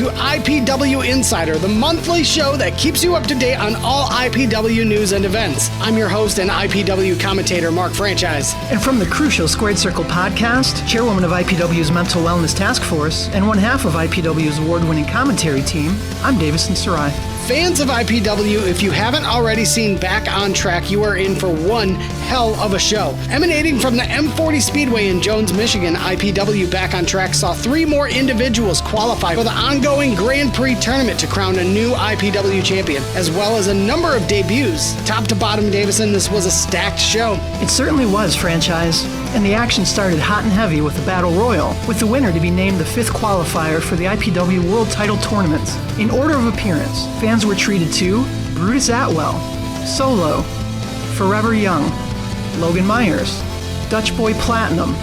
to IPW Insider, the monthly show that keeps you up to date on all IPW news and events. I'm your host and IPW commentator, Mark Franchise. And from the crucial Squared Circle podcast, chairwoman of IPW's Mental Wellness Task Force, and one half of IPW's award-winning commentary team, I'm Davison Sarai. Fans of IPW, if you haven't already seen Back on Track, you are in for one hell of a show. Emanating from the M40 Speedway in Jones, Michigan, IPW Back on Track saw 3 more individuals qualify for the ongoing Grand Prix tournament to crown a new IPW champion, as well as a number of debuts. Top to bottom, Davison, this was a stacked show. It certainly was, Franchise. And the action started hot and heavy with the Battle Royal, with the winner to be named the 5th qualifier for the IPW World Title Tournament. In order of appearance, fans were treated to Brutus Atwell, Solo, Forever Young, Logan Myers, Dutch Boy Platinum,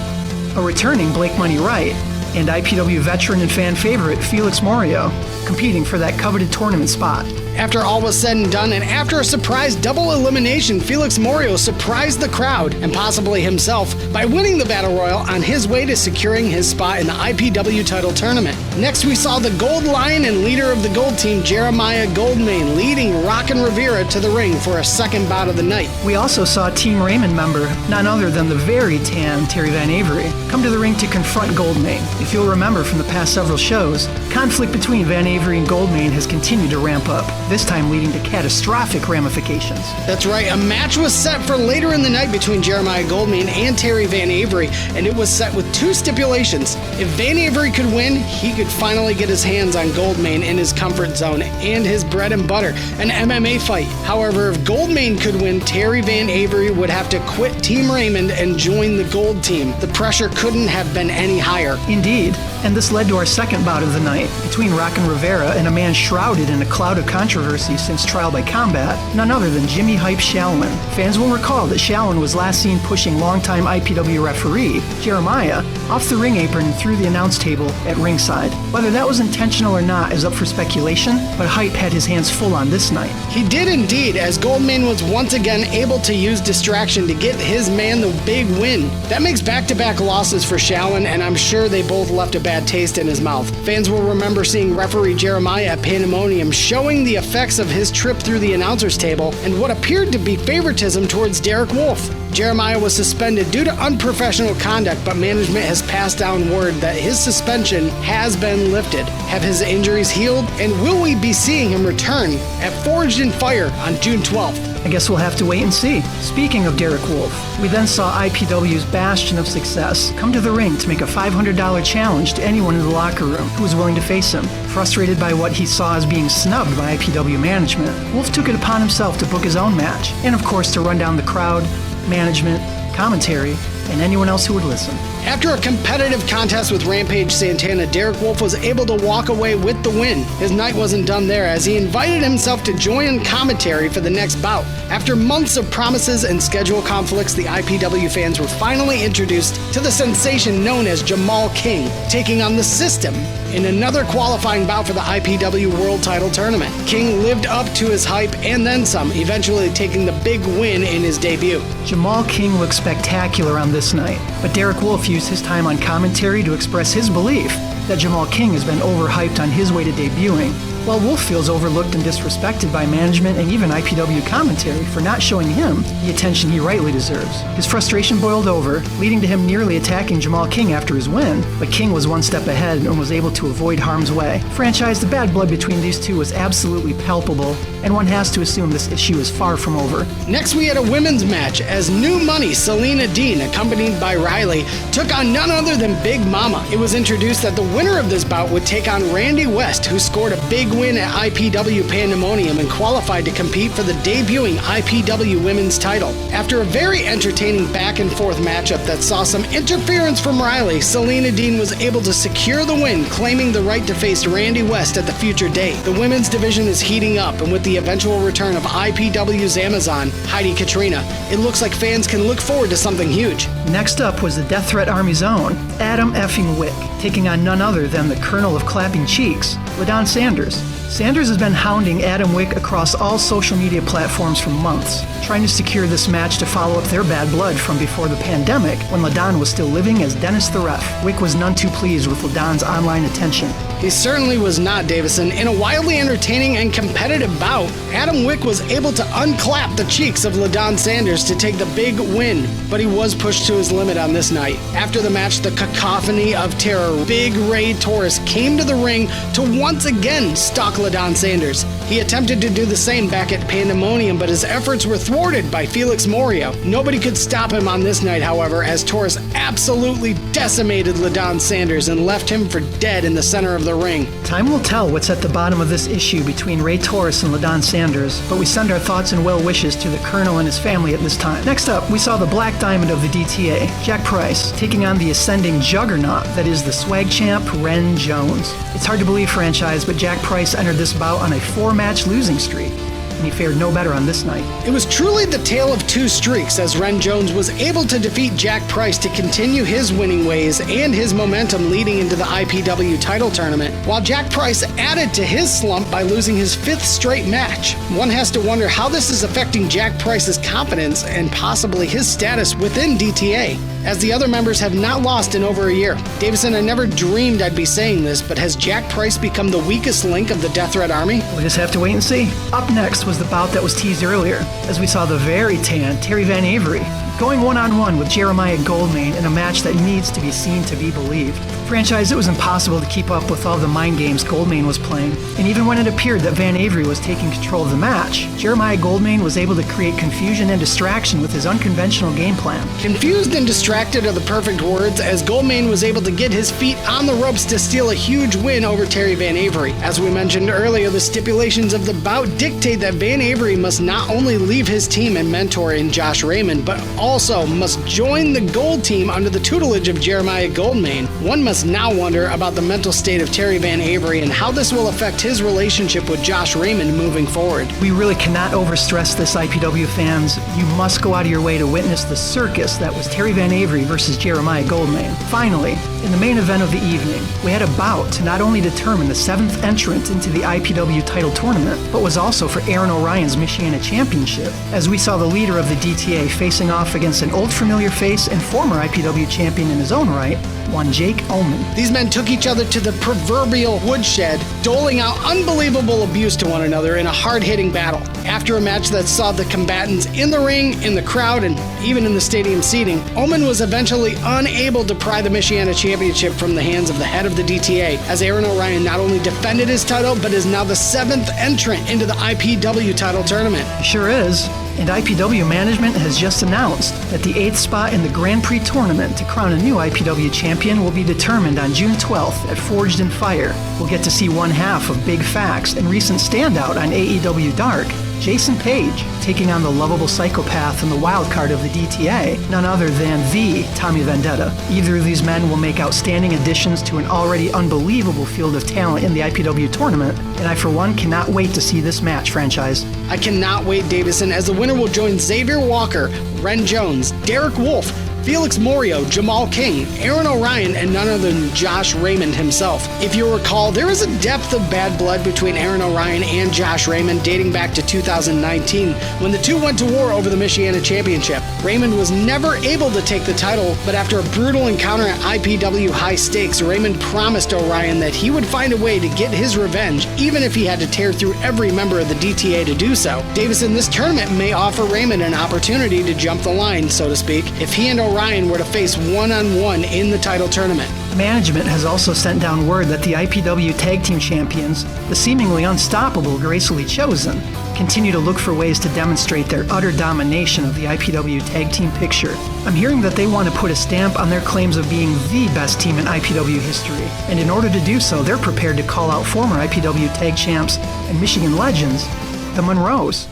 a returning Blake Money Wright, and IPW veteran and fan favorite Felix Moreo, competing for that coveted tournament spot. After all was said and done, and after a surprise double elimination, Felix Moreo surprised the crowd, and possibly himself, by winning the Battle Royal on his way to securing his spot in the IPW title tournament. Next, we saw the Gold Lion and leader of the Gold team, Jeremiah Goldmain, leading Rockin' Rivera to the ring for a second bout of the night. We also saw Team Raymond member, none other than the very tan Terry VanAvery, come to the ring to confront Goldmain. If you'll remember from the past several shows, conflict between VanAvery and Goldmain has continued to ramp up, this time leading to catastrophic ramifications. That's right, a match was set for later in the night between Jeremiah Goldmain and Terry VanAvery, and it was set with 2 stipulations. If VanAvery could win, he could finally get his hands on Goldmain in his comfort zone and his bread and butter, an MMA fight. However, if Goldmain could win, Terry VanAvery would have to quit Team Raymond and join the Gold team. The pressure couldn't have been any higher. Indeed, and this led to our second bout of the night between Rockin' Rivera and a man shrouded in a cloud of controversy since trial by combat, none other than Jimmy Hype Shalwin. Fans will recall that Shalwin was last seen pushing longtime IPW referee Jeremiah off the ring apron and through the announce table at ringside. Whether that was intentional or not is up for speculation, but Hype had his hands full on this night. He did indeed, as Goldmain was once again able to use distraction to get his man the big win. That makes back-to-back losses for Shalwin, and I'm sure they both left a bad taste in his mouth. Fans will remember seeing referee Jeremiah at Pandemonium showing the effects of his trip through the announcer's table and what appeared to be favoritism towards Derek Wolfe. Jeremiah was suspended due to unprofessional conduct, but management has passed down word that his suspension has been lifted. Have his injuries healed? And will we be seeing him return at Forged in Fire on June 12th? I guess we'll have to wait and see. Speaking of Derek Wolfe, we then saw IPW's bastion of success come to the ring to make a $500 challenge to anyone in the locker room who was willing to face him. Frustrated by what he saw as being snubbed by IPW management, Wolfe took it upon himself to book his own match, and of course to run down the crowd, management, commentary, and anyone else who would listen. After a competitive contest with Rampage Santana, Derek Wolfe was able to walk away with the win. His night wasn't done there, as he invited himself to join in commentary for the next bout. After months of promises and schedule conflicts, the IPW fans were finally introduced to the sensation known as Jumal Kyng, taking on the System in another qualifying bout for the IPW World Title Tournament. Kyng lived up to his hype and then some, eventually taking the big win in his debut. Jumal Kyng looked spectacular on this night, but Derek Wolfe used his time on commentary to express his belief that Jumal Kyng has been overhyped on his way to debuting, while Wolfe feels overlooked and disrespected by management and even IPW commentary for not showing him the attention he rightly deserves. His frustration boiled over, leading to him nearly attacking Jumal Kyng after his win, but Kyng was one step ahead and was able to avoid harm's way. Franchise, the bad blood between these two was absolutely palpable, and one has to assume this issue is far from over. Next, we had a women's match as New Money Selena Dean, accompanied by Riley, took on none other than Big Mama. It was introduced that the winner of this bout would take on Randy West, who scored a big win at IPW Pandemonium and qualified to compete for the debuting IPW Women's title. After a very entertaining back and forth matchup that saw some interference from Riley, Selena Dean was able to secure the win, claiming the right to face Randy West at the future date. The women's division is heating up, and with the eventual return of IPW's Amazon, Heidi Katrina, it looks like fans can look forward to something huge. Next up was the Death Threat Army's own Adam effing Wick, taking on none other than the Colonel of Clapping Cheeks, LaDon Sanders. Sanders has been hounding Adam Wick across all social media platforms for months, trying to secure this match to follow up their bad blood from before the pandemic when LaDon was still living as Dennis the Ref. Wick was none too pleased with LaDon's online attention. He certainly was not, Davison. In a wildly entertaining and competitive bout, Adam Wick was able to unclap the cheeks of LaDon Sanders to take the big win, but he was pushed to his limit on this night. After the match, the cacophony of terror, Big Ray Torres came to the ring to once again stalk LaDon Sanders. He attempted to do the same back at Pandemonium, but his efforts were thwarted by Felix Moreo. Nobody could stop him on this night, however, as Torres absolutely decimated LaDon Sanders and left him for dead in the center of the ring. Time will tell what's at the bottom of this issue between Ray Torres and LaDon Sanders, but we send our thoughts and well wishes to the Colonel and his family at this time. Next up, we saw the Black Diamond of the DTA, Jack Price, taking on the ascending juggernaut that is the swag champ, Ren Jones. It's hard to believe, franchise, but Jack Price entered this bout on a 4-match losing streak, and he fared no better on this night. It was truly the tale of two streaks, as Ren Jones was able to defeat Jack Price to continue his winning ways and his momentum leading into the IPW title tournament, while Jack Price added to his slump by losing his 5th straight match. One has to wonder how this is affecting Jack Price's confidence and possibly his status within DTA, as the other members have not lost in over a year. Davison, I never dreamed I'd be saying this, but has Jack Price become the weakest link of the Death Threat Army? We'll just have to wait and see. Up next was the bout that was teased earlier, as we saw the very tan Terry VanAvery going one-on-one with Jeremiah Goldmain in a match that needs to be seen to be believed. Franchise, it was impossible to keep up with all the mind games Goldmain was playing, and even when it appeared that VanAvery was taking control of the match, Jeremiah Goldmain was able to create confusion and distraction with his unconventional game plan. Confused and distracted are the perfect words, as Goldmain was able to get his feet on the ropes to steal a huge win over Terry VanAvery. As we mentioned earlier, the stipulations of the bout dictate that VanAvery must not only leave his team and mentor in Josh Raymond, but also must join the Gold team under the tutelage of Jeremiah Goldmain. One must now wonder about the mental state of Terry VanAvery and how this will affect his relationship with Josh Raymond moving forward. We really cannot overstress this, IPW fans. You must go out of your way to witness the circus that was Terry VanAvery versus Jeremiah Goldmain. Finally, in the main event of the evening, we had a bout to not only determine the 7th entrant into the IPW title tournament, but was also for Aaron Orion's Michiana Championship, as we saw the leader of the DTA facing off against an old familiar face and former IPW champion in his own right, one Jake Ullman. These men took each other to the proverbial woodshed, doling out unbelievable abuse to one another in a hard-hitting battle. After a match that saw the combatants in the ring, in the crowd, and even in the stadium seating, Ullman was eventually unable to pry the Michiana Championship from the hands of the head of the DTA, as Aaron Orion not only defended his title, but is now the 7th entrant into the IPW title tournament. He sure is. And IPW management has just announced that the 8th spot in the Grand Prix tournament to crown a new IPW champion will be determined on June 12th at Forged in Fire. We'll get to see one half of Big Facts and recent standout on AEW Dark, Jason Page, taking on the lovable psychopath and the wild card of the DTA, none other than the Tommy Vendetta. Either of these men will make outstanding additions to an already unbelievable field of talent in the IPW tournament, and I for one cannot wait to see this match, franchise. I cannot wait, Davison, as the winner will join Xavier Walker, Ren Jones, Derek Wolfe, Felix Moreo, Jumal Kyng, Aaron Orion, and none other than Josh Raymond himself. If you recall, there is a depth of bad blood between Aaron Orion and Josh Raymond dating back to 2019, when the two went to war over the Michiana Championship. Raymond was never able to take the title, but after a brutal encounter at IPW High Stakes, Raymond promised Orion that he would find a way to get his revenge, even if he had to tear through every member of the DTA to do so. Davison, this tournament may offer Raymond an opportunity to jump the line, so to speak, if he and Orion were to face one-on-one in the title tournament. Management has also sent down word that the IPW Tag Team Champions, the seemingly unstoppable Gracefully Chosen, continue to look for ways to demonstrate their utter domination of the IPW Tag Team picture. I'm hearing that they want to put a stamp on their claims of being the best team in IPW history, and in order to do so, they're prepared to call out former IPW Tag Champs and Michigan legends, the Monroes.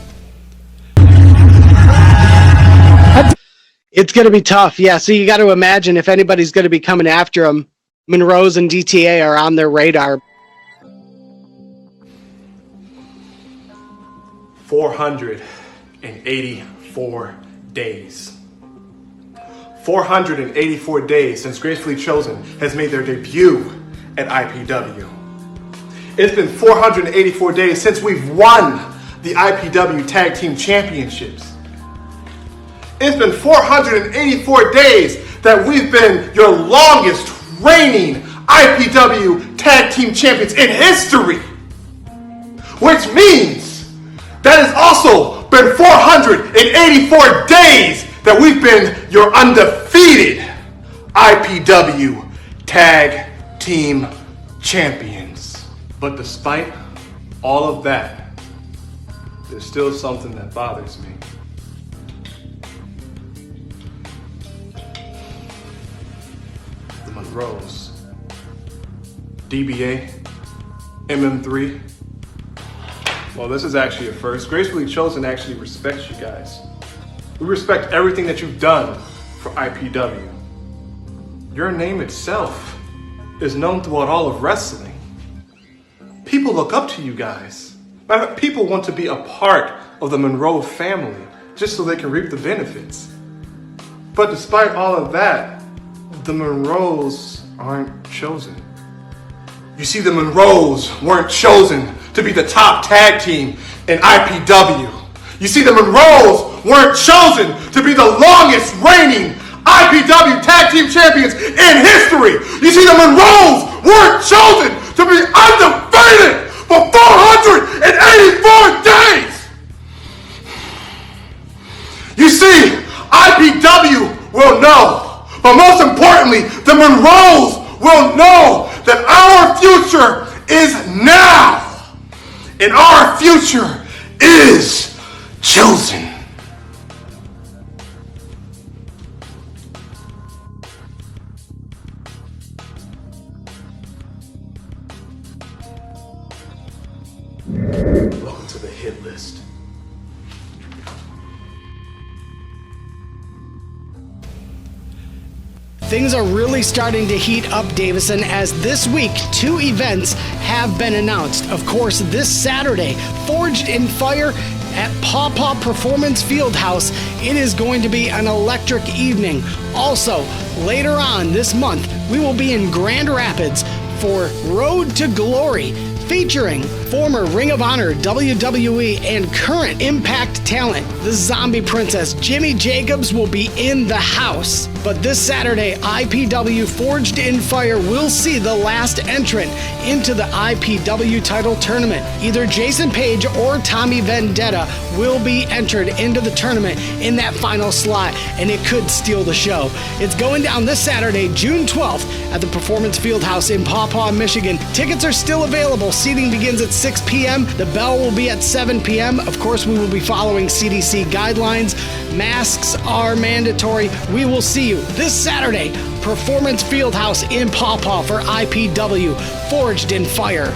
It's going to be tough, yeah. So you got to imagine if anybody's going to be coming after them, Monroes and DTA are on their radar. 484 days. 484 days since Gracefully Chosen has made their debut at IPW. It's been 484 days since we've won the IPW Tag Team Championships. It's been 484 days that we've been your longest reigning IPW Tag Team Champions in history. Which means that it's also been 484 days that we've been your undefeated IPW Tag Team Champions. But despite all of that, there's still something that bothers me. The Monroes, DBA, MM3. Well, this is actually a first. Gracefully Chosen actually respects you guys. We respect everything that you've done for IPW. Your name itself is known throughout all of wrestling. People look up to you guys. People want to be a part of the Monroe family just so they can reap the benefits. But despite all of that, the Monroes aren't chosen. You see, the Monroes weren't chosen to be the top tag team in IPW. You see, the Monroes weren't chosen to be the longest reigning IPW Tag Team Champions in history. You see, the Monroes weren't chosen to be undefeated for 484 days. You see, IPW will know, but most importantly, the Monroes will know that our future is now, and our future is chosen. Welcome to the hit list. Things are really starting to heat up, Davison, as this week 2 events have been announced. Of course, this Saturday, Forged in Fire at Paw Paw Performance Fieldhouse. It is going to be an electric evening. Also, later on this month, we will be in Grand Rapids for Road to Glory, featuring former Ring of Honor, WWE, and current Impact talent. The Zombie Princess, Jimmy Jacobs, will be in the house. But this Saturday, IPW Forged in Fire will see the last entrant into the IPW title tournament. Either Jason Page or Tommy Vendetta will be entered into the tournament in that final slot, and it could steal the show. It's going down this Saturday, June 12th, at the Performance Fieldhouse in Paw Paw, Michigan. Tickets are still available. Seating begins at 6 p.m. The bell will be at 7 p.m. Of course, we will be following CDC guidelines. Masks are mandatory. We will see you this Saturday, Performance Fieldhouse in Paw Paw for IPW Forged in Fire.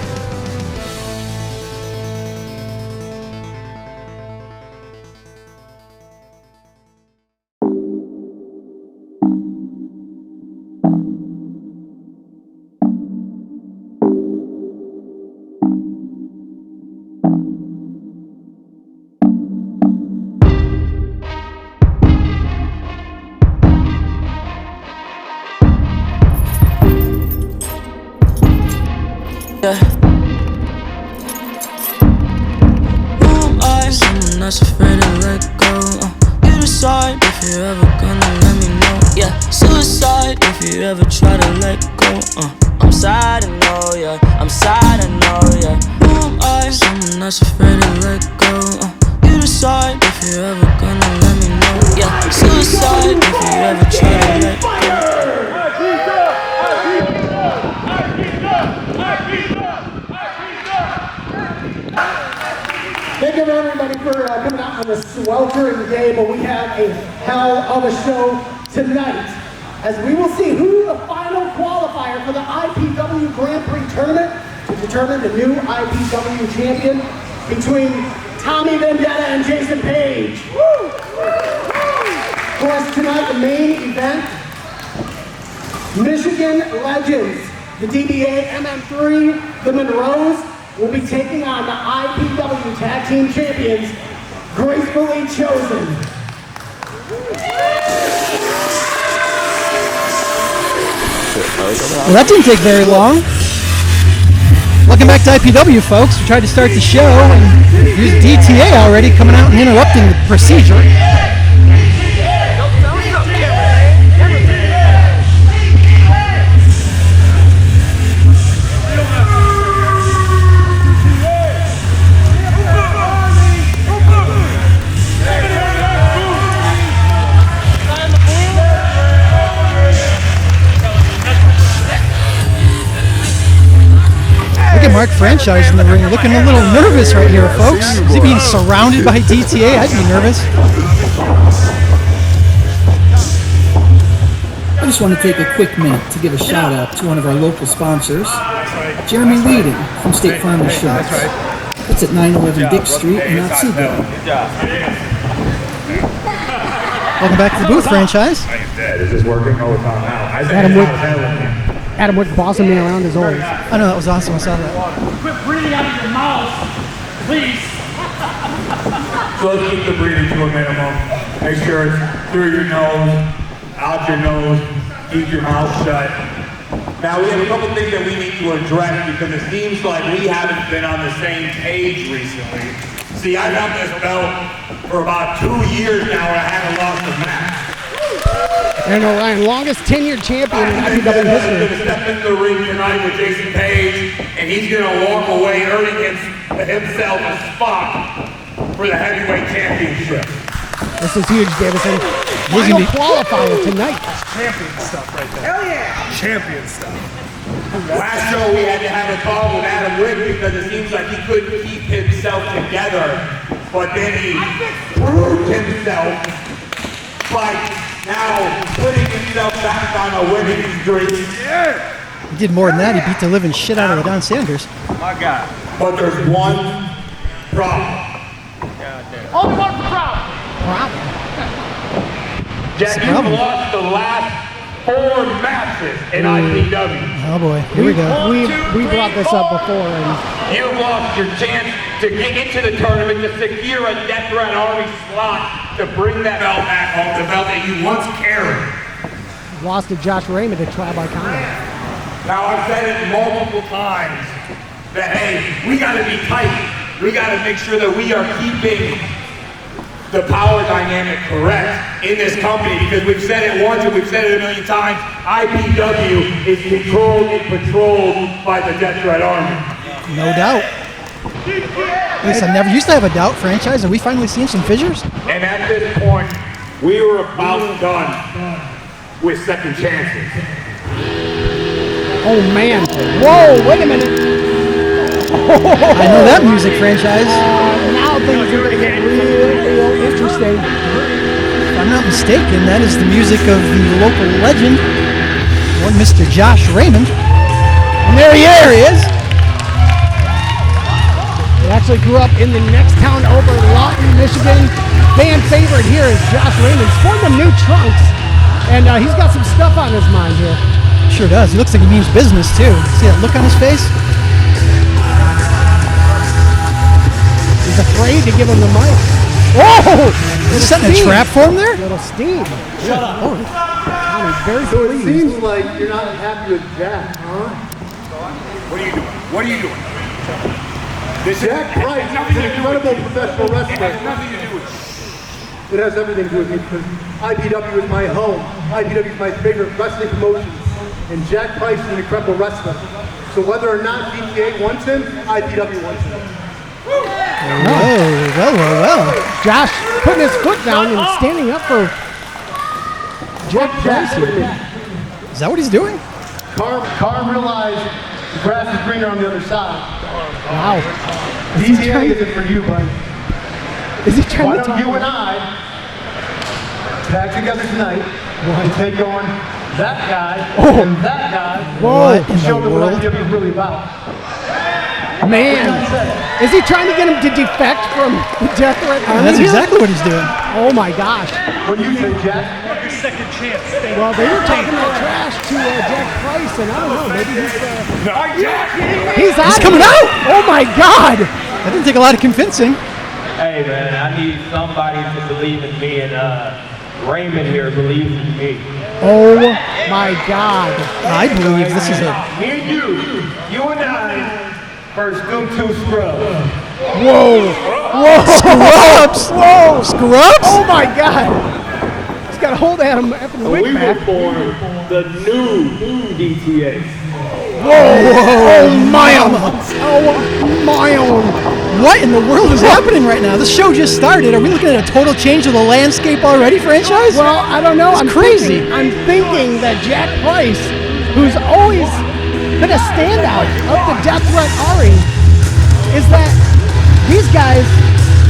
Yeah. Who am I? Someone that's afraid to let go. You decide if you're ever gonna let me know. Yeah, suicide if you ever try to let go. I'm sad, I know, yeah. I'm sad, I know, yeah. Who am I? Someone that's afraid to let go. You decide if you're ever gonna let me know. Yeah, suicide if you ever try to let go. Thank you everybody for coming out on this sweltering day, but we have a hell of a show tonight, as we will see who the final qualifier for the IPW Grand Prix tournament to determine the new IPW champion between Tommy Vendetta and Jason Page. Of course, tonight the main event, Michigan legends, the DBA MM3, the Monroes, will be taking on the IPW Tag Team Champions, Gracefully Chosen. Well, that didn't take very long. Welcome back to IPW, folks. We tried to start the show, and here's DTA already coming out and interrupting the procedure. Look at Mark Franchise in the ring, looking a little nervous right here, folks. Is he being surrounded by DTA? I'd be nervous. I just want to take a quick minute to give a shout out to one of our local sponsors, Jeremy Weeding from State Farm Insurance. It's at 911 Dick Street in Otsego. Welcome back to the booth, Franchise. Is this working? Oh, it's on now. Adam Wood bossing me around as always. I know, that was awesome. I saw that. Quit breathing out of your mouth, please. So let's keep the breathing to a minimum. Make sure it's through your nose, out your nose, keep your mouth shut. Now we have a couple things that we need to address because it seems like we haven't been on the same page recently. See, I've had this belt for about 2 years now and I haven't lost a match. Aaron Orion, longest tenured champion in IPW He's going history. to step into the ring tonight with Jason Page, and he's going to walk away earning himself a spot for the heavyweight championship. This is huge, Davison. Final qualifier tonight. That's champion stuff right there. Hell yeah! Champion stuff. Last show we had to have a talk with Adam Wick because it seems like he couldn't keep himself together, but then he proved himself by now putting himself back on a winning streak. Yeah! He did more than that. He beat the living shit out of Don Sanders. My God. But there's one problem. Only one problem. Jack, you've lost the last 4 matches in IPW. Oh boy, here we go. We brought this up before, and You've lost your chance to get into the tournament, to secure a Death Threat Army slot, to bring that belt back home, the belt that you once carried. lost to Josh Raymond at Trial by Combat. Now, I've said it multiple times that, hey, we got to be tight. We got to make sure that we are keeping the power dynamic correct in this company, because we've said it once and we've said it a million times. IPW is controlled and patrolled by the Death Threat Army. No doubt. At least I never used to have a doubt, Franchise. Are we finally seeing some fissures? And at this point, we were about done with second chances. Oh man. Whoa, wait a minute. I know that music, Franchise. Now things are going to get real interesting. If I'm not mistaken, that is the music of the local legend, one Mr. Josh Raymond. And there he is. He actually grew up in the next town over, Lawton, Michigan. Fan favorite here is Josh Raymond. Sporting them new trunks, and he's got some stuff on his mind here. Sure does. He looks like he means business too. See that look on his face? He's afraid to give him the mic. Whoa! Is he setting a trap for him there? Little steam. Shut up. Oh, Tommy's very So it pleased. seems like you're not happy with Jack, huh? What are you doing? What are you doing? This Jack Price is an incredible professional wrestler. It has nothing to do with it. It has everything to do with me because IPW is my home. IPW is my favorite wrestling promotion. And Jack Price is an incredible wrestler. So whether or not GTA wants him, IPW wants him. Well. Josh putting his foot down and standing up for Jack Price here. Is that what he's doing? Carm realized the grass is greener on the other side. Wow. GTA isn't for you, buddy. Is he trying Why to don't talk? you and I tag together tonight and take on that guy and that guy Whoa. and show them what IPW is really about. Man, is he trying to get him to defect from the Death Threat Army? That's here? exactly what he's doing. Oh my gosh. What do you say, Jack? Your second chance. Well, they were talking that trash to Jack Price, and I don't know, maybe he's out. coming out! Oh my God! That didn't take a lot of convincing. Hey man, I need somebody to believe in me, and Raymond here believes in me. Oh my God! I believe this is a... Me and you and I First, do 2 scrubs. Whoa! Scrubs! Whoa! Scrubs? Oh my God! He's got a hold at him after the We wig will back. form the new DTA. Oh my own! Oh my own! What in the world is happening right now? This show just started. Are we looking at a total change of the landscape already, franchise? Well, I don't know. It's crazy. I'm thinking that Jack Price, who's always been a standout of the Death Threat Ari, is that these guys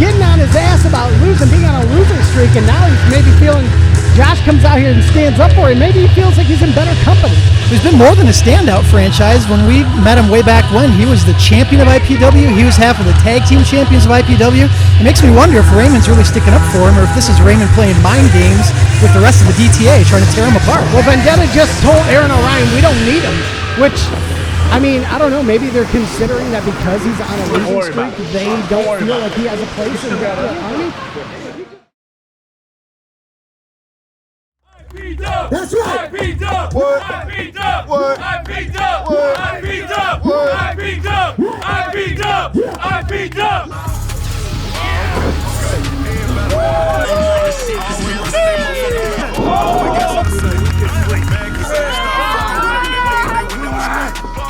getting on his ass about losing, being on a losing streak, and now he's maybe feeling Josh comes out here and stands up for him. Maybe he feels like he's in better company. He's been more than a standout, franchise. When we met him way back when, he was the champion of IPW. He was half of the tag team champions of IPW. It makes me wonder if Raymond's really sticking up for him, or if this is Raymond playing mind games with the rest of the DTA, trying to tear him apart. Well, Vendetta just told Aaron Orion we don't need him, which, I mean, I don't know. Maybe they're considering that because he's on a losing streak, they don't feel like he has a place in the Army. That's right. I beat up. What? I beat up. What? I beat up. What? I beat up. What? I beat up. I beat up. I beat up.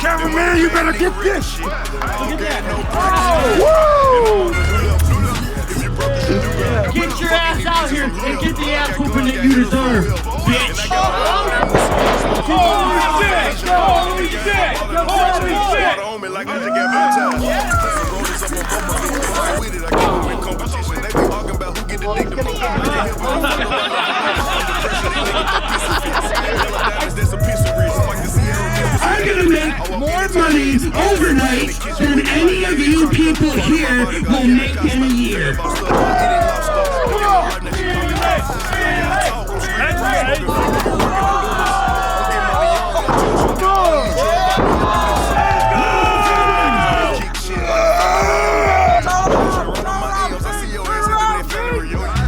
Cameraman, you better get this. Look at that. Woo! Get your ass out here and get the ass whooping that you deserve, bitch! Holy shit! Holy shit! Holy shit! I'm gonna make more money overnight than any of you people here will make in a year.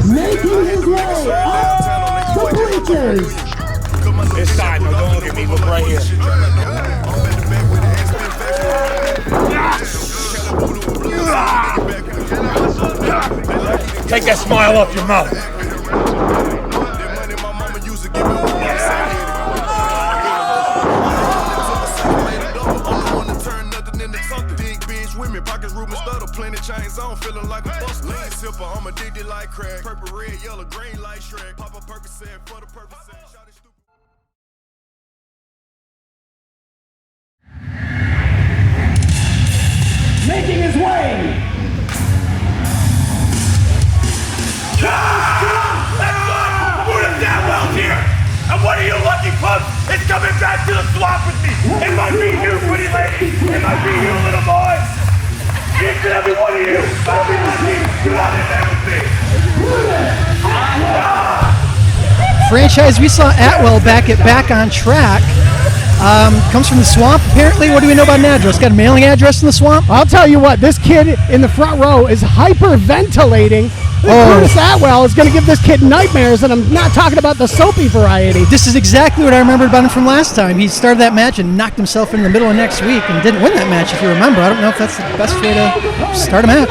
Making his way up the bleachers. This side, no, don't look at me, look right here. Take that smile off your mouth. Chains on, feeling like a bus lane sipper. I'm addicted like crack. Purple, red, yellow, green like Shrek. Pop a Percocet for the purpose. Making his way. That well here, and one of you lucky pups is coming back to the swamp with me. It might be you, pretty lady. It might be you, little boy. Each and every one of you, I'll be lucky. You want in there with me. Franchise, we saw Atwell back at Back on Track. Comes from the swamp, apparently. What do we know about an address? Got a mailing address in the swamp? I'll tell you what, this kid in the front row is hyperventilating. Bruce Atwell is going to give this kid nightmares, and I'm not talking about the soapy variety. This is exactly what I remembered about him from last time. He started that match and knocked himself in the middle of next week and didn't win that match, if you remember. I don't know if that's the best way to start a match.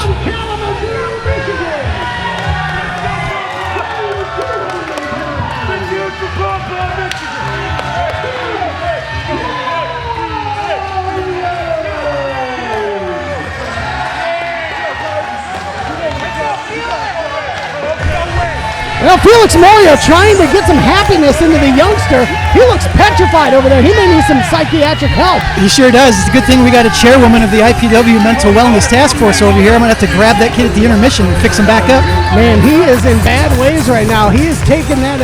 Well, Felix Moreo trying to get some happiness into the youngster. He looks petrified over there. He may need some psychiatric help. He sure does. It's a good thing we got a chairwoman of the IPW Mental Wellness Task Force over here. I'm going to have to grab that kid at the intermission and fix him back up. Man, he is in bad ways right now. He is taking that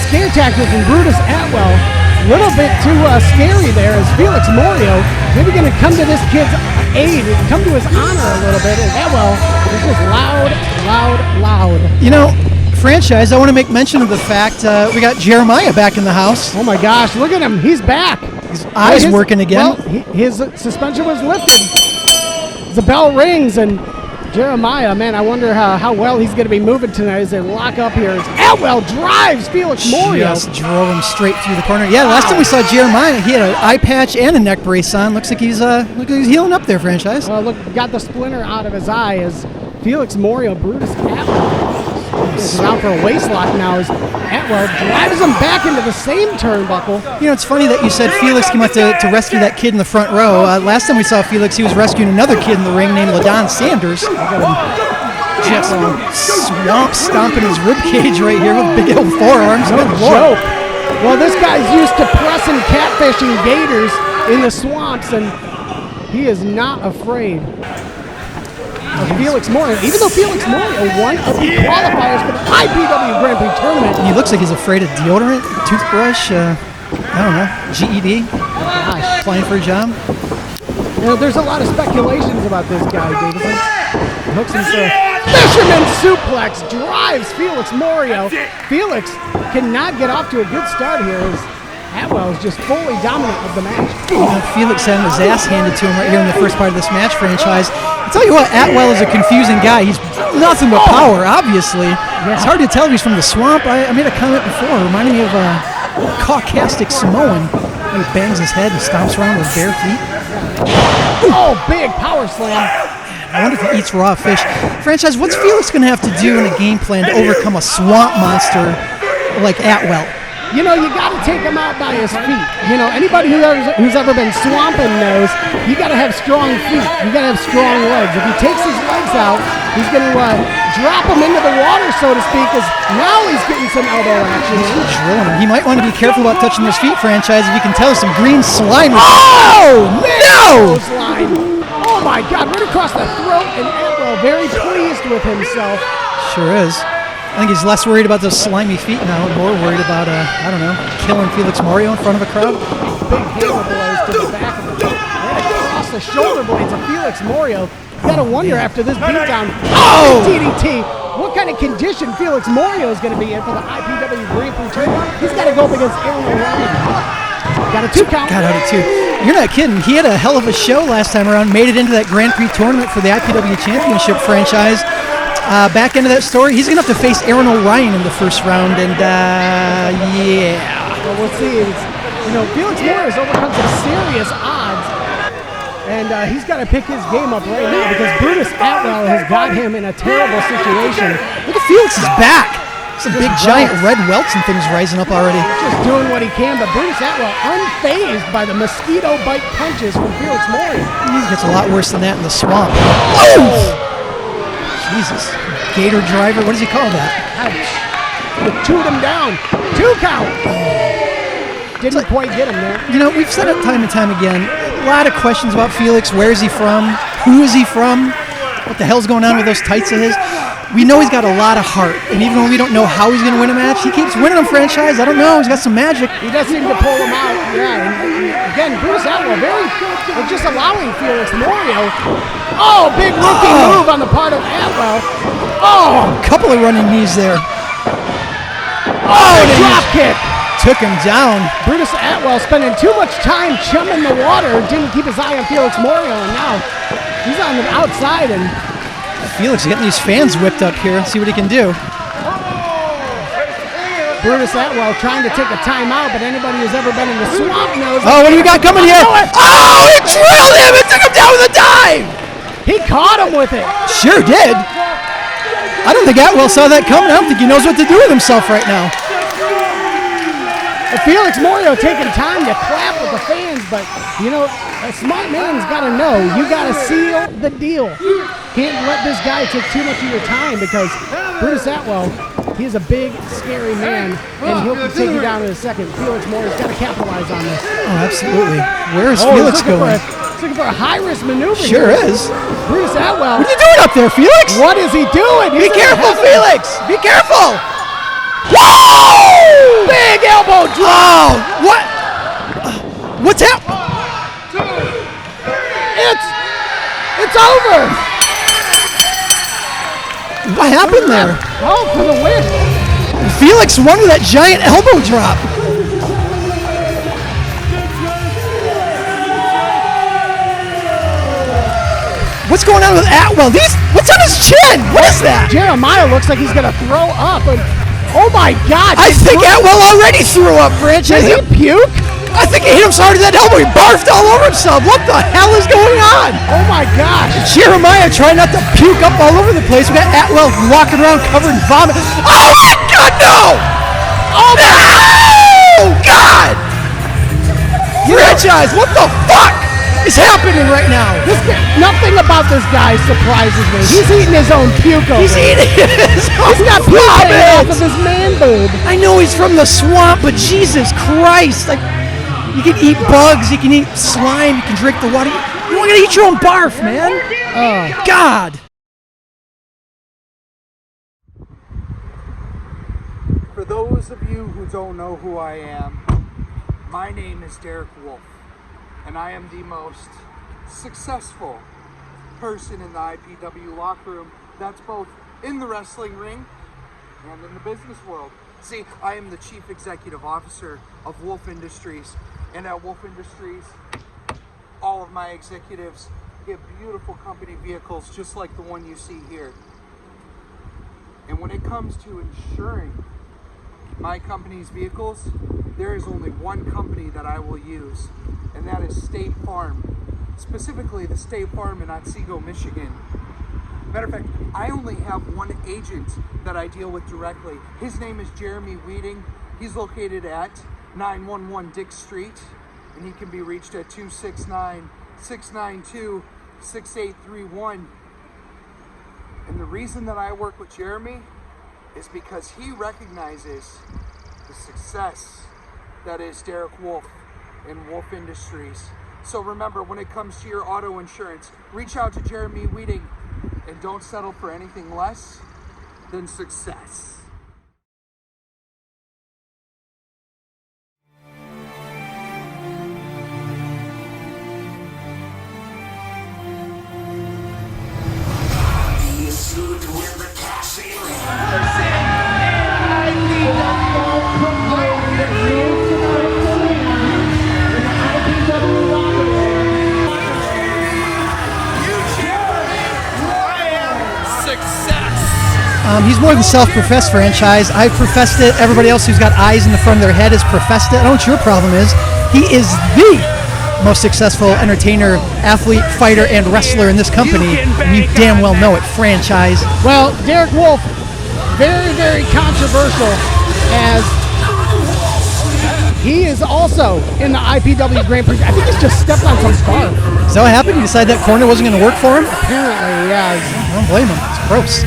scare tactic from Brutus Atwell. A little bit too scary there as Felix Moreo maybe going to come to this kid's aid, come to his honor a little bit. And Atwell is just loud, loud, loud. You know, franchise, I want to make mention of the fact we got Jeremiah back in the house. Oh my gosh, look at him. He's back. His eyes working again. Well, his suspension was lifted. The bell rings, and Jeremiah, man, I wonder how well he's going to be moving tonight as they lock up here. As Atwell drives Felix Moreo. Just drove him straight through the corner. Yeah, last time we saw Jeremiah, he had an eye patch and a neck brace on. Looks like he's healing up there, franchise. Look, got the splinter out of his eye as Felix Moreo, Brutus Atwell is around for a waist lock now as Atwell drives him back into the same turnbuckle. You know, it's funny that you said Felix came out to rescue that kid in the front row. Last time we saw Felix, he was rescuing another kid in the ring named LaDon Sanders. Just stomping his rib cage right here with big old forearms. No joke. Well, this guy's used to pressing catfish and gators in the swamps, and he is not afraid of Felix Moreo, even though Felix Moreo won of the qualifiers for the IPW Grand Prix tournament. He looks like he's afraid of deodorant, toothbrush, I don't know, GED, applying for a job. You know, there's a lot of speculations about this guy, Davidson. Hooks himself. Fisherman suplex drives Felix Moreo. Felix cannot get off to a good start here as Atwell is just fully dominant of the match. Felix having his ass handed to him right here in the first part of this match, franchise. I'll tell you what, Atwell is a confusing guy. He's nothing but power, obviously. Yeah. It's hard to tell if he's from the swamp. I made a comment before, reminding me of a Caucasic Samoan. He bangs his head and stomps around with bare feet. Oh, big power slam. I wonder if he eats raw fish. Franchise, what's Felix going to have to do in a game plan to overcome a swamp monster like Atwell? You know, you got to take him out by his feet. You know, anybody who's ever been swamping knows you got to have strong feet. You got to have strong legs. If he takes his legs out, he's going to drop him into the water, so to speak, because now he's getting some elbow action. He's drilling him. He might want to be careful about touching those feet, franchise. If you can tell, some green slime. Oh, no! Oh, my God, right across the throat, and Atwell very pleased with himself. Sure is. I think he's less worried about those slimy feet now and more worried about, I don't know, killing Felix Moreo in front of a crowd. Big hammer blows to the back of the right across the shoulder blades of Felix Moreo. You gotta wonder after this beatdown, DDT, what kind of condition Felix Moreo is going to be in for the IPW Grand Prix tournament. He's got to go up against Aaron Orion. Got a 2 count. Got out of 2. You're not kidding. He had a hell of a show last time around, made it into that Grand Prix tournament for the IPW Championship franchise. Back into that story, he's going to have to face Aaron Orion in the first round, and yeah. Well, we'll see. Felix Moreo has overcome some serious odds, and he's got to pick his game up right now because Brutus Atwell has got him in a terrible situation. Look at Felix's back. Some big giant red welts and things rising up already. Just doing what he can, but Brutus Atwell unfazed by the mosquito bite punches from Felix Moreo. He gets a lot worse than that in the swamp. Oh! Jesus. Gator driver, what does he call that? Chewed him down. 2 count. Didn't quite get him there. You know, we've said it time and time again. A lot of questions about Felix. Where is he from? Who is he from? What the hell's going on with those tights of his? We know he's got a lot of heart, and even though we don't know how he's going to win a match, he keeps winning them, franchise. I don't know. He's got some magic. He does seem to pull them out. Yeah, and again, Brutus Atwell just allowing Felix Moreo. Oh, big rookie move on the part of Atwell. Oh, a couple of running knees there. Oh, drop kick. Took him down. Brutus Atwell spending too much time chumming the water, didn't keep his eye on Felix Moreo, and now he's on the outside, and Felix is getting these fans whipped up here. Let's see what he can do. Brutus Atwell trying to take a timeout, but anybody who's ever been in the swamp knows. Oh, what do we got coming here? Oh, he drilled him and took him down with a dive. He caught him with it. Sure did. I don't think Atwell saw that coming. I don't think he knows what to do with himself right now. Felix Moreo taking time to clap with the fans, but a smart man's got to know you got to seal the deal. Can't let this guy take too much of your time because Brutus Atwell, he is a big, scary man, and he'll take you down in a second. Felix Moreo's got to capitalize on this. Oh, absolutely. Where is Felix going? He's looking for a high-risk maneuver. Sure here. is. Brutus Atwell. What are you doing up there, Felix? What is he doing? Be careful, Felix. Be careful. Whoa! Big elbow drop. Oh, what? What's up? It's over. What happened there? Oh, for the win. Felix won with that giant elbow drop. What's going on with Atwell? What's on his chin? What is that? Jeremiah looks like he's gonna throw up. And, oh my God! I think Atwell already threw up, Franchise. Did he puke? I think he hit him so hard in that elbow, he barfed all over himself. What the hell is going on? Oh my gosh! Jeremiah trying not to puke up all over the place. We got Atwell walking around covered in vomit. Oh my God, no! Oh no! God! Franchise, what the fuck is happening right now? Nothing about this guy surprises me. He's eating his own puke over. He's eating his own He's got puke hanging off of his man boob. I know he's from the swamp, but Jesus Christ, like, you can eat bugs, you can eat slime, you can drink the water. You don't gotta eat your own barf, man. Oh, God. For those of you who don't know who I am, my name is Derek Wolfe, and I am the most successful person in the IPW locker room. That's both in the wrestling ring and in the business world. See, I am the Chief Executive Officer of Wolfe Industries, and at Wolfe Industries, all of my executives get beautiful company vehicles just like the one you see here. And when it comes to insuring my company's vehicles, there is only one company that I will use, and that is State Farm, specifically the State Farm in Otsego, Michigan. Matter of fact, I only have one agent that I deal with directly. His name is Jeremy Weeding. He's located at 911 Dick Street, and he can be reached at 269-692-6831. And the reason that I work with Jeremy is because he recognizes the success that is Derek Wolfe and Wolfe Industries. So remember, when it comes to your auto insurance, reach out to Jeremy Weeding and don't settle for anything less than success. He's more than self-professed franchise. I've professed it. Everybody else who's got eyes in the front of their head has professed it. I don't know what your problem is. He is the most successful entertainer, athlete, fighter, and wrestler in this company. And you damn well know it, franchise. Well, Derek Wolfe, very, very controversial, as he is also in the IPW Grand Prix. I think he's just stepped on some scarf. Is that what happened? You decided that corner wasn't going to work for him? Apparently, yeah. I don't blame him. It's gross.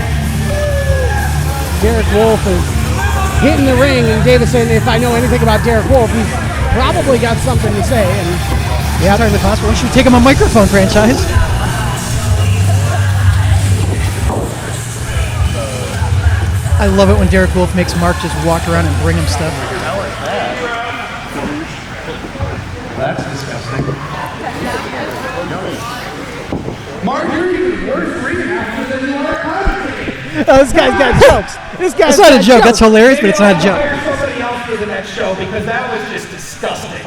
Derek Wolfe is hitting the ring, and Davis saying, if I know anything about Derek Wolfe, he's probably got something to say. And yeah, sorry, the class. Why don't you take him on microphone, franchise? I love it when Derek Wolfe makes Mark just walk around and bring him stuff. That's disgusting. Mark, you're even worse reading after than you are commentating. Oh, this guy's got jokes. This guy's That's not a joke. jokes. That's hilarious, but it's not a joke. Somebody else for the next show because that was just disgusting.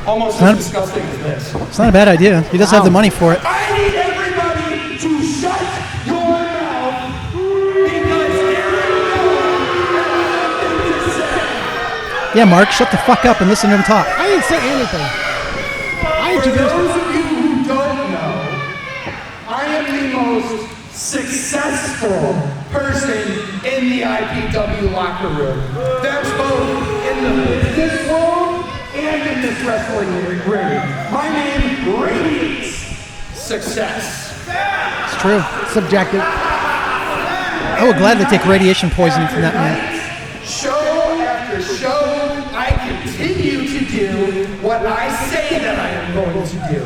Almost as disgusting as this. It's not a bad idea. He does have the money for it. I need everybody to shut your mouth because Yeah, Mark, shut the fuck up and listen to him talk. I didn't say anything. I introduced For those of you who don't know, I am the most successful person in the IPW locker room. That's both in the business world and in this wrestling ring. My name radiates success. It's true. Subjective. I would gladly take radiation poisoning from that man. Show after show, I continue to do what I say that I am going to do.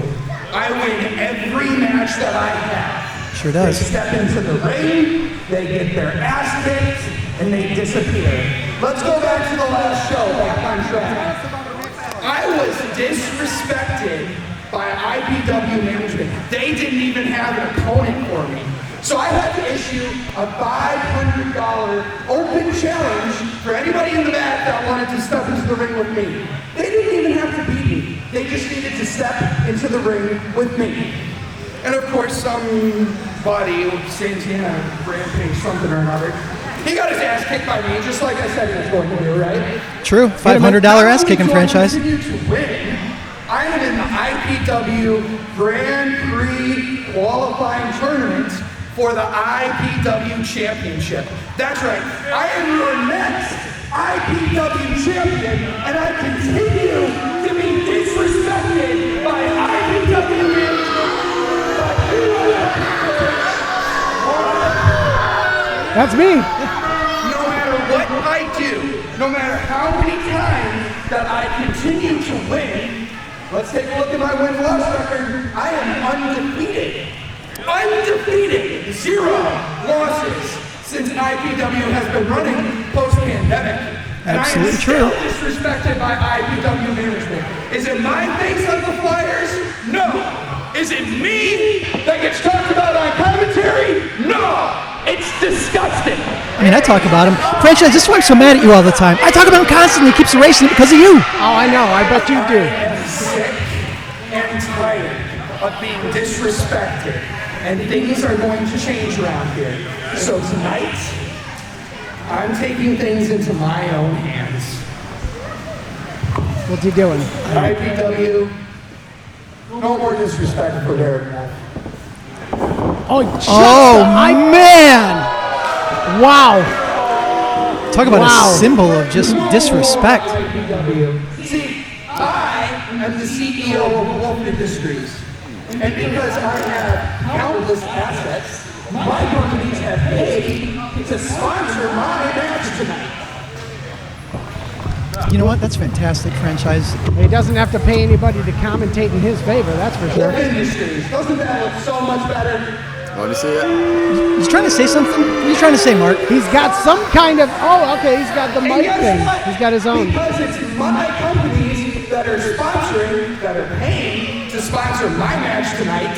I win every match that I have. Sure does. They step into the ring, they get their ass kicked, and they disappear. Let's go back to the last show, back on track. I was disrespected by IPW management. They didn't even have an opponent for me. So I had to issue a $500 open challenge for anybody in the back that wanted to step into the ring with me. They didn't even have to beat me. They just needed to step into the ring with me. And of course, somebody, Santana, Rampage, something or another, he got his ass kicked by me, just like I said he was going to do, right? True, $500 ass kicking franchise. I am in the IPW Grand Prix qualifying tournament for the IPW Championship. That's right, I am your next IPW Champion, and I continue to be disrespected by IPW management. That's me. No matter what I do, no matter how many times that I continue to win, let's take a look at my win-loss record. I am undefeated. Undefeated. 0 losses since IPW has been running post-pandemic. Absolutely true. And I am still disrespected by IPW management. Is it my face on the flyers? No. Is it me that gets talked about on commentary? No. It's disgusting. I mean, I talk about him. Franchise, this is why I'm so mad at you all the time. I talk about him constantly. He keeps erasing it because of you. Oh, I know. I bet you do. I'm sick and tired of being disrespected, and things are going to change around here. So tonight, I'm taking things into my own hands. What's he doing? IPW, no more disrespect for Derek Wolfe. Man! Wow. Talk about a symbol of just disrespect. See, I am the CEO of Wolfe Industries. And because I have countless assets, my companies have paid to sponsor my match tonight. You know what? That's fantastic, franchise. He doesn't have to pay anybody to commentate in his favor, that's for sure. Wolfe Industries, doesn't that look so much better? Want to see it? He's trying to say something? What are you trying to say, Mark? He's got some kind of, he's got the mic thing. He's got his own. Because it's my companies that are sponsoring, that are paying to sponsor my match tonight,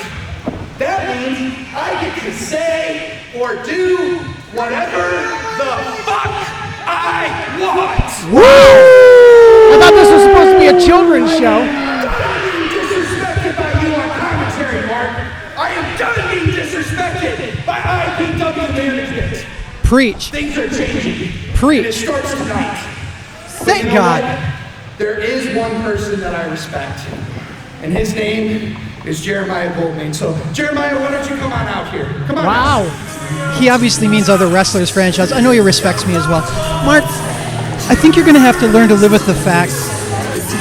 that means I get to say or do whatever the fuck I want. Woo! I thought this was supposed to be a children's show. I'm disrespected by you on commentary, Mark. I am done being disrespected by IPW management. Preach. Things are changing. Preach. And it starts tonight. Thank God. There is one person that I respect, and his name is Jeremiah Goldmain. So, Jeremiah, why don't you come on out here? Come on. Wow. He obviously means other wrestlers, franchise. I know he respects me as well. Mark, I think you're going to have to learn to live with the fact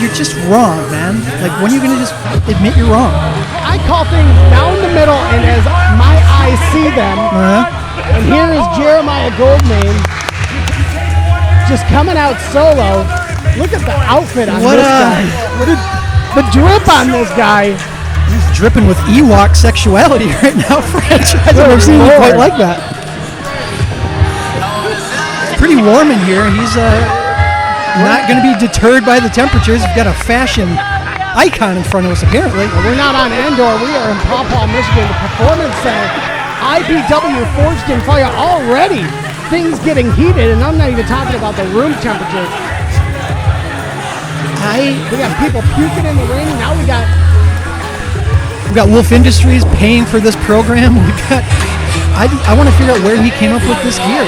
you're just wrong, man. Like, when are you going to just admit you're wrong? I call things down the middle, and as my eyes see them, and here is Jeremiah Goldmain just coming out solo. Look at the outfit on this guy. The drip on this guy. He's dripping with Ewok sexuality right now, franchise. I've never seen him quite like that. It's pretty warm in here. He's not going to be deterred by the temperatures. We've got a fashion icon in front of us, apparently. Well, we're not on Endor. We are in Paw Paw, Michigan, the Performance Center. IPW forged in fire already. Things getting heated, and I'm not even talking about the room temperature. We got people puking in the ring. Now we got Wolfe Industries paying for this program. I want to figure out where he came up with this gear.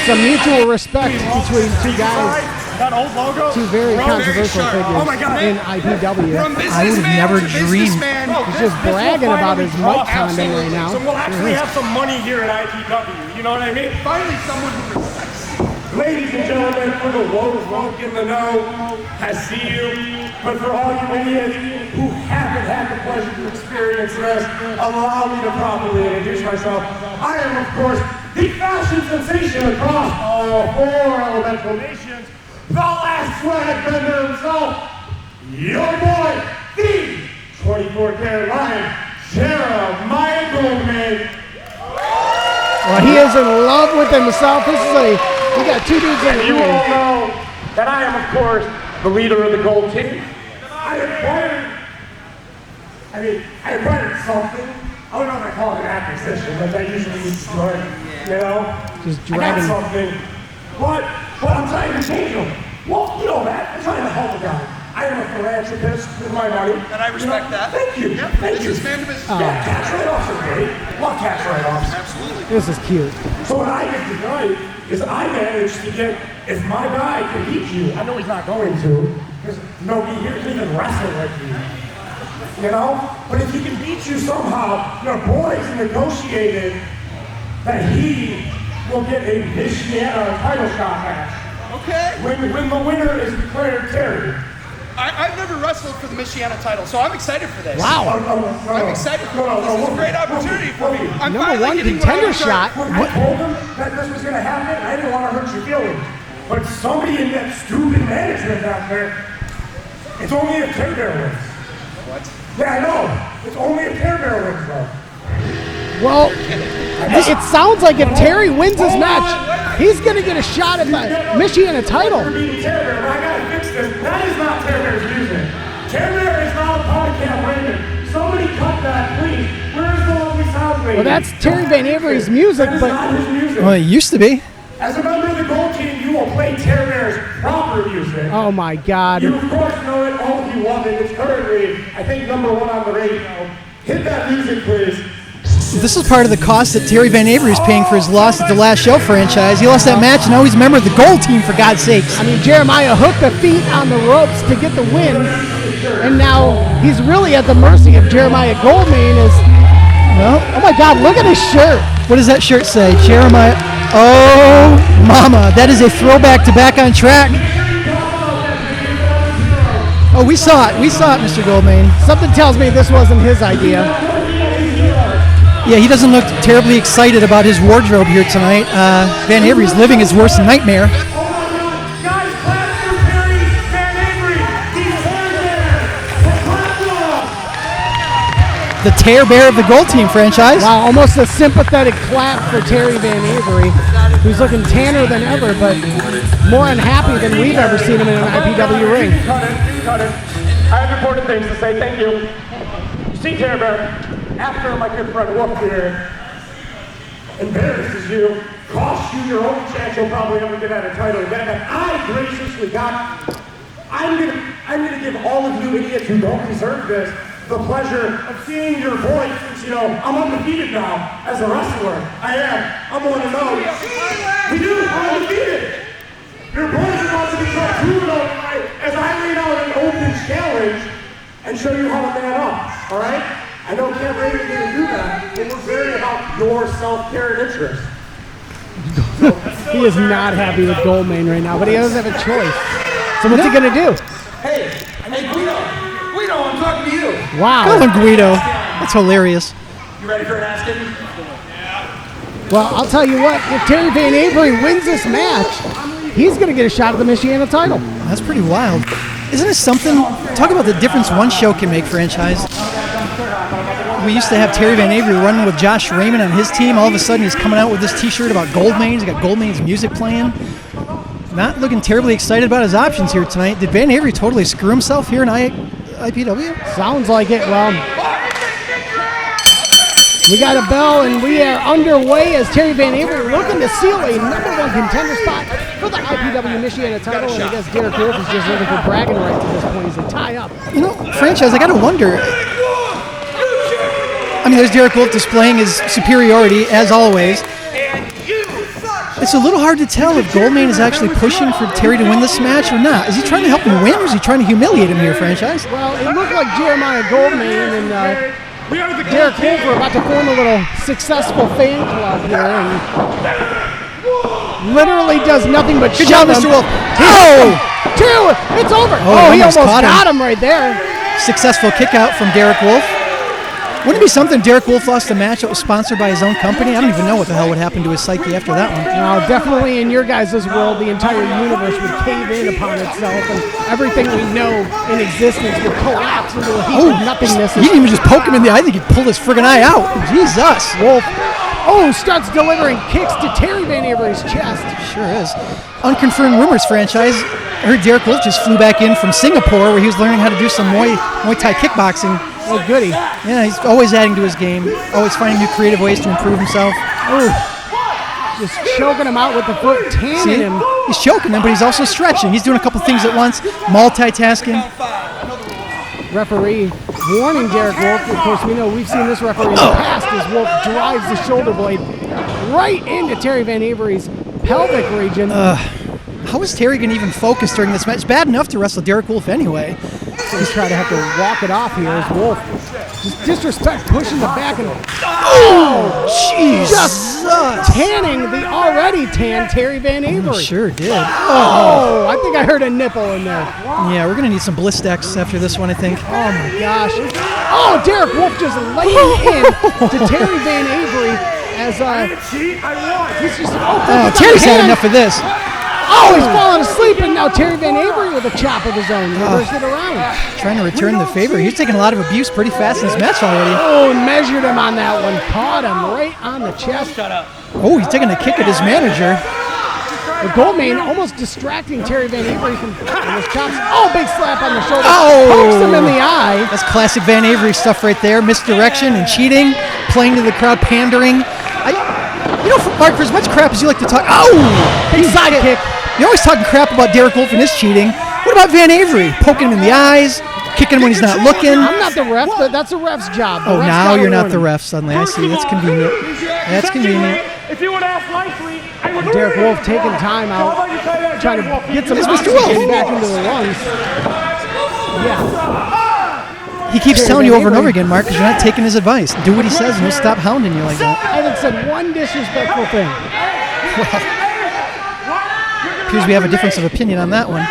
Some mutual respect between two guys. That old logo? Two very controversial figures in IPW. I would have never dreamed. He's just bragging about his mic condom right now. So we'll actually have some money here at IPW. You know what I mean? Finally, someone who respects. Ladies and gentlemen, for the woke in the know, I see you. But for all you idiots who haven't had the pleasure to experience this, allow me to properly introduce myself. I am, of course, the fashion sensation across all 4 elemental nations, the last flag bender himself, your boy, the 24-karat lion, Jeremiah Goldmain. Well, he is in love with himself. We got two dudes in the You ring. all know that I am, of course, the leader of the Gold Team. I acquired something. I don't know if I call it an acquisition, but that usually means smart, you know? Just I dragging. got something, but I'm trying to change them. Well, you know that. I'm trying to help a guy. I am, of philanthropist with my money. And I respect that. Thank you. Yep. Thank you. Man to business. Yeah, cash write-offs are great. Love cash write-offs. Absolutely. This is cute. So what I did tonight is I managed to get, if my guy can beat you, I know he's not going to, because nobody here can even wrestle like you. You know? But if he can beat you somehow, your boys negotiated that he will get a Michiana title shot match. Okay. When the winner is declared Terry. I've never wrestled for the Michiana title, so I'm excited for this. Wow. I'm excited for this. This is a great opportunity for me. I'm Number finally one getting what I contender deserve. shot. I told him that this was going to happen. I didn't want to hurt your feelings. But somebody in that stupid management down there, it's only if Care Bear wins. What? Yeah, I know. It's only if Care Bear wins, though. Well, it sounds like if Terry wins his match, he's going to get a shot at the Michiana title. You're beating Care Bear, but I got to fix this. That is not Care Bear's music. Care Bear is not a podcast, Raymond. Somebody cut that, please. Where is the lovely sound lady? Well, that's Terry VanAvery's music, That is not his music. Well, it used to be. As a member of the Gold Team, you will play Care Bear's proper music. Oh my God. You, of course, know it. All of you love it. It's currently, I think, #1 on the radio. Hit that music, please. This is part of the cost that Terry VanAvery is paying for his loss at the Last Show franchise. He lost that match, and now he's a member of the Gold Team, for God's sakes. I mean, Jeremiah hooked the feet on the ropes to get the win, and now he's really at the mercy of Jeremiah Goldmain. Well, oh my God, look at his shirt. What does that shirt say? Jeremiah. Oh, mama. That is a throwback to Back on Track. Oh, we saw it. We saw it, Mr. Goldmain. Something tells me this wasn't his idea. Yeah, he doesn't look terribly excited about his wardrobe here tonight. VanAvery's living his worst nightmare. Guys, clap for Terry VanAvery. He's Terry Bear. The Tear Bear of the Gold Team franchise. Wow, almost a sympathetic clap for Terry VanAvery, who's looking tanner than ever, but more unhappy than we've ever seen him in an IPW ring. Cut it. I have important things to say. Thank you. See, Terry Bear, after my good friend Wolfe here embarrasses you, costs you your only chance you'll probably ever get at a title event that I graciously got, I'm gonna give all of you idiots who don't deserve this the pleasure of seeing your voice. Since, you know, I'm undefeated now as a wrestler. I am. I'm 1-0. We do. We're undefeated. Your boys are about to be trying to prove it all tonight as I laid out an open challenge and show you how to man up. All right? I know Ken Raymond didn't do that, but we're very about your self-care and interest. He is not happy with Goldmain right now, but he doesn't have a choice. So what's he gonna do? Hey, Guido, I'm talking to you. Wow. Call him Guido. That's hilarious. You ready for an ass kicking? Well, I'll tell you what, if Terry VanAvery wins this match, he's gonna get a shot at the Michiana title. That's pretty wild. Isn't it something? Talk about the difference one show can make, franchise. We used to have Terry VanAvery running with Josh Raymond on his team. All of a sudden, he's coming out with this T-shirt about Goldmain. He's got Goldmain's music playing. Not looking terribly excited about his options here tonight. Did VanAvery totally screw himself here in IPW? Sounds like it. Well, we got a bell, and we are underway as Terry VanAvery looking to seal a #1 contender spot for the IPW Michiana title. And I guess Derek Wolfe is just looking for bragging rights at this point. He's a tie-up. You know, franchise, I got to wonder. I mean, there's Derek Wolfe displaying his superiority, as always. It's a little hard to tell if Goldmain is actually pushing for Terry to win this match or not. Is he trying to help him win, or is he trying to humiliate him here, franchise? Well, it looked like Jeremiah Goldmain and Derek Wolfe are about to form a little successful fan club here, and literally does nothing but Good job, Mr. Wolfe. Oh! Two! It's over! Oh, he almost got him right there. Successful kick out from Derek Wolfe. Wouldn't it be something if Derek Wolfe lost a match that was sponsored by his own company? I don't even know what the hell would happen to his psyche after that one. No, definitely in your guys' world, the entire universe would cave in upon itself, and everything we know in existence would collapse into a heap of nothingness. He didn't even just poke him in the eye. I think he pulled his friggin' eye out. Jesus. Wolfe, starts delivering kicks to Terry VanAvery's chest. Sure is. Unconfirmed rumors, franchise. I heard Derek Wolfe just flew back in from Singapore where he was learning how to do some Muay Thai kickboxing. Oh, goody. Yeah, he's always adding to his game, always finding new creative ways to improve himself. Just choking him out with the foot, tanning him. He's choking him, but he's also stretching. He's doing a couple things at once, multitasking. Referee warning Derek Wolfe. Of course, we've seen this referee in the past as Wolfe drives the shoulder blade right into Terry VanAvery's pelvic region. How is Terry going to even focus during this match? It's bad enough to wrestle Derek Wolfe anyway. He's trying to have to walk it off here as Wolfe just disrespect pushing the back and jeez, just tanning the already tan Terry VanAvery. Sure did. Oh, I think I heard a nipple in there. Yeah, we're going to need some Blistex after this one, I think. Oh my gosh. Oh, Derek Wolfe just laying in to Terry VanAvery as he's just Terry's had enough of this. Oh, he's falling asleep, and now Terry VanAvery with a chop of his own. Reversed it around. Trying to return the favor. He's taking a lot of abuse pretty fast in this match already. Oh, and measured him on that one. Caught him right on the chest. Shut up. Oh, he's taking a kick at his manager. The Goldmain almost distracting Terry VanAvery from his chops. Oh, big slap on the shoulder. Oh! Pokes him in the eye. That's classic VanAvery stuff right there. Misdirection and cheating. Playing to the crowd, pandering. Mark, for as much crap as you like to talk... Big sidekick. You're always talking crap about Derek Wolfe and his cheating. What about VanAvery? Poking him in the eyes, kicking him when he's not looking. I'm not the ref, but that's the ref's job. Oh, now you're not the ref suddenly. I see. That's convenient. That's convenient. If you would ask nicely, I would Derek Wolfe taking time out, trying to get some oxygen back into the lungs. Yeah. He keeps telling you over and over again, Mark, because you're not taking his advice. Do what he says and he'll stop hounding you like that. I haven't said one disrespectful thing. Appears we have a difference of opinion on that one.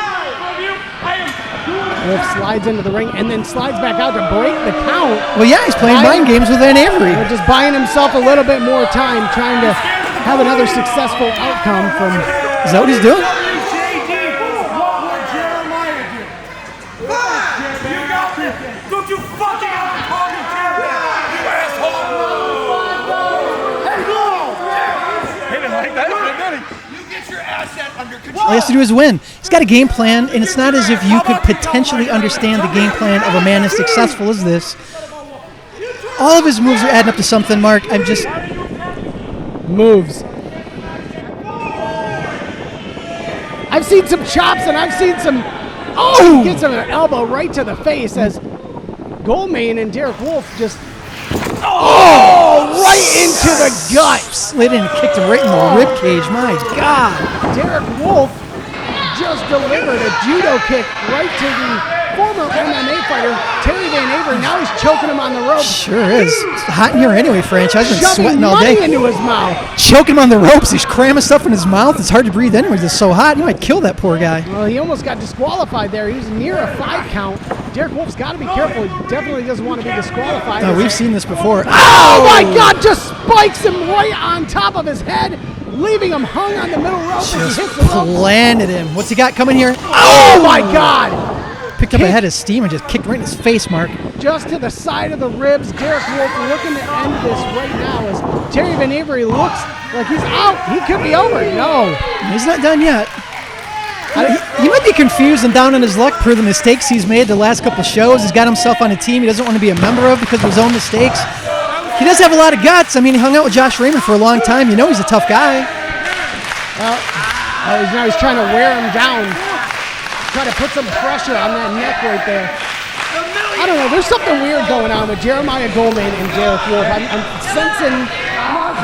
Wolfe slides into the ring and then slides back out to break the count. Well, yeah, he's playing mind games with VanAvery. Just buying himself a little bit more time, trying to have another successful outcome from... Is that what he's doing? Don't you fucking call me Jeremiah, you asshole! Hit it like that, you get your asset under control. All he has to do is win. He's got a game plan, and it's not as if you could potentially understand the game plan of a man as successful as this. All of his moves are adding up to something, Mark. I'm just... Moves. I've seen some chops, and I've seen some... Oh! He gets him an elbow right to the face as Goldmain and Derek Wolfe just... Oh! Right into the gut! Slid in and kicked him right in the rib cage. My God! Derek Wolfe just delivered a judo kick right to the former MMA fighter, Terry VanAvery. Now he's choking him on the ropes. Sure is. It's hot in here anyway, franchise. Been sweating all day. Into his mouth. Choking him on the ropes. He's cramming stuff in his mouth. It's hard to breathe anyways. It's so hot. You might kill that poor guy. Well, he almost got disqualified there. He was near a 5 count. Derek Wolfe's got to be careful. He definitely doesn't want to be disqualified. No, we've seen this before. Oh my God! Just spikes him right on top of his head, leaving him hung on the middle rope as he hits the ropes. Planted him. What's he got coming here? Oh my God! Picked up a head of steam and just kicked right in his face, Mark. Just to the side of the ribs. Derek Wolfe looking to end this right now as Terry VanAvery looks like he's out. He could be over. No. He's not done yet. He might be confused and down on his luck per the mistakes he's made the last couple shows. He's got himself on a team he doesn't want to be a member of because of his own mistakes. He does have a lot of guts. I mean, he hung out with Josh Raymond for a long time. You know he's a tough guy. Well, now he's trying to wear him down. Try to put some pressure on that neck right there. I don't know. There's something weird going on with Jeremiah Goldmain and Derek Wolfe. I'm sensing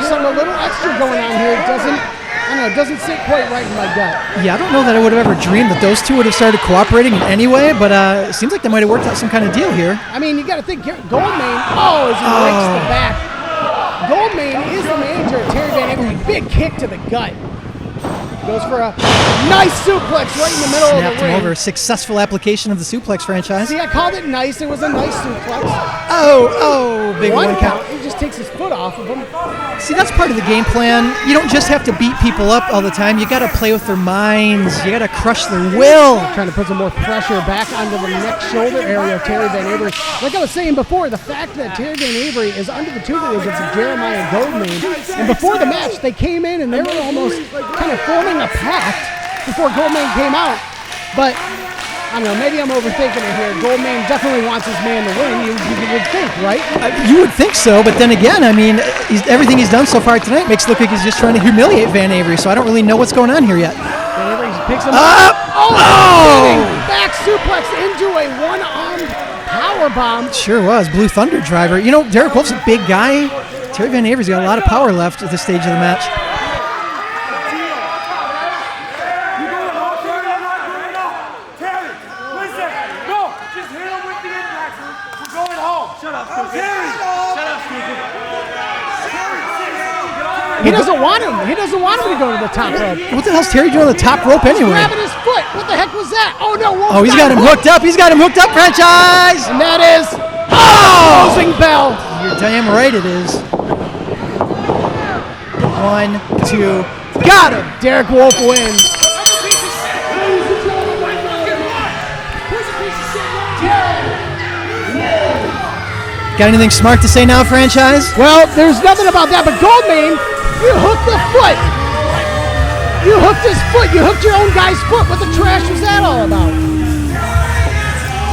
something a little extra going on here. It doesn't sit quite right in my gut. Yeah, I don't know that I would have ever dreamed that those two would have started cooperating in any way, but it seems like they might have worked out some kind of deal here. I mean, you got to think Goldmain. Oh, as he breaks the back. Goldmain is the manager of Terry VanAvery. Big kick to the gut. Goes for a nice suplex right in the middle of the ring. Snapped him over. Successful application of the suplex franchise. See, I called it nice. It was a nice suplex. Big one count. He just takes his foot off of him. See, that's part of the game plan. You don't just have to beat people up all the time. You got to play with their minds. You got to crush their will. Trying to put some more pressure back onto the neck shoulder area of Terry VanAvery. Like I was saying before, the fact that Terry VanAvery is under the tutelage of Jeremiah Goldmain, and before the match, they came in and they were almost kind of forming a pact before Goldmain came out. But I don't know, maybe I'm overthinking it here. Goldmain definitely wants his man to win, you would think, right? You would think so, but then again, I mean, everything he's done so far tonight makes it look like he's just trying to humiliate VanAvery, so I don't really know what's going on here yet. VanAvery picks him up. Oh! Back suplex into a one-armed power power bomb. Sure was. Blue Thunder driver. You know, Derek Wolfe's a big guy. Terry VanAvery's got a lot of power left at this stage of the match. He doesn't want him. He doesn't want him to go to the top rope. What the hell's Terry doing on the top rope anyway? He's grabbing his foot. What the heck was that? Oh, no. Oh, he's got him hooked up. He's got him hooked up, franchise. And that is closing bell. You're damn right it is. 1, 2. Got him. Derek Wolfe wins. Got anything smart to say now, franchise? Well, there's nothing about that, but Goldmain, you hooked the foot. You hooked his foot. You hooked your own guy's foot. What the trash was that all about?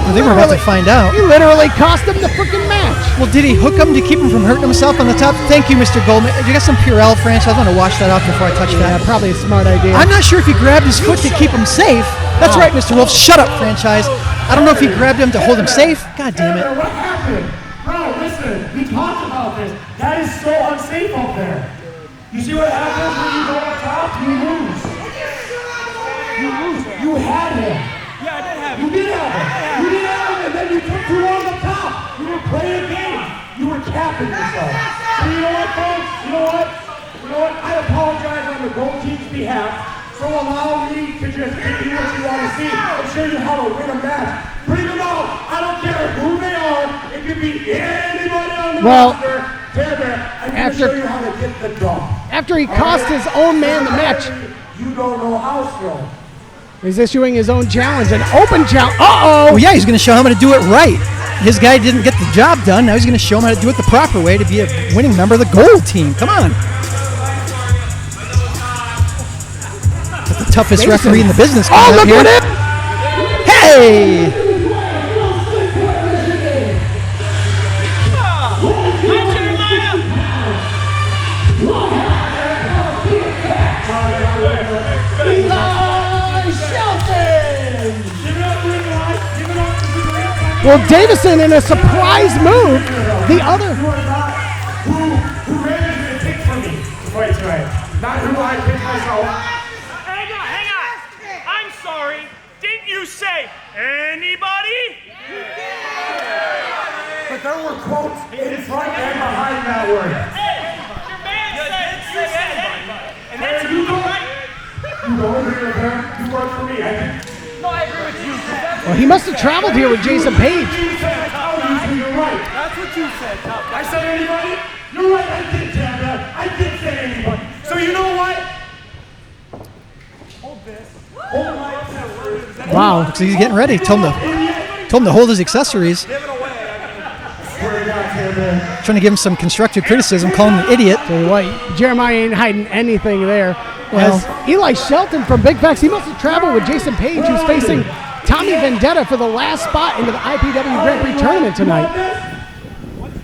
Well, they were about to find out. You literally cost him the freaking match. Well, did he hook him to keep him from hurting himself on the top? Thank you, Mr. Goldmain. You got some Purell, franchise? I want to wash that off before I touch that. Yeah, probably a smart idea. I'm not sure if he grabbed his foot to keep him safe. That's right, Mr. Wolfe. Shut up, franchise. I don't know if he grabbed him to hold him safe. God damn it. What happened? Bro, listen, we talked about this. That is so unsafe up there. You see what happens when you go on top? You lose. You lose. You had him. Yeah, I did have him. You did have him. You did have him, and then you took too long on top. You were playing a game. You were capping yourself. So you know what, folks? You know what? You know what? I apologize on the Gold Team's behalf for allowing me to just give you what you want to see and show you how to win a match. Bring them out. I don't care who they are. It could be anybody on the roster. I'm going to show you how to get the dog. After he cost his own man the match, you don't know how so. He's issuing his own challenge, an open challenge. Uh-oh. Well, yeah, he's going to show him how to do it right. His guy didn't get the job done. Now he's going to show him how to do it the proper way to be a winning member of the Gold Team. Come on. Got the toughest referee in the business. Oh, look at it. Hey! Well, Davison in a surprise move. The other. Who Raymond's going to take from me? Wait, not who I pick myself. Hang on. I'm sorry. Didn't you say anybody? But there were quotes in front and behind that word. Hey, your man said anybody. And that's you go right. You go over here, man. You work for me. No, I agree with you. Well, he must have traveled here with Jason Page. You said, you're right. That's what you said. I said anybody? You're right. I did, Tampa. I did say anybody. So you know what? Hold this. Hold my accessories. Wow, so he's getting ready. Told him to hold his accessories. Trying to give him some constructive criticism, calling him an idiot. Tell you what, Jeremiah ain't hiding anything there. Well, as Eli Shelton from Big Facts, he must have traveled with Jason Page, who's facing Tommy Vendetta for the last spot into the IPW Grand Prix tournament tonight.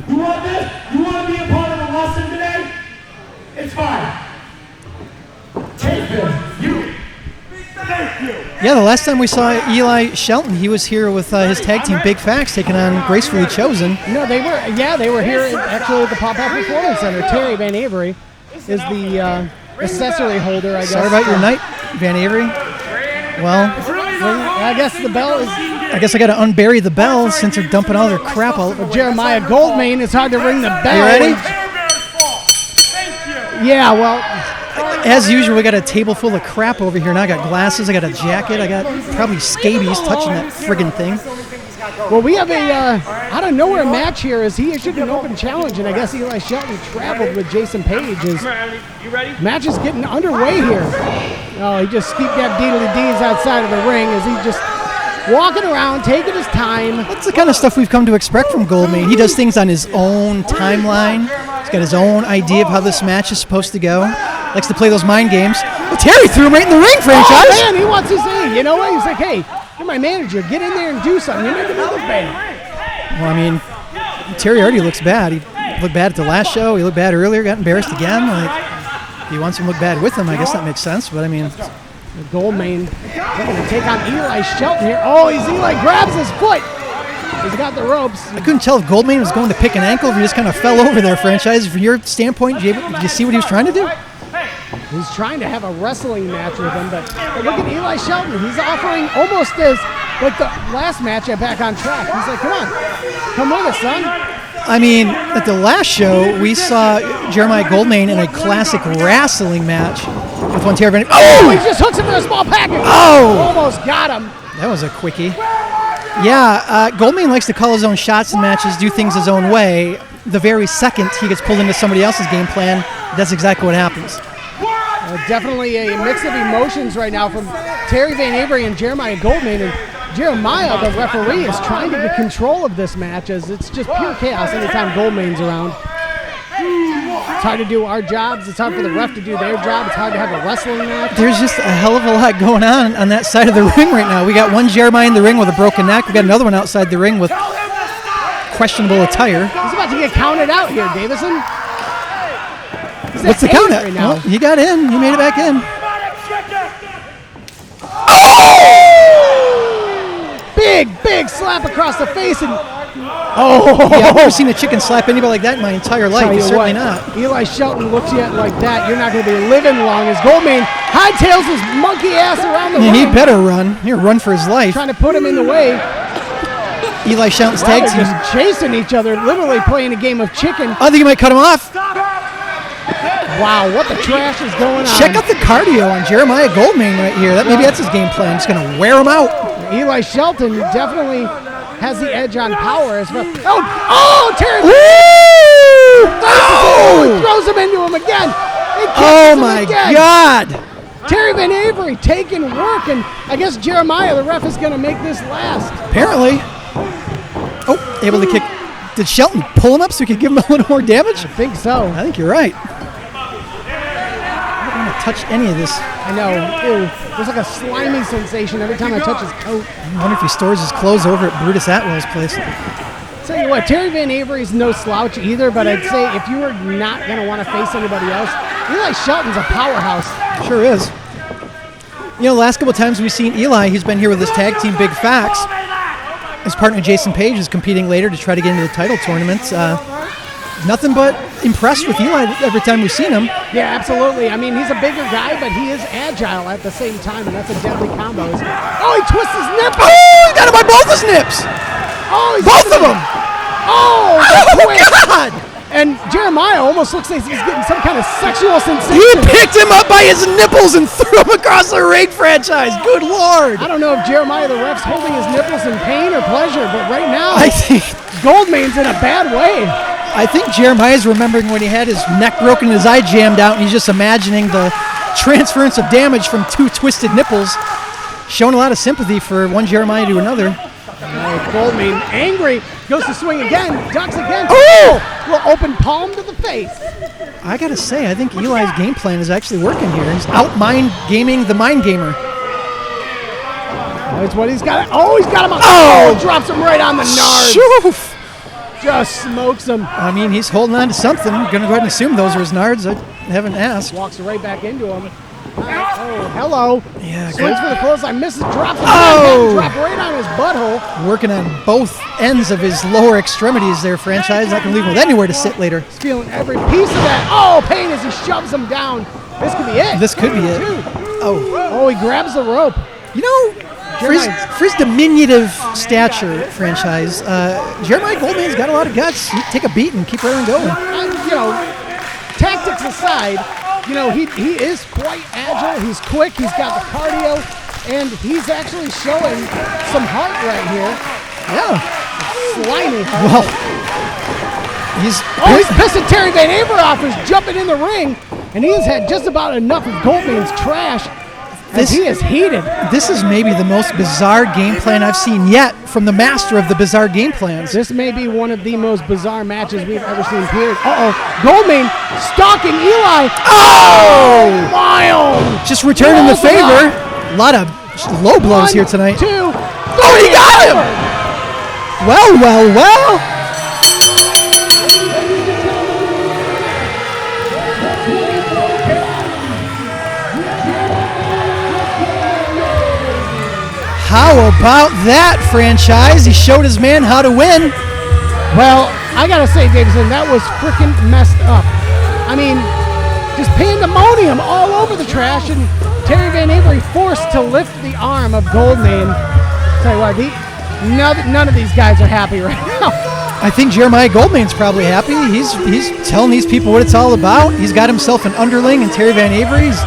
You want this? You want to be a part of the lesson today? It's fine. Take this. Thank you. Yeah, the last time we saw Eli Shelton, he was here with his tag team Big Facts taking on Gracefully Chosen. No, they were here actually at the Pop-Up Performance Center. Terry VanAvery is the accessory holder, I guess. Sorry about your night, VanAvery. Well, I guess the bell is... I guess I got to unbury the bell since they're dumping all their crap all over. Jeremiah Goldmain, it's hard to ring the bell. You ready? Yeah, well... As usual, we got a table full of crap over here. Now I got glasses, I got a jacket, I got probably scabies touching that friggin' thing. Well, we have a out of nowhere match here as he issued an open challenge, and I guess Eli Shelton traveled with Jason Page. His You ready? match is getting underway here. Oh, he just skeet that diddly-dees outside of the ring as he just walking around, taking his time. That's the kind of stuff we've come to expect from Goldmain. He does things on his own timeline. He's got his own idea of how this match is supposed to go. Likes to play those mind games. Well, Terry threw him right in the ring, franchise. Oh, man, he wants his A. You know what? He's like, hey, you're my manager. Get in there and do something. You're making me look bad. Well, I mean, Terry already looks bad. He looked bad at the last show. He looked bad earlier, got embarrassed again. Like, he wants him to look bad with him. I guess that makes sense. But, I mean... Goldmain looking to take on Eli Shelton here. Oh, Eli grabs his foot. He's got the ropes. I couldn't tell if Goldmain was going to pick an ankle, if he just kind of fell over there, franchise. From your standpoint, did you see what he was trying to do? He's trying to have a wrestling match with him, but look at Eli Shelton. He's offering almost as like the last match at Back on Track. He's like, come on, come with us, son. I mean, at the last show, we saw Jeremiah Goldmain in a classic wrestling match with one Terry Van. Oh, he just hooks him for a small package. Oh! Almost got him. That was a quickie. Yeah, Goldmain likes to call his own shots in matches, do things his own way. The very second he gets pulled into somebody else's game plan, that's exactly what happens. Definitely a mix of emotions right now from Terry VanAvery and Jeremiah Goldmain. And Jeremiah, the referee, is trying to get control of this match as it's just pure chaos anytime Goldmain's around. It's hard to do our jobs. It's hard for the ref to do their job. It's hard to have a wrestling match. There's just a hell of a lot going on that side of the ring right now. We got one Jeremiah in the ring with a broken neck. We got another one outside the ring with questionable attire. He's about to get counted out here, Davison. What's the count at? Right now? Well, he got in. He made it back in. Big slap across the face. And yeah, I've never seen a chicken slap anybody like that in my entire life. Certainly not. Eli Shelton looks at it like that. You're not going to be living long as Goldmain hightails his monkey ass around the ring. And he better run. He'll run for his life. Trying to put him in the way. Eli Shelton's tag team. Just chasing each other, literally playing a game of chicken. I think he might cut him off. Wow, what the trash is going on? Check out the cardio on Jeremiah Goldmain right here. Maybe that's his game plan. Just going to wear him out. Eli Shelton definitely has the edge on power as well. Oh, Terry! He throws him into him again. Oh my God! Terry VanAvery taking work, and I guess Jeremiah, the ref, is going to make this last. Apparently. Oh, able to kick. Did Shelton pull him up so he could give him a little more damage? I think so. I think you're right. I don't want to touch any of this. I know. Ew. There's like a slimy sensation every time I touch his coat. I wonder if he stores his clothes over at Brutus Atwell's place. Tell you what, Terry VanAvery's no slouch either, but I'd say if you were not going to want to face anybody else, Eli Shelton's a powerhouse. Sure is. You know, the last couple of times we've seen Eli, he's been here with his tag team, Big Facts. His partner, Jason Page, is competing later to try to get into the title tournaments. Nothing but impressed with Eli every time we've seen him. Yeah, absolutely. I mean, he's a bigger guy, but he is agile at the same time, and that's a deadly combo. Oh, he twists his nip. Oh, he got him by both his nips. Oh, he's both of them. Oh, God. And Jeremiah almost looks like he's getting some kind of sexual sensation. He picked him up by his nipples and threw him across the ring, franchise. Good Lord. I don't know if Jeremiah, the ref's holding his nipples in pain or pleasure, but right now, I think Goldmain's in a bad way. I think Jeremiah's remembering when he had his neck broken and his eye jammed out, and he's just imagining the transference of damage from two twisted nipples. Showing a lot of sympathy for one Jeremiah to another. Goldmain, angry, goes to swing again, ducks again. Oh! Little open palm to the face. I gotta say, I think Eli's game plan is actually working here. He's out-mind gaming the mind gamer. That's what he's got. Oh, he's got him on. Oh, drops him right on the nards. Shoof. Just smokes him. I mean, he's holding on to something. I'm gonna go ahead and assume those are his nards. I haven't asked. Walks right back into him. Oh, hello. Yeah, swings for the clothesline, misses, drops him. Oh! Drop right on his butthole. Working on both ends of his lower extremities there, franchise. Not gonna leave him with anywhere to sit later. He's feeling every piece of that. Oh, pain as he shoves him down. This could be it. This could be it. Oh, he grabs the rope. You know, for his diminutive stature, franchise, Jeremiah Goldmain's got a lot of guts. He'd take a beat and keep right on going. You know, tactics aside, you know, he is quite agile. He's quick. He's got the cardio, and he's actually showing some heart right here. Yeah. Slimy. Well, he's pissing Terry VanAvery off. He's jumping in the ring, and he has had just about enough of Goldmain's trash. He is heated. This is maybe the most bizarre game plan I've seen yet from the master of the bizarre game plans. This may be one of the most bizarre matches we've ever seen, period. Goldmain stalking Eli. Oh! Wild! Just returning the favor. A lot of low blows here tonight. 2, 3. Oh, he got him! Well. How about that, franchise? He showed his man how to win. Well, I gotta say, Davidson, that was freaking messed up. I mean, just pandemonium all over the trash, and Terry VanAvery forced to lift the arm of Goldmain. Tell you what, none of these guys are happy right now. I think Jeremiah Goldmain's probably happy. He's telling these people what it's all about. He's got himself an underling in Terry VanAvery. He's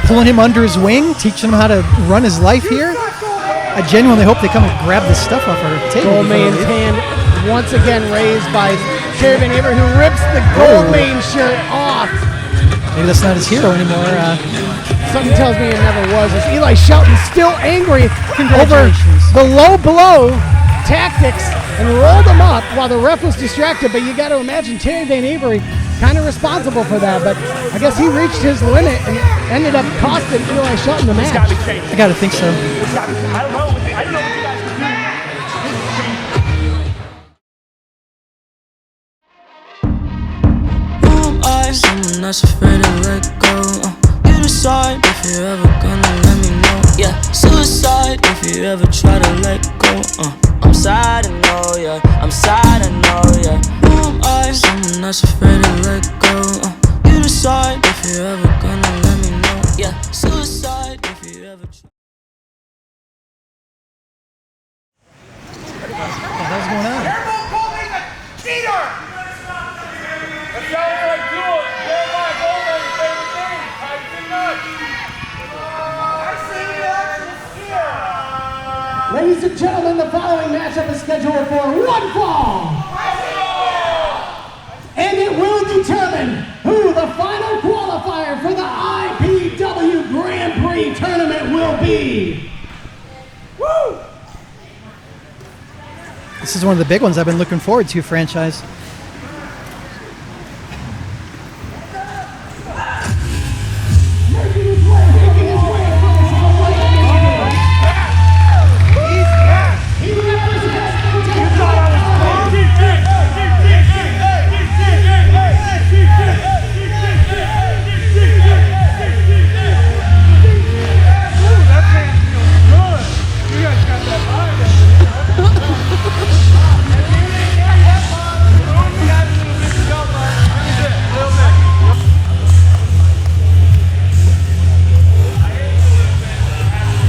pulling him under his wing, teaching him how to run his life here. I genuinely hope they come and grab this stuff off our table. Goldmain's hand once again raised by Terry VanAvery, who rips the Goldmain shirt off. Maybe that's not his hero anymore. Something tells me it never was. It's Eli Shelton still angry over the low blow tactics and rolled him up while the ref was distracted. But you got to imagine Terry VanAvery kind of responsible for that. But I guess he reached his limit and ended up costing Eli Shelton the match. I got to think so. I don't know what you guys can do. Someone that's afraid to let go. You decide if you're ever gonna let me know. Yeah, suicide if you ever try to let go. I'm sad, I know, yeah. I'm sad, I know, yeah. Who am I? Someone that's afraid to let go. You decide if you're ever gonna let me know. Yeah, suicide if you ever try. What the hell's going on? Everyone call me a cheater! That sounds like Jeremiah Goldmain's favorite thing. I do not. I see you here. Ladies and gentlemen, the following matchup is scheduled for one fall. And it will determine who the final qualifier for the IPW Grand Prix tournament will be. Woo! This is one of the big ones I've been looking forward to, franchise.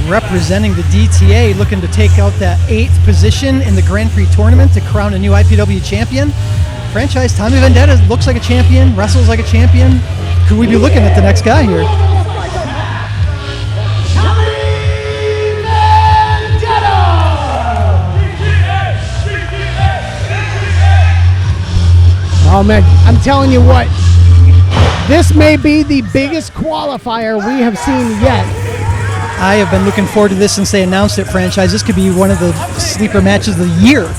Representing the DTA, looking to take out that 8th position in the Grand Prix tournament to crown a new IPW champion. Franchise, Tommy Vendetta looks like a champion, wrestles like a champion. Could we be looking at the next guy here? Oh man, I'm telling you what, this may be the biggest qualifier we have seen yet. I have been looking forward to this since they announced it, franchise. This could be one of the sleeper matches of the year.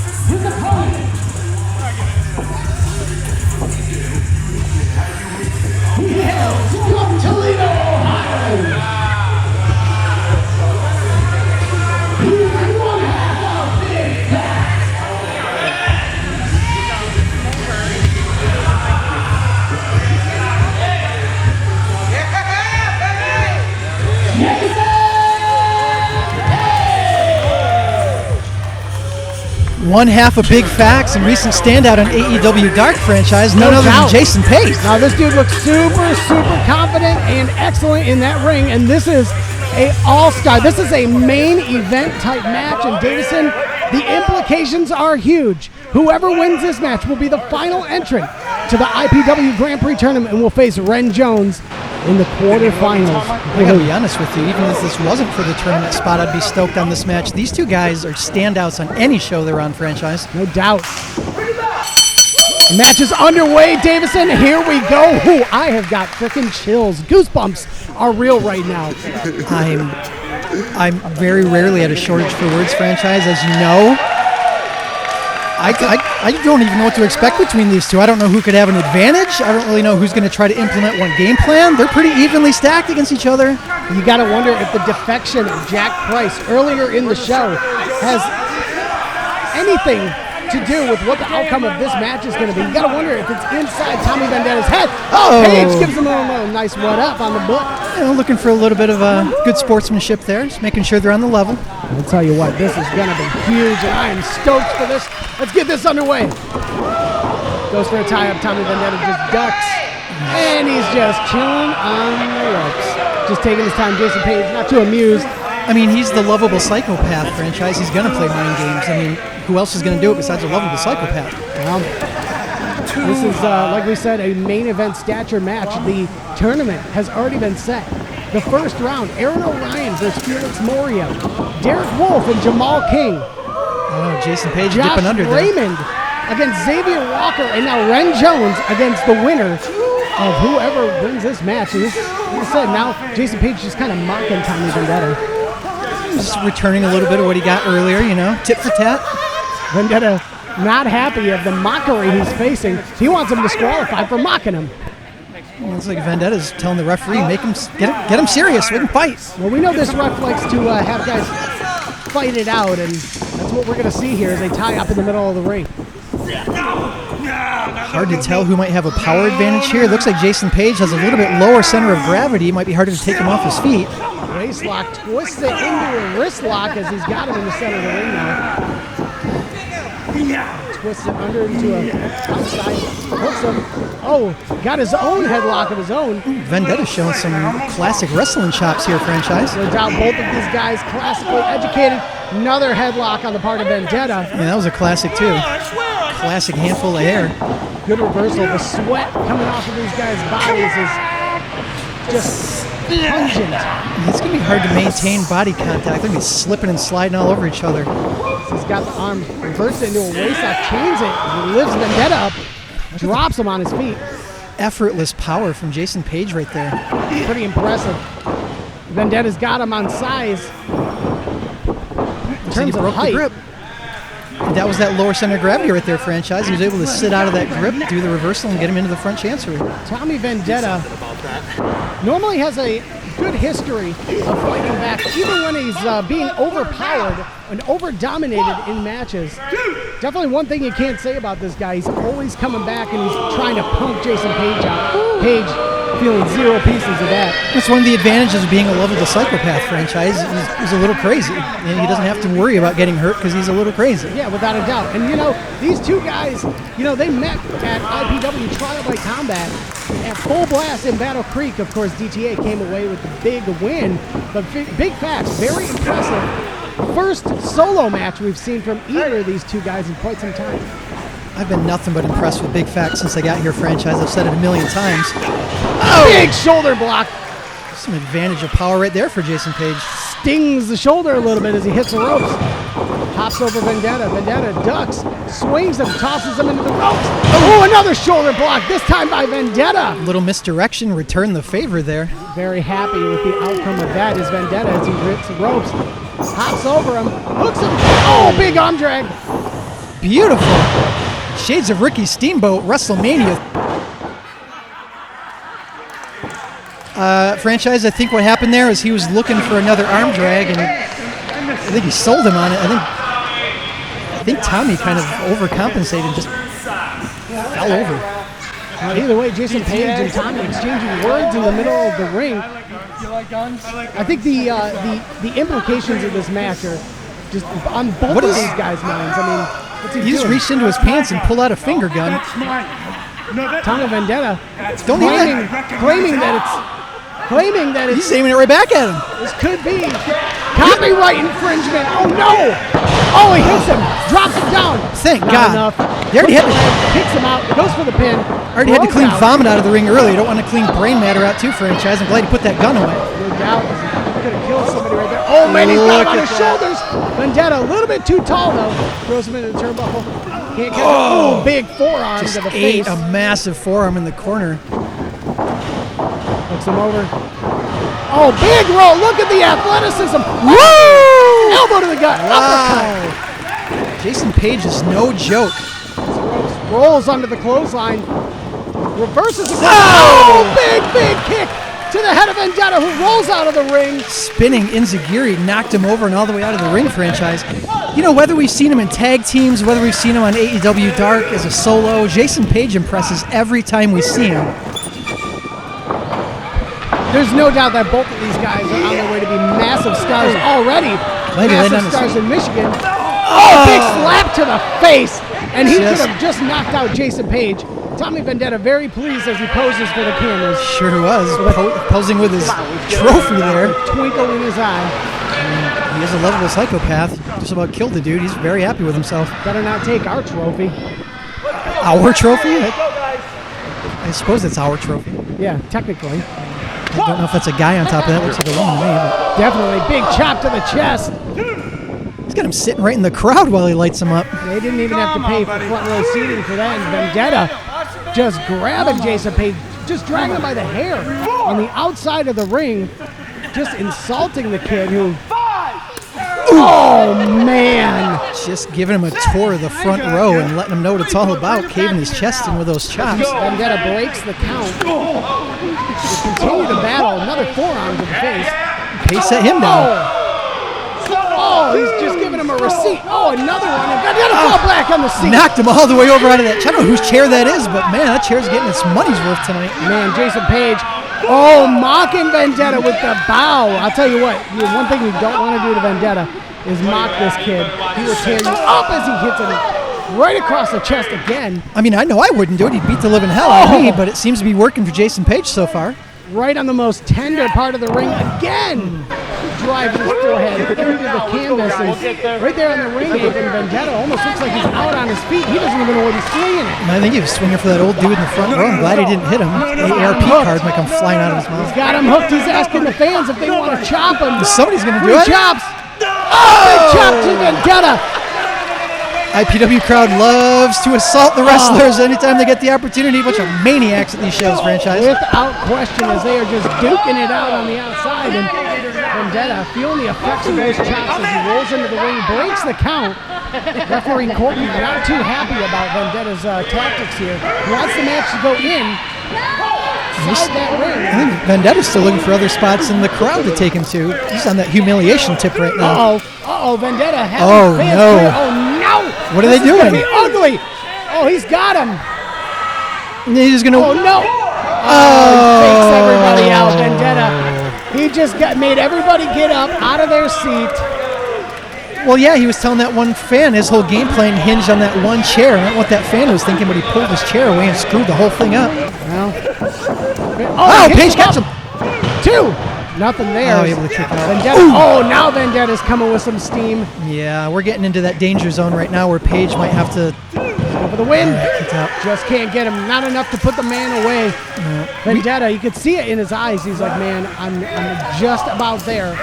One half of Big Facts and recent standout on AEW Dark, franchise, none other than Jason Pace. Now this dude looks super confident and excellent in that ring, and this is a all-star. This is a main event type match, and Davison, the implications are huge. Whoever wins this match will be the final entrant to the IPW Grand Prix tournament and will face Ren Jones in the quarterfinals. I gotta be honest with you, even if this wasn't for the tournament spot, I'd be stoked on this match. These two guys are standouts on any show they're on, franchise. No doubt. The match is underway, Davison. Here we go. Ooh, I have got freaking chills. Goosebumps are real right now. I'm very rarely at a shortage for words, franchise, as you know. I don't even know what to expect between these two. I don't know who could have an advantage. I don't really know who's going to try to implement one game plan. They're pretty evenly stacked against each other. You got to wonder if the defection of Jack Price earlier in the show has anything to do with what the outcome of this match is going to be. You got to wonder if it's inside Tommy Vendetta's head. Oh! Page gives him a little nice one up on the book. Looking for a little bit of good sportsmanship there, just making sure they're on the level. I'll tell you what, this is going to be huge, and I am stoked for this. Let's get this underway. Goes for a tie-up. Tommy Vendetta just ducks, and he's just chilling on the ropes. Just taking his time. Jason Page, not too amused. I mean, he's the lovable psychopath franchise. He's going to play mind games. I mean, who else is going to do it besides a lovable psychopath? Well, this is, like we said, a main event stature match. The tournament has already been set. The first round, Aaron Orion versus Felix Moreo. Derek Wolfe and Jumal Kyng. Oh, Jason Page dipping under there. Raymond against Xavier Walker, and now Ren Jones against the winner of whoever wins this match. And this, like I said, now Jason Page just kind of mocking Tommy Vendetta. Just returning a little bit of what he got earlier, you know, tit for tat. Vendetta not happy of the mockery he's facing. He wants him disqualified for mocking him. Well, it's like Vendetta's telling the referee, make him get him serious, make him fight. Well, we know this ref likes to have guys fight it out, and that's what we're going to see here as they tie up in the middle of the ring. Hard to tell who might have a power advantage here. It looks like Jason Page has a little bit lower center of gravity. It might be harder to take him off his feet. Waist lock, twists it into a wrist lock as he's got him in the center of the ring now. Twists it under into a outside, hooks him. Oh, got his own headlock of his own. Vendetta's showing some classic wrestling chops here, franchise. No doubt both of these guys classically educated. Another headlock on the part of Vendetta. Yeah, that was a classic too. Classic handful of hair. Good reversal. The sweat coming off of these guys' bodies is just pungent. It's going to be hard to maintain body contact. I think he's slipping and sliding all over each other. He's got the arm reversed into a waist lock, chains it, he lifts Vendetta up, drops him on his feet. Effortless power from Jason Page right there. Pretty impressive. Vendetta's got him on size. In terms of height. The grip. That was that lower center of gravity right there, franchise. He was able to sit out of that grip, do the reversal, and get him into the front chancery. Tommy Vendetta normally has a good history of fighting back, even when he's being overpowered and over-dominated in matches. Definitely one thing you can't say about this guy. He's always coming back, and he's trying to punk Jason Page out. Page feeling zero pieces of that. That's one of the advantages of being a lovable psychopath franchise. He's a little crazy, and he doesn't have to worry about getting hurt because he's a little crazy. Yeah, without a doubt. And, you know, these two guys, you know, they met at IPW Trial by Combat at Full Blast in Battle Creek. Of course, DTA came away with the big win. But big facts, very impressive. First solo match we've seen from either of these two guys in quite some time. I've been nothing but impressed with Big Facts since I got here, franchise. I've said it a million times. Oh! Big shoulder block. Some advantage of power right there for Jason Page. Stings the shoulder a little bit as he hits the ropes. Hops over Vendetta. Vendetta ducks, swings him, tosses him into the ropes. Oh, another shoulder block, this time by Vendetta. Little misdirection, return the favor there. Very happy with the outcome of that is Vendetta as he rips the ropes. Hops over him, hooks him. Oh, big arm drag. Beautiful. Shades of Ricky Steamboat, WrestleMania. Franchise, I think what happened there is he was looking for another arm drag, and I think he sold him on it. I think Tommy kind of overcompensated and just fell over. Either way, Jason Page and Tommy exchanging words in the middle of the ring. I think the implications of this match are just on both of these guys' minds. I mean, he just reached into his pants and pulled out a finger gun. Tommy Vendetta claiming that it's he's aiming it right back at him. This could be copyright infringement. Oh no! Oh, he hits him, drops him down. Thank God. Enough. They already had to kicks him out, goes for the pin. Already had to clean vomit out of the ring early. You don't want to clean brain matter out too, franchise. I'm glad he put that gun away. No doubt. He could have killed somebody right there. Oh man, he's got him on his shoulders. Vendetta, a little bit too tall though. Throws him into the turnbuckle. Can't get him. Big forearm to the face. A massive forearm in the corner. Hooks him over. Oh, big roll. Look at the athleticism. Woo! Elbow to the gut. Wow. Uppercut. Jason Page is no joke. Rolls under the clothesline. Reverses it. Oh, big kick to the head of Vendetta, who rolls out of the ring. Spinning Enziguri knocked him over and all the way out of the ring, franchise. You know, whether we've seen him in tag teams, whether we've seen him on AEW Dark as a solo, Jason Page impresses every time we see him. There's no doubt that both of these guys are on their way to be massive stars already. Massive stars in Michigan. Oh, big slap to the face. And he could have just knocked out Jason Page. Tommy Vendetta very pleased as he poses for the cameras. Sure was, posing with his trophy there. Twinkle in his eye. He is a lovable psychopath. Just about killed the dude. He's very happy with himself. Better not take our trophy. Our trophy? I suppose it's our trophy. Yeah, technically. I don't know if that's a guy on top of that. Looks like a woman to me. But. Definitely. Big chop to the chest. He's got him sitting right in the crowd while he lights him up. They didn't even have to pay for front row seating for that. And Vendetta just grabbing Jason Page, just dragging him by the hair on the outside of the ring, just insulting the kid who... Oh, man. Just giving him a tour of the front row and letting him know what it's all about, caving his chest in with those chops. Vendetta breaks the count. They continue to battle. Another forearm to the face. Page set him down. Oh, he's just giving him a receipt. Oh, another one. And Vendetta fall back on the seat. Knocked him all the way over out of that chair. I don't know whose chair that is, but man, that chair's getting its money's worth tonight. Man, Jason Page. Oh, mocking Vendetta with the bow. I'll tell you what, one thing you don't want to do to Vendetta is mock this kid. He will tear you up as he hits him right across the chest again. I mean, I know I wouldn't do it. He'd beat the living hell out of me, but it seems to be working for Jason Page so far. Right on the most tender part of the ring again. Driving his forehead into the canvas. And right there on the ring apron, Vendetta almost looks like he's out on his feet. He doesn't even know what he's swinging at. I think he was swinging for that old dude in the front row. I'm glad he didn't hit him. The ARP card might come flying out of his mouth. He's got him hooked. He's asking the fans if they want to chop him. Somebody's going to do it. Chops. Oh, big chop to Vendetta. IPW crowd loves to assault the wrestlers anytime they get the opportunity. A bunch of maniacs at these shows, franchise. Without question, as they are just duking it out on the outside. And Vendetta feeling the effects of those chops as he rolls into the ring, breaks the count. Referee Courtney not too happy about Vendetta's tactics here. He wants the match to go in. I think Vendetta's still looking for other spots in the crowd to take him to. He's on that humiliation tip right now. Vendetta has Oh, no. Oh, no. What are they doing? This is gonna be ugly. Oh, he's got him. He's going to... Oh, no. He fakes everybody out, Vendetta. He just made everybody get up out of their seat. Well, yeah, he was telling that one fan his whole game plan hinged on that one chair. I don't know what that fan was thinking, but he pulled his chair away and screwed the whole thing up. Well, Page catch him. 2. Nothing there. Oh, able to kick out. Vendetta. Oh, now Vendetta's coming with some steam. Yeah, we're getting into that danger zone right now where Page might have to... Go for the win. Just can't get him. Not enough to put the man away. No. Vendetta, you could see it in his eyes. He's like, man, I'm just about there.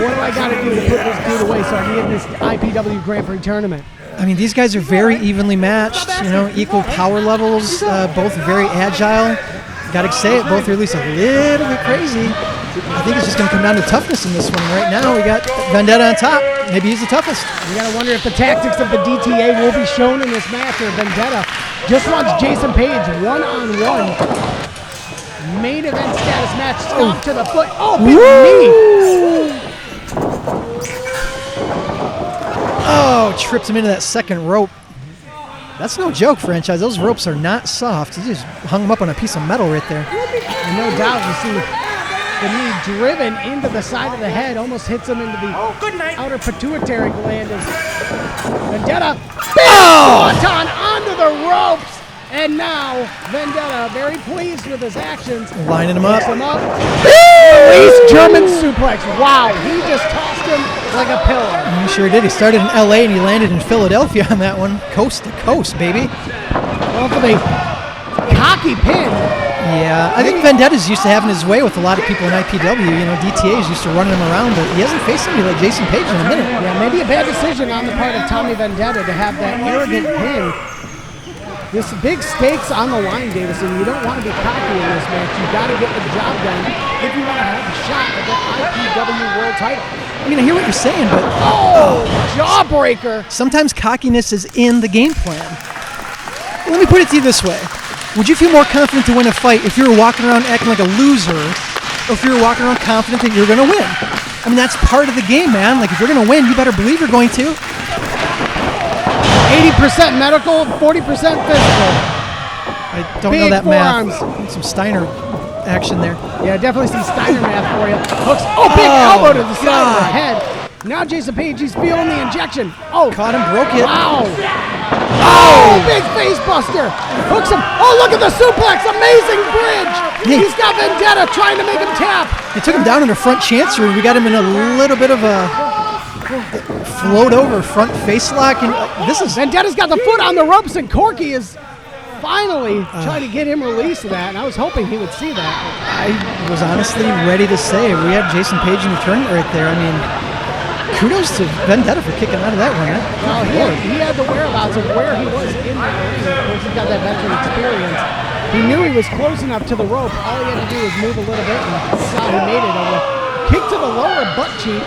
What do I got to do to put this dude away so I can get this IPW Grand Prix tournament? I mean, these guys are very evenly matched, equal power levels, both very agile. Gotta say it, both are at least a little bit crazy. I think it's just gonna come down to toughness in this one. Right now, we got Vendetta on top. Maybe he's the toughest. You gotta wonder if the tactics of the DTA will be shown in this match, or Vendetta just wants Jason Page one-on-one. Main event status match, stomp to the foot. Oh, big knee. Oh, tripped him into that second rope. That's no joke, franchise. Those ropes are not soft. He just hung them up on a piece of metal right there. And no doubt, you see the knee driven into the side of the head, almost hits him into the outer pituitary gland. As Vendetta, swanton onto the ropes. And now Vendetta, very pleased with his actions, lining him up. Release German suplex. Wow, he just tossed him like a pillar. He sure did. He started in LA and he landed in Philadelphia on that one. Coast to coast, baby. Well, for the cocky pin. Yeah, I think Vendetta's used to having his way with a lot of people in IPW. DTA's used to running him around, but he hasn't faced somebody like Jason Page in a minute. Yeah, maybe a bad decision on the part of Tommy Vendetta to have that arrogant pin. There's big stakes on the line, Davison. You don't want to be cocky in this match. You got to get the job done if you want to have a shot at the IPW World Title. I mean, I hear what you're saying, but jawbreaker. Sometimes cockiness is in the game plan. Let me put it to you this way: would you feel more confident to win a fight if you were walking around acting like a loser, or if you're walking around confident that you're going to win. I mean, that's part of the game, man. Like, if you're going to win, you better believe you're going to. 80% medical, 40% physical. I don't know that forearms. math. Need some Steiner action there. Yeah, definitely some Steiner math for you. Hooks. Oh, big elbow to the side of the head. Now Jason Page, he's feeling the injection. Oh, caught him, broke it. Wow. Oh, big face buster. Hooks him. Oh, look at the suplex. Amazing bridge. He's got Vendetta trying to make him tap. They took him down in the front chancery. We got him in a little bit of a float over front face lock. And this is Vendetta's got the foot on the ropes, and Corky is finally trying to get him released of that, and I was hoping he would see that. I was honestly ready to say we had Jason Page in the tournament right there. I mean, kudos to Vendetta for kicking out of that one. Well, he had the whereabouts of where he was in that ring. Of course, he's got that veteran experience. He knew he was close enough to the rope. All he had to do was move a little bit, and saw he made it over. Kick to the lower butt cheek.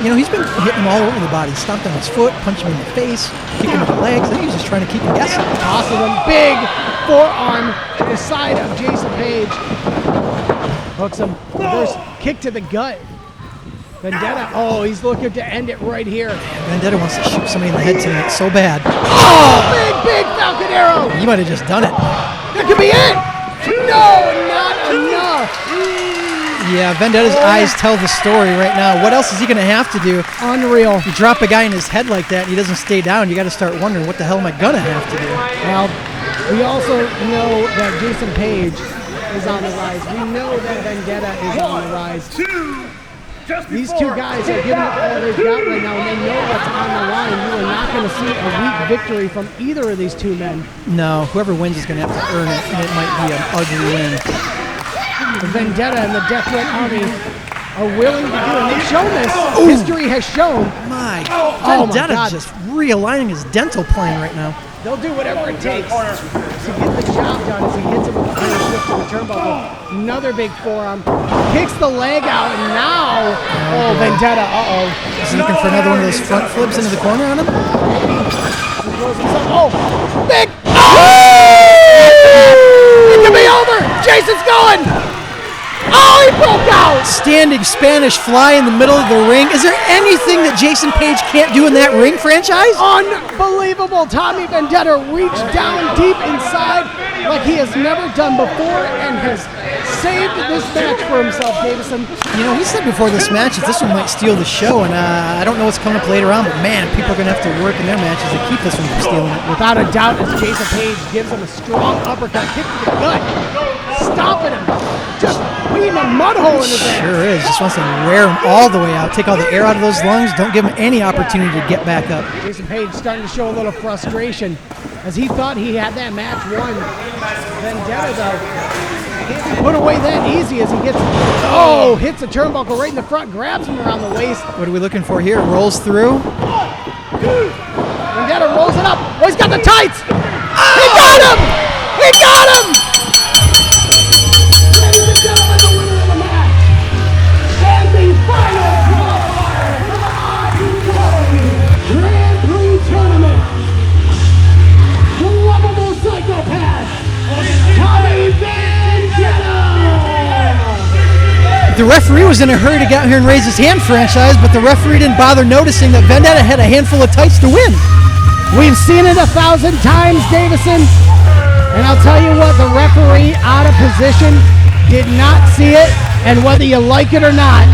You know, he's been hitting him all over the body. Stomped on his foot, punched him in the face, kicking him in the legs. I think he was just trying to keep him guessing. Tossing him. Big forearm to the side of Jason Page. Hooks him. Reverse kick to the gut. Vendetta, oh, he's looking to end it right here. Vendetta wants to shoot somebody in the head tonight so bad. Oh, big Falcon Arrow. You might have just done it. That could be it. No, not enough. Yeah, Vendetta's eyes tell the story right now. What else is he going to have to do? Unreal. You drop a guy in his head like that and he doesn't stay down, you got to start wondering, what the hell am I going to have to do? Well, we also know that Jason Page is on the rise. We know that Vendetta is on the rise. These two guys are giving it all they've got right now, and they know what's on the line. You are not going to see a weak victory from either of these two men. No, whoever wins is going to have to earn it, and it might be an ugly win. The Vendetta and the Death Threat Army are willing to do it, and they've shown this. Ooh. History has shown. Vendetta's just realigning his dental plane right now. They'll do whatever it takes to get the job done as he hits him with the finish whip to the turnbuckle. Another big forearm. Kicks the leg out, and now, Vendetta, Is he looking for another one of those front flips into the corner on him? Big! It could be over! Jason's going! Oh, he broke out! Standing Spanish fly in the middle of the ring. Is there anything that Jason Page can't do in that ring franchise? Unbelievable. Tommy Vendetta reached down deep inside like he has never done before and has saved this match for himself, Davison. You know, he said before this match that this one might steal the show, and I don't know what's coming up later on, but man, people are going to have to work in their matches to keep this one from stealing it. Without a doubt, as Jason Page gives him a strong uppercut, kick to the gut, stomping him, just putting a mud hole in his ass. Sure is. Just wants to wear him all the way out, take all the air out of those lungs, don't give him any opportunity to get back up. Jason Page starting to show a little frustration as he thought he had that match won. Vendetta, though, can't be put away that easy as he gets, hits a turnbuckle right in the front, grabs him around the waist. What are we looking for here? Rolls through. Vendetta rolls it up. Oh, he's got the tights. He got him! He got him! Ladies and gentlemen, the winner of the match and the final qualifier for the IPW Grand Prix tournament. The lovable psychopath, Tommy Vendetta. The referee was in a hurry to get out here and raise his hand, franchise, but the referee didn't bother noticing that Vendetta had a handful of tights to win. We've seen it 1,000 times, Davison, and I'll tell you what, the referee out of position did not see it, and whether you like it or not,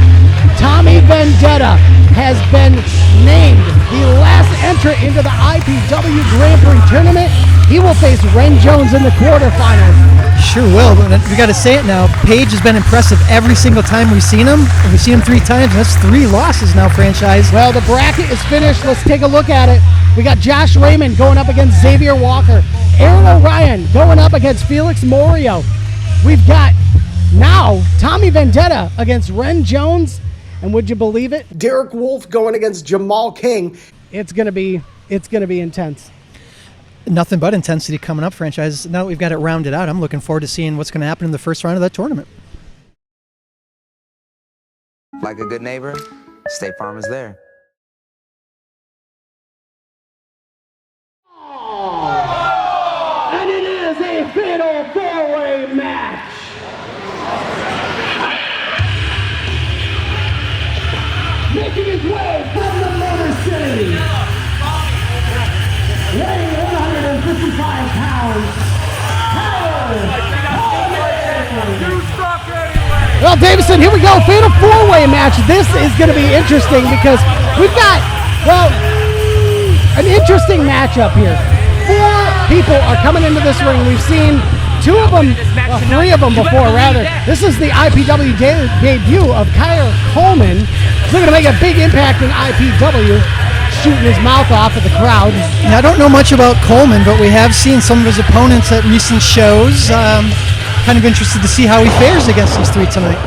Tommy Vendetta has been named the last entrant into the IPW Grand Prix tournament. He will face Ren Jones in the quarterfinals. Sure will, but we got to say it now. Page has been impressive every single time we've seen him. We've seen him 3 times, and that's 3 losses now, franchise. Well, the bracket is finished. Let's take a look at it. We got Josh Raymond going up against Xavier Walker. Aaron Orion going up against Felix Moreo. We've got now Tommy Vendetta against Ren Jones. And would you believe it? Derek Wolfe going against Jumal Kyng. It's gonna be intense. Nothing but intensity coming up, franchise. Now that we've got it rounded out, I'm looking forward to seeing what's going to happen in the first round of that tournament. Like a good neighbor, State Farm is there. And it is a fatal 4-way match. Davison, here we go. Fatal 4-way match. This is going to be interesting because we've got, well, an interesting matchup here. 4 people are coming into this ring. We've seen 2 of them, 3 of them before, rather. This is the IPW debut of Kyle Coleman. He's going to make a big impact in IPW, shooting his mouth off at the crowd. Now, I don't know much about Coleman, but we have seen some of his opponents at recent shows. Kind of interested to see how he fares against these 3 tonight.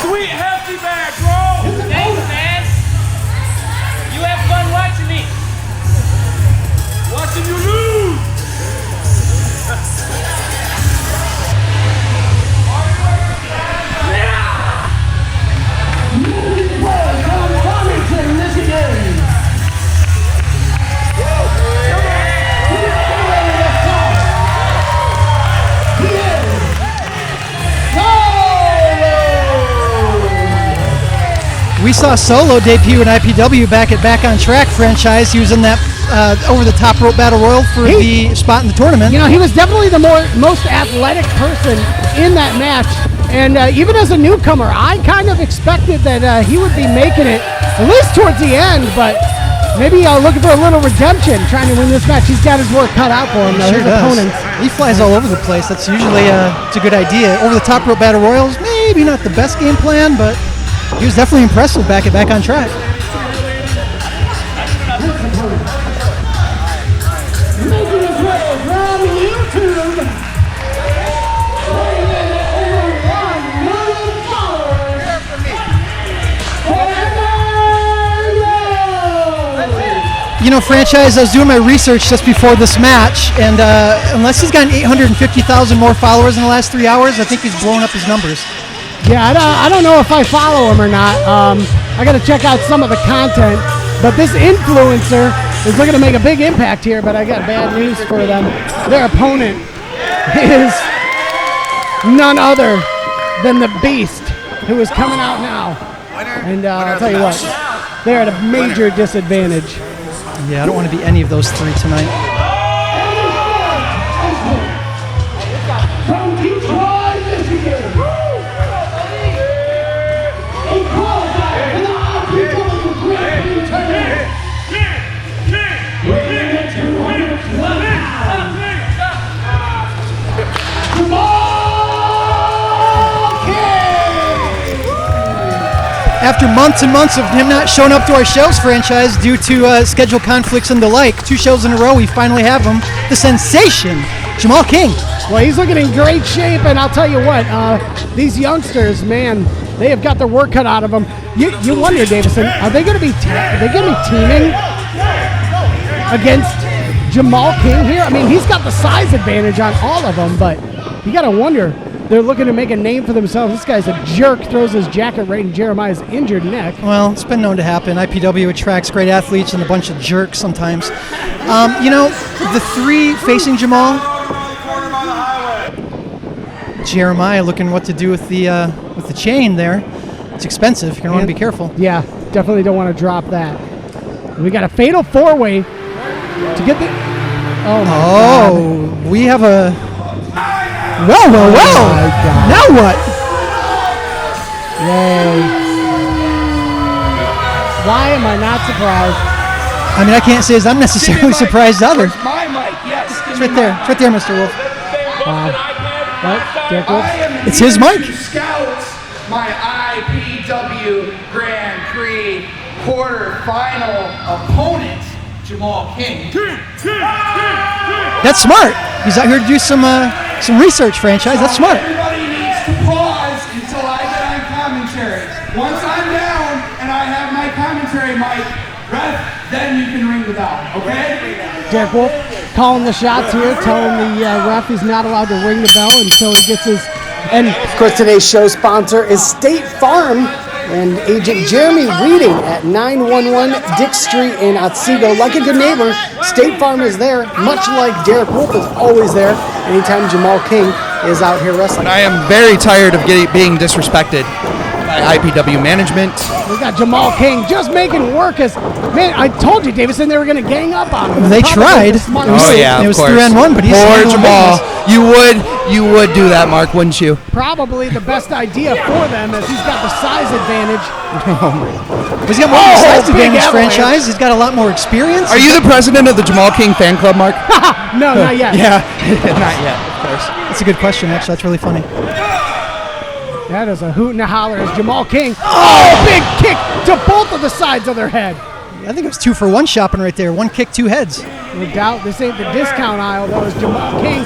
Sweet hefty bag, bro. Thanks, man. You have fun watching me. Watching you lose. We saw Solo debut in IPW back at Back on Track franchise. He was in that over-the-top rope battle royal for the spot in the tournament. You know, he was definitely the most athletic person in that match. And even as a newcomer, I kind of expected that he would be making it, at least towards the end, but maybe looking for a little redemption, trying to win this match. He's got his work cut out for him, though. Sure His opponent. He flies all over the place. That's usually it's a good idea. Over-the-top rope battle royals, maybe not the best game plan, but he was definitely impressive back at Back on Track. Making his way from YouTube, weighing in at over 1 million followers, You know, franchise, I was doing my research just before this match, and unless he's gotten 850,000 more followers in the last 3 hours, I think he's blowing up his numbers. Yeah, I don't know if I follow him or not. I got to check out some of the content. But this influencer is looking to make a big impact here, but I got bad news for them. Their opponent is none other than the Beast, who is coming out now. And I'll tell you what, they're at a major disadvantage. Yeah, I don't want to be any of those 3 tonight. From Detroit, Michigan. After months and months of him not showing up to our shows, franchise, due to schedule conflicts and the like, 2 shows in a row, we finally have him. The sensation, Jumal Kyng. Well, he's looking in great shape, and I'll tell you what, these youngsters, man, they have got their work cut out of them. You wonder, Davison, are they going to be teaming against Jumal Kyng here? I mean, he's got the size advantage on all of them, but you got to wonder. They're looking to make a name for themselves. This guy's a jerk, throws his jacket right in Jeremiah's injured neck. Well, it's been known to happen. IPW attracts great athletes and a bunch of jerks sometimes. You know, the 3 facing Jumal, Jeremiah looking what to do with the chain there. It's expensive. You're going to want to be careful. Yeah, definitely don't want to drop that. We got a fatal 4-way to get the... Oh, my God. We have a... Well. Oh now what? Yay. Why am I not surprised? I mean, I can't say as I'm necessarily surprised either. My mic, yes. It's right there. It's right there, Mr. Wolf. What? Derek Wolfe? It's his mic. Scout my IPW Grand Prix quarterfinal opponent, Jumal Kyng. That's smart. He's out here to do some research, franchise. That's smart. Everybody needs to pause until I get on commentary. Once I'm down and I have my commentary mic, ref, then you can ring the bell, okay? Derek Wolfe calling the shots here, telling the ref he's not allowed to ring the bell until he gets his... And, of course, today's show sponsor is State Farm and Agent Jeremy Reading at 911 Dick Street in Otsego. Like a good neighbor, State Farm is there, much like Derek Wolfe is always there anytime Jumal Kyng is out here wrestling. I am very tired of being disrespected. by IPW management. We got Jumal Kyng just making work as, man, I told you, Davison, they were going to gang up on him. They tried. Oh, yeah, it was of course. 3-on-1, but he's poor Jumal. business. You would do that, Mark, wouldn't you? Probably the best idea for them as he's got the size advantage. He's got more size advantage franchise. He's got a lot more experience. Are you the president of the Jumal Kyng fan club, Mark? No, not yet. Yeah, not yet, of course. That's a good question, actually. That's really funny. That is a hoot and a holler as Jumal Kyng. Oh, big kick to both of the sides of their head. I think it was 2-for-1 shopping right there. One kick, two heads. No doubt this ain't the discount aisle, though, as Jumal Kyng.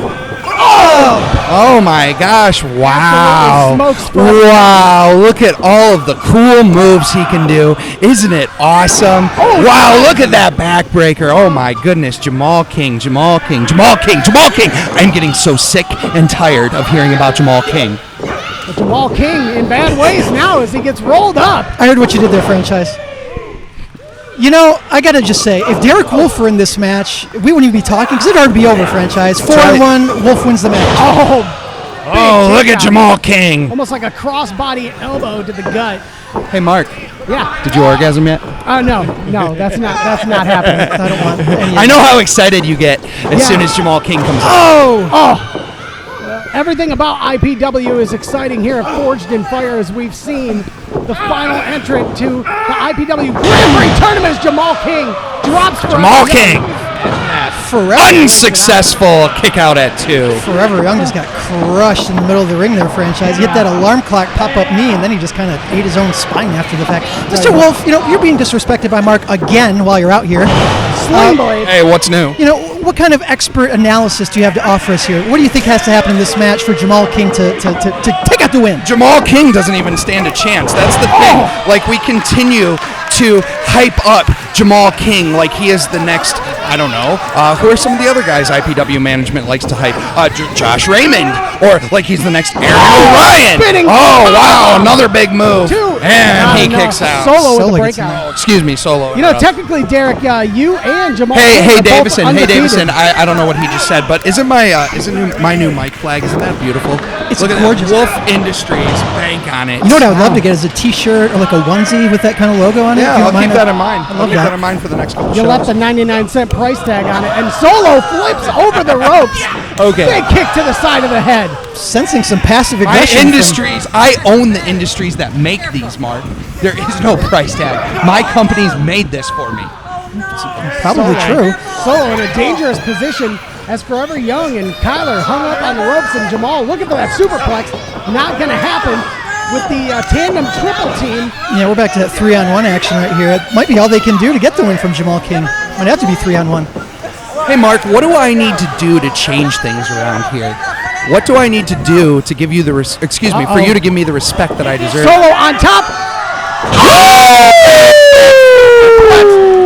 Oh my gosh, wow. Absolutely Wow, look at all of the cool moves he can do. Isn't it awesome? Wow, look at that backbreaker. Oh my goodness, Jumal Kyng, Jumal Kyng, Jumal Kyng, Jumal Kyng. I'm getting so sick and tired of hearing about Jumal Kyng. But Jumal Kyng in bad ways now as he gets rolled up. I heard what you did there, franchise. You know, I got to just say, if Derek Wolfe were in this match, we wouldn't even be talking because it'd already be over, franchise. 4-1, Wolfe wins the match. Oh, look at Jumal Kyng. Almost like a crossbody elbow to the gut. Hey, Mark. Yeah. Did you orgasm yet? No, that's not happening. I don't want any I know how excited you get as soon as Jumal Kyng comes up. Oh! Everything about IPW is exciting here at Forged in Fire as we've seen the final entrant to the IPW Grand Prix tournament is Jumal Kyng. Drops for Jumal Kyng. Forever. Unsuccessful kick out at 2. Forever Young just got crushed in the middle of the ring there, franchise. He hit that alarm clock pop-up knee, and then he just kind of ate his own spine after the fact. Mr. Wolfe, you know, you're being disrespected by Mark again while you're out here. Sling blade. Hey, what's new? You know, what kind of expert analysis do you have to offer us here? What do you think has to happen in this match for Jumal Kyng to take out the win? Jamal Kyng doesn't even stand a chance. That's the thing. Like, we continue to hype up Jumal Kyng like he is the next, I don't know, who are some of the other guys IPW management likes to hype? Josh Raymond, or like he's the next Aaron Orion. Oh, wow, another big move. And he kicks out. Solo with the breakout. Excuse me, Solo. You know, technically, Derek, you and Jumal Hey, Kyng Davison. Hey, Davison. undefeated. I don't know what he just said, but isn't my new mic flag? Isn't that beautiful? It's Look gorgeous. at that. Wolf Industries. Bank on it. You know what I would love to get is a T-shirt or like a onesie with that kind of logo on it. Yeah, If you I'll don't keep mind. that in mind. I I'll love keep that that. in mind for the next couple You shows. left the 99-cent price tag on it, and Solo flips over the ropes. Okay. Big kick to the side of the head. Sensing some passive My aggression. industries, I own the industries that make these, Mark. There is no price tag. My company's made this for me. Probably true. Solo in a dangerous position as Forever Young and Kyler hung up on the ropes, and Jamal looking for that superplex. Not going to happen with the tandem triple team. Yeah, we're back to that 3-on-1 action right here. It might be all they can do to get the win from Jumal Kyng. Might have to be 3-on-1. Hey, Mark, what do I need to do to change things around here? What do I need to do to give you the for you to give me the respect that I deserve? Solo on top.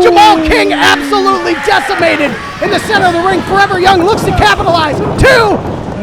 Jumal Kyng absolutely decimated in the center of the ring. Forever Young looks to capitalize. 2.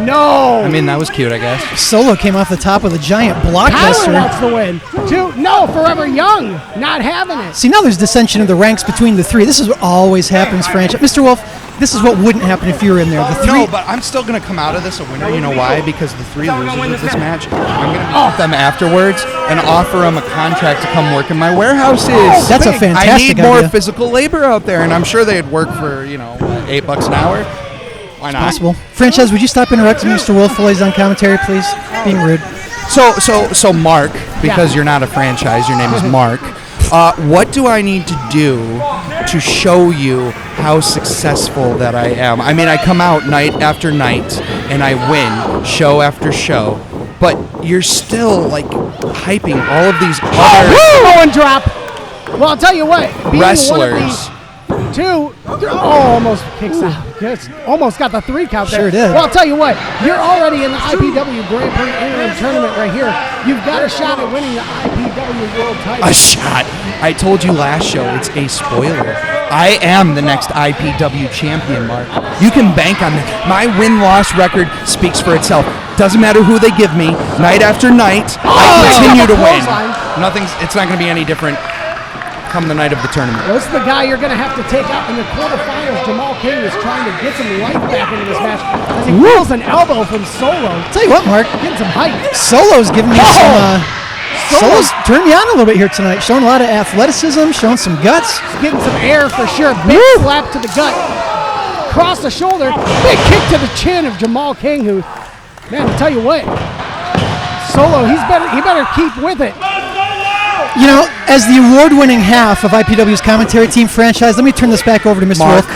No. I mean, that was cute, I guess. Solo came off the top with a giant Kyler blockbuster. wants the win. 2. No, Forever Young not having it. See, now there's dissension of the ranks between the three. This is what always happens, franchise. Mr. Wolfe, this is what wouldn't happen if you were in there. The three. No, but I'm still going to come out of this a winner. You know why? Because the 3 losers of this match, I'm going to meet with them afterwards and offer them a contract to come work in my warehouses. That's a fantastic I need more idea. physical labor out there, and I'm sure they'd work for, $8 an hour. Why not? Possible. Franchise, would you stop interrupting Mr. Wolfe while he's on commentary, please? Being rude. So Mark, because you're not a franchise, your name is Mark. What do I need to do to show you how successful that I am? I mean, I come out night after night and I win show after show, but you're still like hyping all of these other Going drop. Well, I'll tell you what. Being wrestlers. One of these 2. Almost kicks out. Yes, almost got the 3 count there. Sure did. Well, I'll tell you what. You're already in the IPW Grand Prix interim tournament right here. You've got a shot at winning the IPW World title. A shot. I told you last show, it's a spoiler. I am the next IPW champion, Mark. You can bank on that. My win-loss record speaks for itself. Doesn't matter who they give me, night after night, I continue to win. It's not going to be any different come the night of the tournament. This is the guy you're going to have to take out in the quarterfinals. Jumal Kyng is trying to get some life back into this match as he feels an elbow from Solo. Tell you what, Mark. Getting some height. Solo's giving me some Solo's turned me on a little bit here tonight. Showing a lot of athleticism, showing some guts. Getting some air for sure. Big slap to the gut. Across the shoulder. Big kick to the chin of Jumal Kyng, who, man, I'll tell you what. Solo, he better keep with it. You know, as the award-winning half of IPW's commentary team franchise, let me turn this back over to Mr. Wolfe.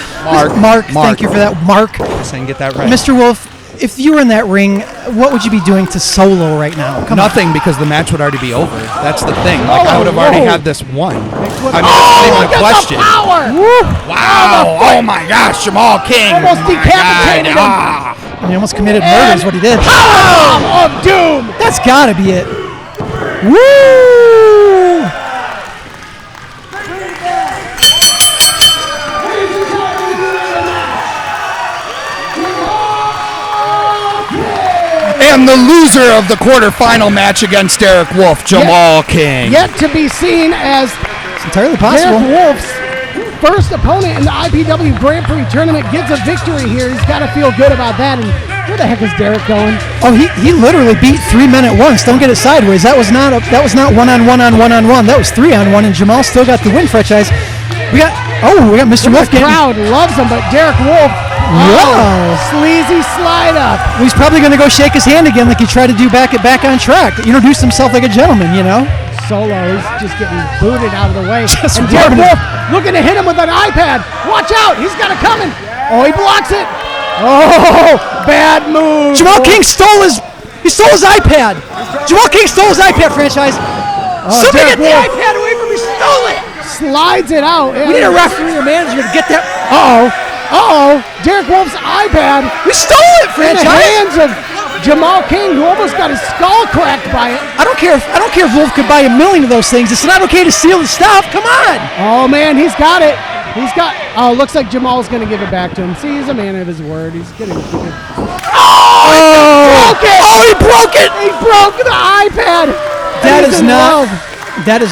Mark, thank you for that. Mark. I didn't get that right. Mr. Wolfe, if you were in that ring, what would you be doing to Solo right now? Nothing, because the match would already be over. That's the thing. Like, I would have already had this won. I mean, that's not even a question. Wow. Oh, my gosh. Jamal Kyng. Almost decapitated him. He almost committed murder is what he did. Power of doom. That's got to be it. Woo! And the loser of the quarterfinal match against Derek Wolfe, Jumal Kyng. Yet to be seen as it's entirely possible. Derek Wolfe's first opponent in the IPW Grand Prix tournament gets a victory here. He's got to feel good about that. And where the heck is Derek going? Oh, he literally beat 3 men at once. Don't get it sideways. That was not one-on-one. That was 3-on-1, and Jamal still got the win franchise. We got Mr. Wolfe. The crowd loves him, but Derek Wolfe. Wow. Sleazy slide up. Well, he's probably going to go shake his hand again like he tried to do back on track. Introduce himself like a gentleman, you know? Solo is just getting booted out of the way. Just and Derek Wolfe looking to hit him with an iPad. Watch out. He's got it coming. Oh, he blocks it. Oh, bad move. Jumal Kyng stole his iPad. Jumal Kyng stole his iPad franchise. Somebody get the iPad away from me. Stole it. Slides it out. We need a referee or manager to get that. Derek Wolfe's iPad. We stole it, franchise. In the hands of Jumal Kyng, who almost got his skull cracked by it. I don't care if Wolfe could buy 1 million of those things. It's not okay to steal the stuff. Come on. Oh man, he's got it. Looks like Jamal's going to give it back to him. See, he's a man of his word. He's getting it. Oh, he broke it. He broke the iPad. That is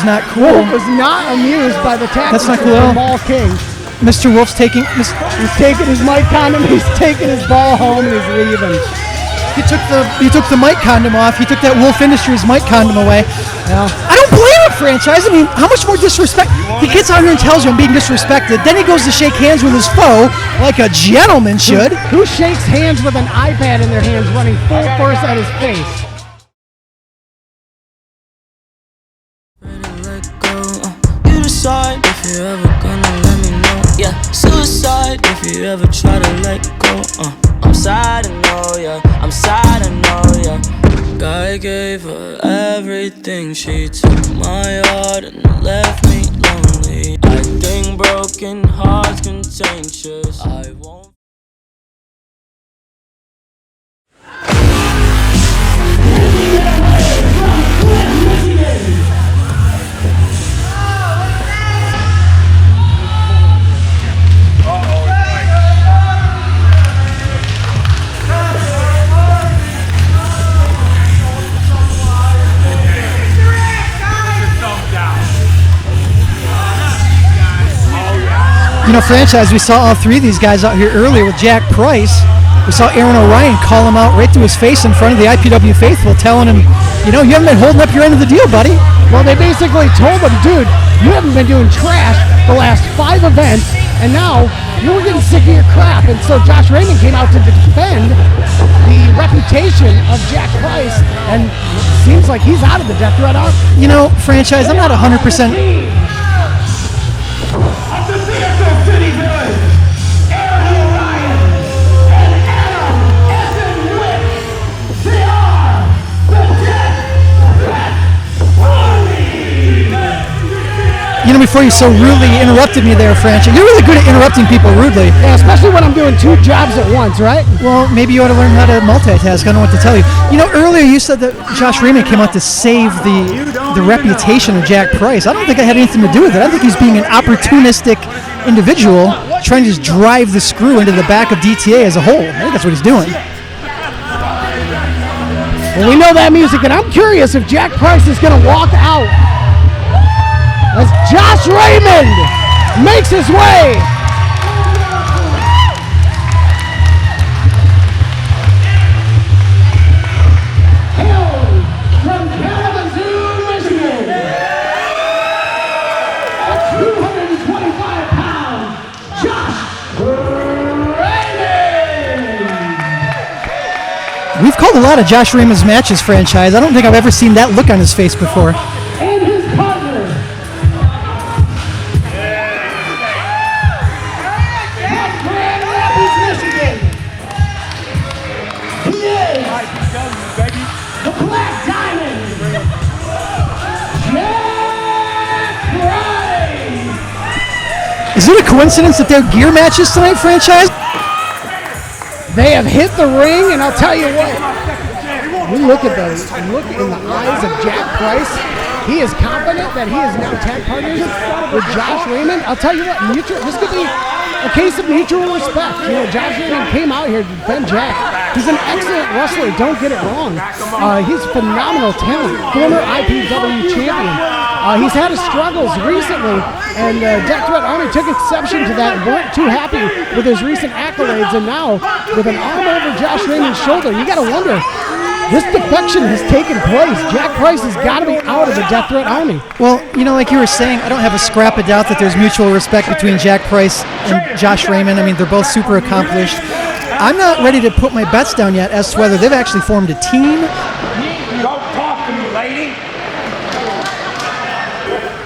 not cool. Wolfe was not amused by the tactics of Jumal Kyng. Mr. Wolfe's taking his mic condom, he's taking his ball home, and he's leaving. He took the mic condom off. He took that Wolfe Industries mic condom away. Yeah. I don't blame him, franchise. I mean, how much more disrespect? He gets out here and tells you I'm being disrespected. Then he goes to shake hands with his foe like a gentleman should. Who shakes hands with an iPad in their hands running full force at his face? Suicide if you ever gonna let me know. Yeah, suicide if you ever try to let go. I'm sad, I know, yeah. I'm sad, I know, yeah. God gave her everything. She took my heart and left me lonely. I think broken hearts contagious. I won't. You know, franchise, we saw all 3 of these guys out here earlier with Jack Price. We saw Aaron Orion call him out right to his face in front of the IPW faithful, telling him, you know, you haven't been holding up your end of the deal, buddy. Well, they basically told him, dude, you haven't been doing trash the last 5 events, and now you were getting sick of your crap. And so Josh Raymond came out to defend the reputation of Jack Price, and it seems like he's out of the death threat. You know, franchise, I'm not 100%. City Village, Aaron Orion, and Adam Witt. They are the Death Threat Army. You know, before you so rudely interrupted me there, franchise, you're really good at interrupting people rudely. Yeah, especially when I'm doing 2 jobs at once, right? Well, maybe you ought to learn how to multitask. I don't know what to tell you. You know, earlier you said that Josh Raymond came out to save the reputation of Jack Price. I don't think I had anything to do with it. I think he's being an opportunistic individual trying to just drive the screw into the back of DTA as a whole. I think that's what he's doing. Well, we know that music, and I'm curious if Jack Price is going to walk out as Josh Raymond makes his way. Hail from Kalamazoo, Michigan. called a lot of Josh Raymond's matches, franchise. I don't think I've ever seen that look on his face before. And his partner. From Grand Rapids, Michigan. He is the Black Diamond. Jack Price. Is it a coincidence that they're gear matches tonight, franchise? They have hit the ring, and I'll tell you what. You look at those. Look in the eyes of Jack Price. He is confident that he is now tag partners with Josh Raymond. I'll tell you what, this could be a case of mutual respect. You know, Josh Raymond came out here to defend Jack. He's an excellent wrestler, don't get it wrong. He's phenomenal talent, former IPW champion. He's had his struggles recently, and Death Threat Army took exception to that and weren't too happy with his recent accolades, and now, with an arm over Josh Raymond's shoulder, you gotta wonder, this defection has taken place. Jack Price has got to be out of the Death Threat Army. Well, you know, like you were saying, I don't have a scrap of doubt that there's mutual respect between Jack Price and Josh Raymond. I mean, they're both super accomplished. I'm not ready to put my bets down yet as to whether they've actually formed a team. Don't talk to me, lady.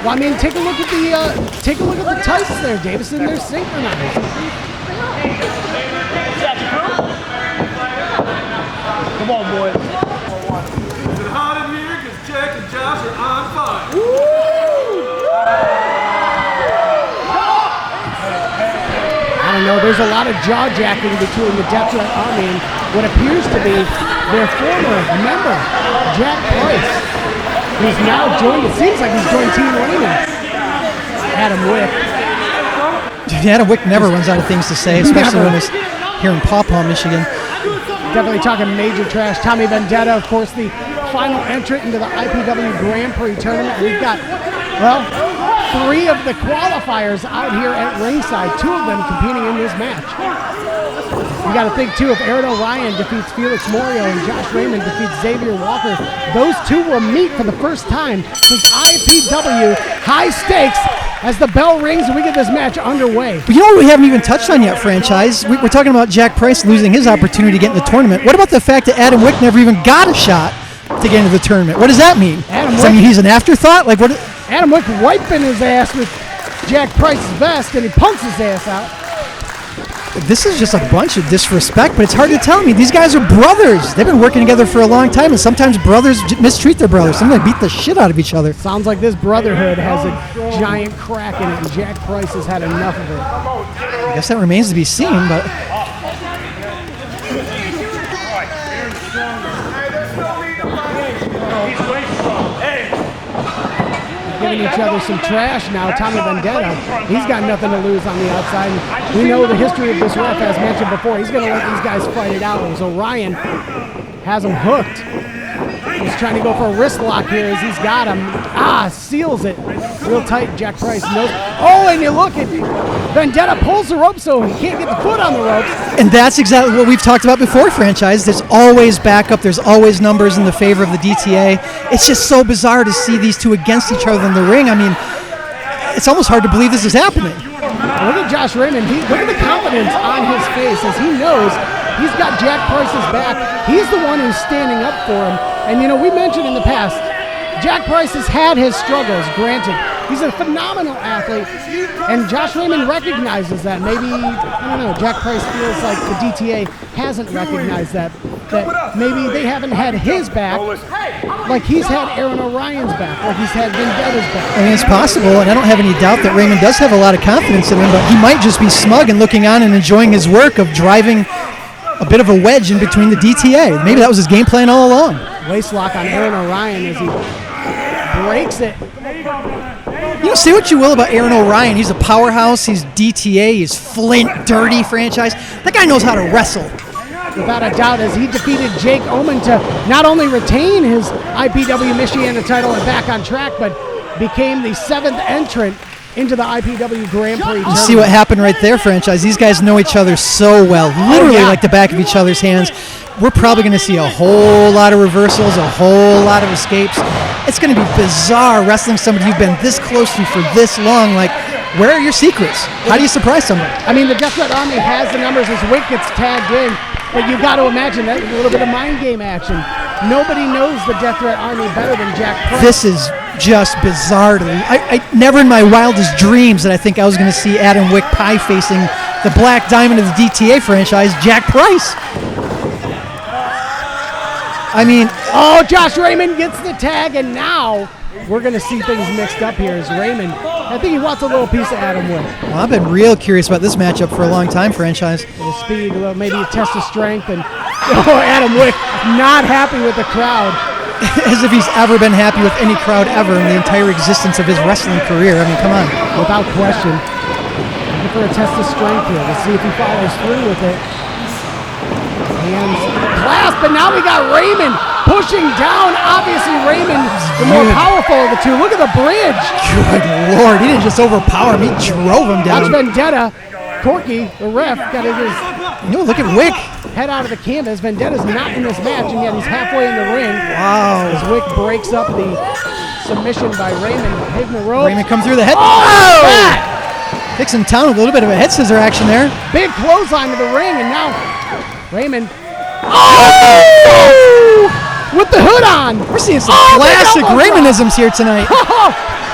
Well, I mean, take a look at the tights there, Davison. They're synchronized. Come on, boys. Is it hot in here? Because Jack and Josh are on fire. I don't know. There's a lot of jaw-jacking between the Death Threat Army and what appears to be their former member, Jack Price, who's now joined. It seems like he's joined Team Raymond. Adam Wick. Adam Wick never runs out of things to say, especially when he's here in Paw Paw, Michigan. Definitely talking major trash. Tommy Vendetta, of course, the final entrant into the IPW Grand Prix tournament. We've got, well, 3 of the qualifiers out here at ringside, 2 of them competing in this match. You got to think, too, if Aaron Orion defeats Felix Moreo and Josh Raymond defeats Xavier Walker, those 2 will meet for the first time since IPW High Stakes as the bell rings and we get this match underway. But you know what we haven't even touched on yet, franchise? We're talking about Jack Price losing his opportunity to get in the tournament. What about the fact that Adam Wick never even got a shot to get into the tournament? What does that mean? Does that mean he's an afterthought? Like what? Adam Wick wiping his ass with Jack Price's vest and he punks his ass out. This is just a bunch of disrespect, but it's hard to tell me. These guys are brothers. They've been working together for a long time, and sometimes brothers mistreat their brothers. Sometimes they beat the shit out of each other. Sounds like this brotherhood has a giant crack in it, and Jack Price has had enough of it. I guess that remains to be seen, but... Giving each other some trash now. Tommy Vendetta, he's got nothing to lose on the outside. We know the history of this ref, as mentioned before. He's going to let these guys fight it out. So Orion has him hooked. He's trying to go for a wrist lock here as he's got him. Seals it. Real tight, Jack Price knows. Oh, and you look at Vendetta pulls the rope so he can't get the foot on the ropes. And that's exactly what we've talked about before, franchise. There's always backup. There's always numbers in the favor of the DTA. It's just so bizarre to see these 2 against each other in the ring. I mean, it's almost hard to believe this is happening. Look at Josh Raymond. Look at the confidence on his face as he knows he's got Jack Price's back. He's the one who's standing up for him. And, you know, we mentioned in the past, Jack Price has had his struggles, granted. He's a phenomenal athlete, and Josh Raymond recognizes that. Maybe, I don't know, Jack Price feels like the DTA hasn't recognized that maybe they haven't had his back like he's had Aaron Orion's back, like he's had Vendetta's back. I mean, it's possible, and I don't have any doubt that Raymond does have a lot of confidence in him, but he might just be smug and looking on and enjoying his work of driving a bit of a wedge in between the DTA. Maybe that was his game plan all along. Waist lock on Aaron Orion as he breaks it. You know, say what you will about Aaron Orion. He's a powerhouse. He's DTA. He's Flint, dirty franchise. That guy knows how to wrestle. Without a doubt, as he defeated Jake Oman to not only retain his IPW Michiana title and back on track, but became the 7th entrant into the IPW Grand Prix tournament. You see what happened right there, franchise. These guys know each other so well, literally like the back of each other's hands. We're probably going to see a whole lot of reversals, a whole lot of escapes. It's going to be bizarre wrestling somebody you've been this close to for this long. Like, where are your secrets? How do you surprise somebody? I mean, the Death Threat Army has the numbers as Wick gets tagged in. But you got to imagine that a little bit of mind game action. Nobody knows the Death Threat Army better than Jack Price. This is just bizarre to me. I never in my wildest dreams that I think I was going to see Adam Wick pie facing the Black Diamond of the DTA franchise, Jack Price. I mean, Josh Raymond gets the tag, and now we're going to see things mixed up here as Raymond. I think he wants a little piece of Adam Wick. Well, I've been real curious about this matchup for a long time, franchise. A little speed, maybe a test of strength, and Adam Wick not happy with the crowd. As if he's ever been happy with any crowd ever in the entire existence of his wrestling career. I mean, come on. Without question. Looking for a test of strength here. Let's see if he follows through with it. Hands clasp, but now we got Raymond pushing down. Obviously, Raymond, the more powerful of the two. Look at the bridge. Good Lord. He didn't just overpower him. He drove him down. Watch Vendetta. Corky, the ref, got his look at Wick. Head out of the canvas. Vendetta's not in this match, and yet he's halfway in the ring. Wow. As Wick breaks up the submission by Raymond, hitting the rope. Raymond come through the head. Dixon Town with a little bit of a head scissor action there. Big clothesline to the ring, and now Raymond. With the hood on. We're seeing some classic Raymondisms here tonight.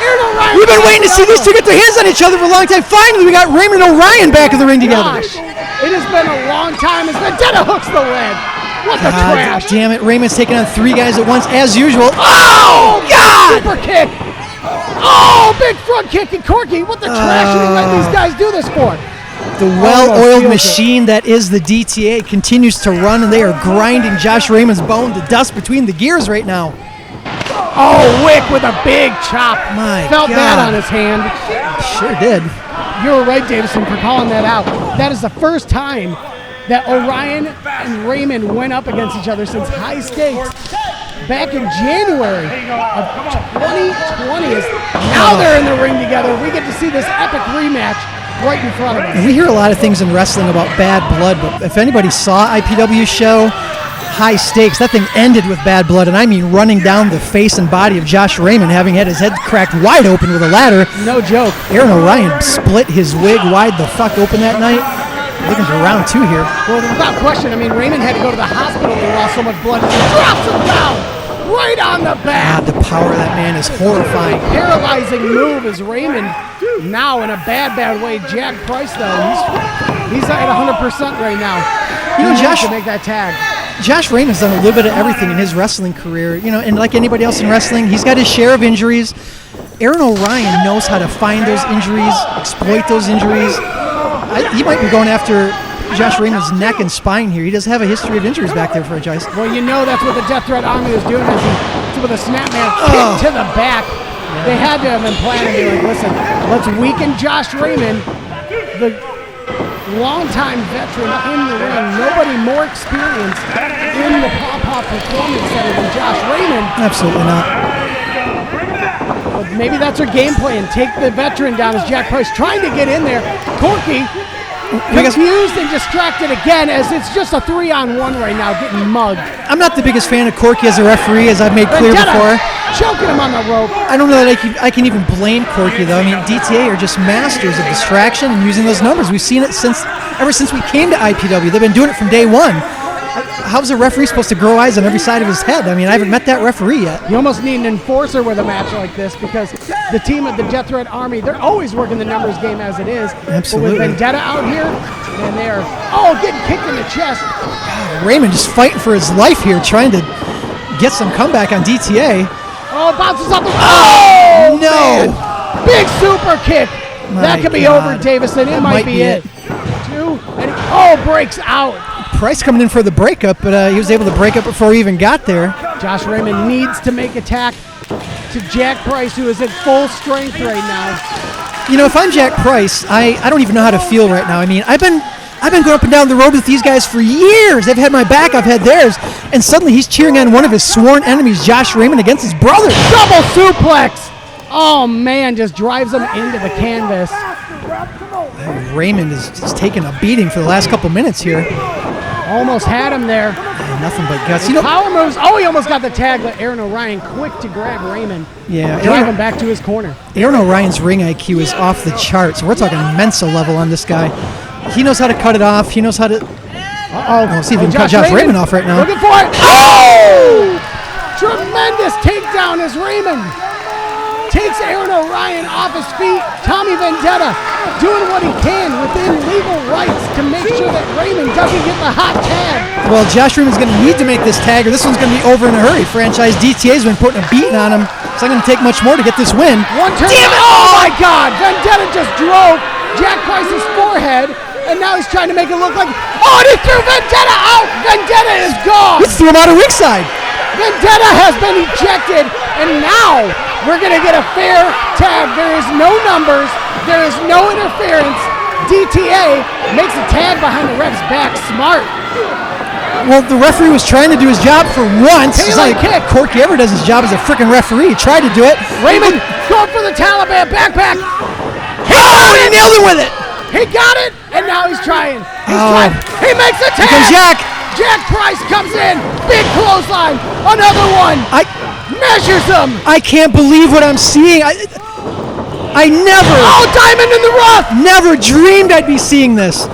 Aaron Orion. We've been waiting to see these two get their hands on each other for a long time. Finally, we got Raymond and Orion back in the ring together. Gosh, it has been a long time as Vendetta hooks the leg. What the trash. Damn it, Raymond's taking on 3 guys at once as usual. Oh, God! Super kick. Oh, big front kick and Corky. What the trash are you letting these guys do this for? The well-oiled machine that is the DTA continues to run, and they are grinding Josh Raymond's bone to dust between the gears right now. Oh, Wick with a big chop. My Felt God. that on his hand. Sure did. You were right, Davison, for calling that out. That is the first time that Orion and Raymond went up against each other since high stakes back in January of 2020. Now they're in the ring together. We get to see this epic rematch right in front of us. And we hear a lot of things in wrestling about bad blood, but if anybody saw IPW show High Stakes, that thing ended with bad blood, and I mean running down the face and body of Josh Raymond, having had his head cracked wide open with a ladder. No joke. Aaron Orion split his wig wide the fuck open that night. Looking for round 2 here. Well, without question, I mean, Raymond had to go to the hospital. He lost so much blood. He drops him down right on the back. God, the power of that man is horrifying. Paralyzing move as Raymond now in a bad way. Jack Price, though, he's at 100% right now. You know, Josh to make that tag. Josh Raymond's done a little bit of everything in his wrestling career, and like anybody else in wrestling, he's got his share of injuries. Aaron Orion knows how to find those injuries, exploit those injuries. He might be going after Josh Raymond's neck and spine here. He does have a history of injuries back there, franchise. Well, that's what the Death Threat Army is doing with a snapmare kick to the back. They had to have been planning to be like, listen, let's weaken Josh Raymond, the longtime veteran in the ring. Nobody more experienced in the Pop Performance Center than Josh Raymond. Absolutely not. But maybe that's their game plan. Take the veteran down as Jack Price trying to get in there. Corky confused and distracted again as it's just a 3-on-1 right now, getting mugged. I'm not the biggest fan of Corky as a referee, as I've made clear before. Choking him on the rope. I don't know that I can even blame Corky, though. I mean, DTA are just masters of distraction and using those numbers. We've seen it ever since we came to IPW. They've been doing it from day one. How's a referee supposed to grow eyes on every side of his head? I mean, I haven't met that referee yet. You almost need an enforcer with a match like this because the team of the Death Threat Army, they're always working the numbers game as it is. Absolutely. But with Vendetta out here, and they're getting kicked in the chest. God, Raymond just fighting for his life here, trying to get some comeback on DTA. Oh, bounces off the... Oh, no! Man. Big super kick. That could be over, Davison. It might be it. 2, and breaks out. Price coming in for the breakup, but he was able to break up before he even got there. Josh Raymond needs to make attack to Jack Price, who is at full strength right now. You know, if I'm Jack Price, I don't even know how to feel right now. I mean, I've been going up and down the road with these guys for years. They've had my back, I've had theirs, and suddenly he's cheering on one of his sworn enemies, Josh Raymond, against his brother. Double suplex! Oh man, just drives him into the canvas. Raymond is just taking a beating for the last couple minutes here. Almost had him there. Nothing but guts. Power moves. Oh, he almost got the tag, but Aaron Orion quick to grab Raymond. Yeah. Drive him back to his corner. Aaron Orion's ring IQ is off the charts. We're talking Mensa level on this guy. He knows how to cut it off. He knows how to We'll see if we can cut Josh Raymond off right now. Looking for it. Oh! Tremendous takedown as Raymond takes Aaron Orion off his feet. Tommy Vendetta doing what he can within legal rights to make sure that Raymond doesn't get the hot tag. Well, Josh Raymond's going to need to make this tag, or this one's going to be over in a hurry. Franchise DTA's been putting a beating on him. It's not going to take much more to get this win. One turn. Damn it! Oh my God! Vendetta just drove Jack Price's forehead, and now he's trying to make it look like, oh, and he threw Vendetta out! Vendetta is gone! Let's throw him out of ringside. Vendetta has been ejected, and now we're going to get a fair tag. There is no numbers. There is no interference. DTA makes a tag behind the ref's back. Smart. Well, the referee was trying to do his job for once. It's Taylor like kick. Corky ever does his job as a freaking referee. He tried to do it. Raymond going for the Taliban backpack. He nailed it with it. He got it, and now he's trying. Trying. He makes a tag. Here comes Jack. Jack Price comes in. Big clothesline. Another one. Measures him. I can't believe what I'm seeing. I never. Oh, diamond in the rough. Never dreamed I'd be seeing this.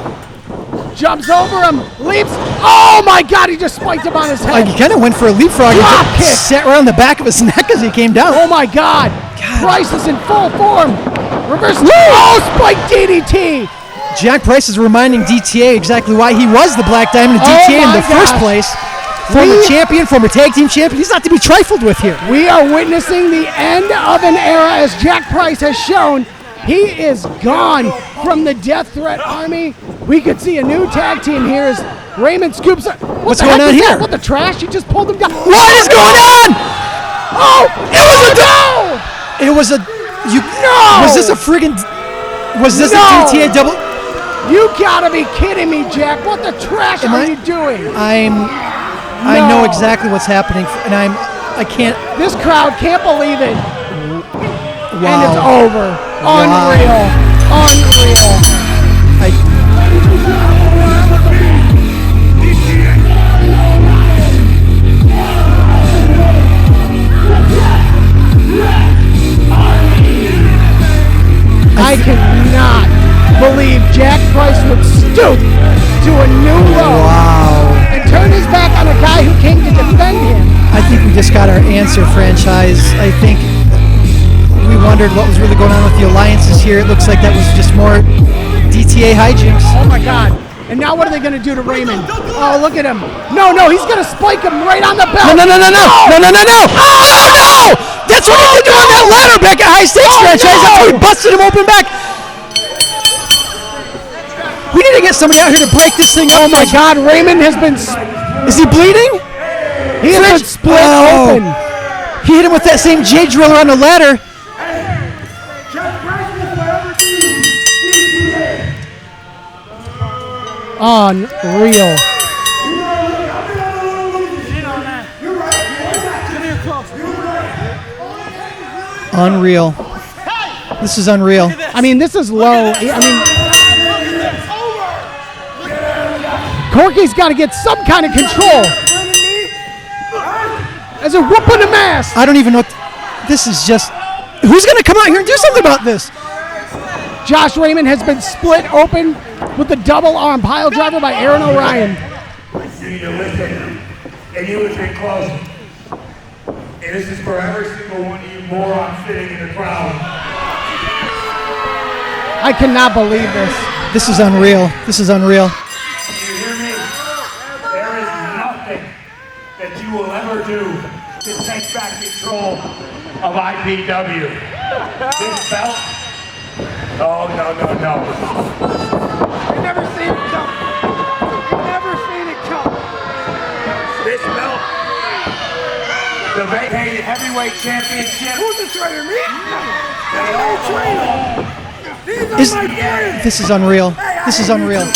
Jumps over him, leaps. Oh my God, he just spiked him on his head. He kind of went for a leapfrog. Drop He kick. sat around the back of his neck as he came down. Oh my God. Price is in full form. Reverse. Oh, spike DDT. Jack Price is reminding DTA exactly why he was the Black Diamond of DTA in the first place. Former champion, former tag team champion. He's not to be trifled with here. We are witnessing the end of an era, as Jack Price has shown. He is gone from the Death Threat Army. We could see a new tag team here as Raymond scoops up. What's going on here? What, the trash? You just pulled him down. What is going on? Oh, it was a No! Was this a friggin'? Was this No! a DTA double? You gotta be kidding me, Jack. What the trash are you doing? I know exactly what's happening, and I can't. This crowd can't believe it. Wow. And it's over. Wow. Unreal. I cannot believe Jack Price would stoop to a new low and turn his back on a guy who came to defend him. I think we just got our answer, franchise. I think we wondered what was really going on with the alliances here. It looks like that was just more DTA hijinks. Oh my God. And now what are they going to do to Raymond? Oh, look at him. No, he's going to spike him right on the belt. No. Oh, no. That's what he did on that ladder back at High Stakes franchise. That's how he busted him open back. We need to get somebody out here to break this thing up. Oh my God, Raymond has been... Is he bleeding? He has been split open. He hit him with that same J driller on the ladder. Unreal. Unreal. This is unreal. I mean, this is low. I mean, Corky's got to get some kind of control. As a whooping the mask. I don't even know. This is just. Who's going to come out here and do something about this? Josh Raymond has been split open with the double arm pile driver by Aaron Orion. You need to listen, and you listen close. And this is for every single one of you morons sitting in the crowd. I cannot believe this. This is unreal. This is unreal. You hear me? There is nothing that you will ever do to take back control of IPW. This belt? Oh, no. You've never seen it come. You've never seen it come. This belt, the vacated heavyweight championship. Who's the trainer? Me? This is unreal. This is unreal.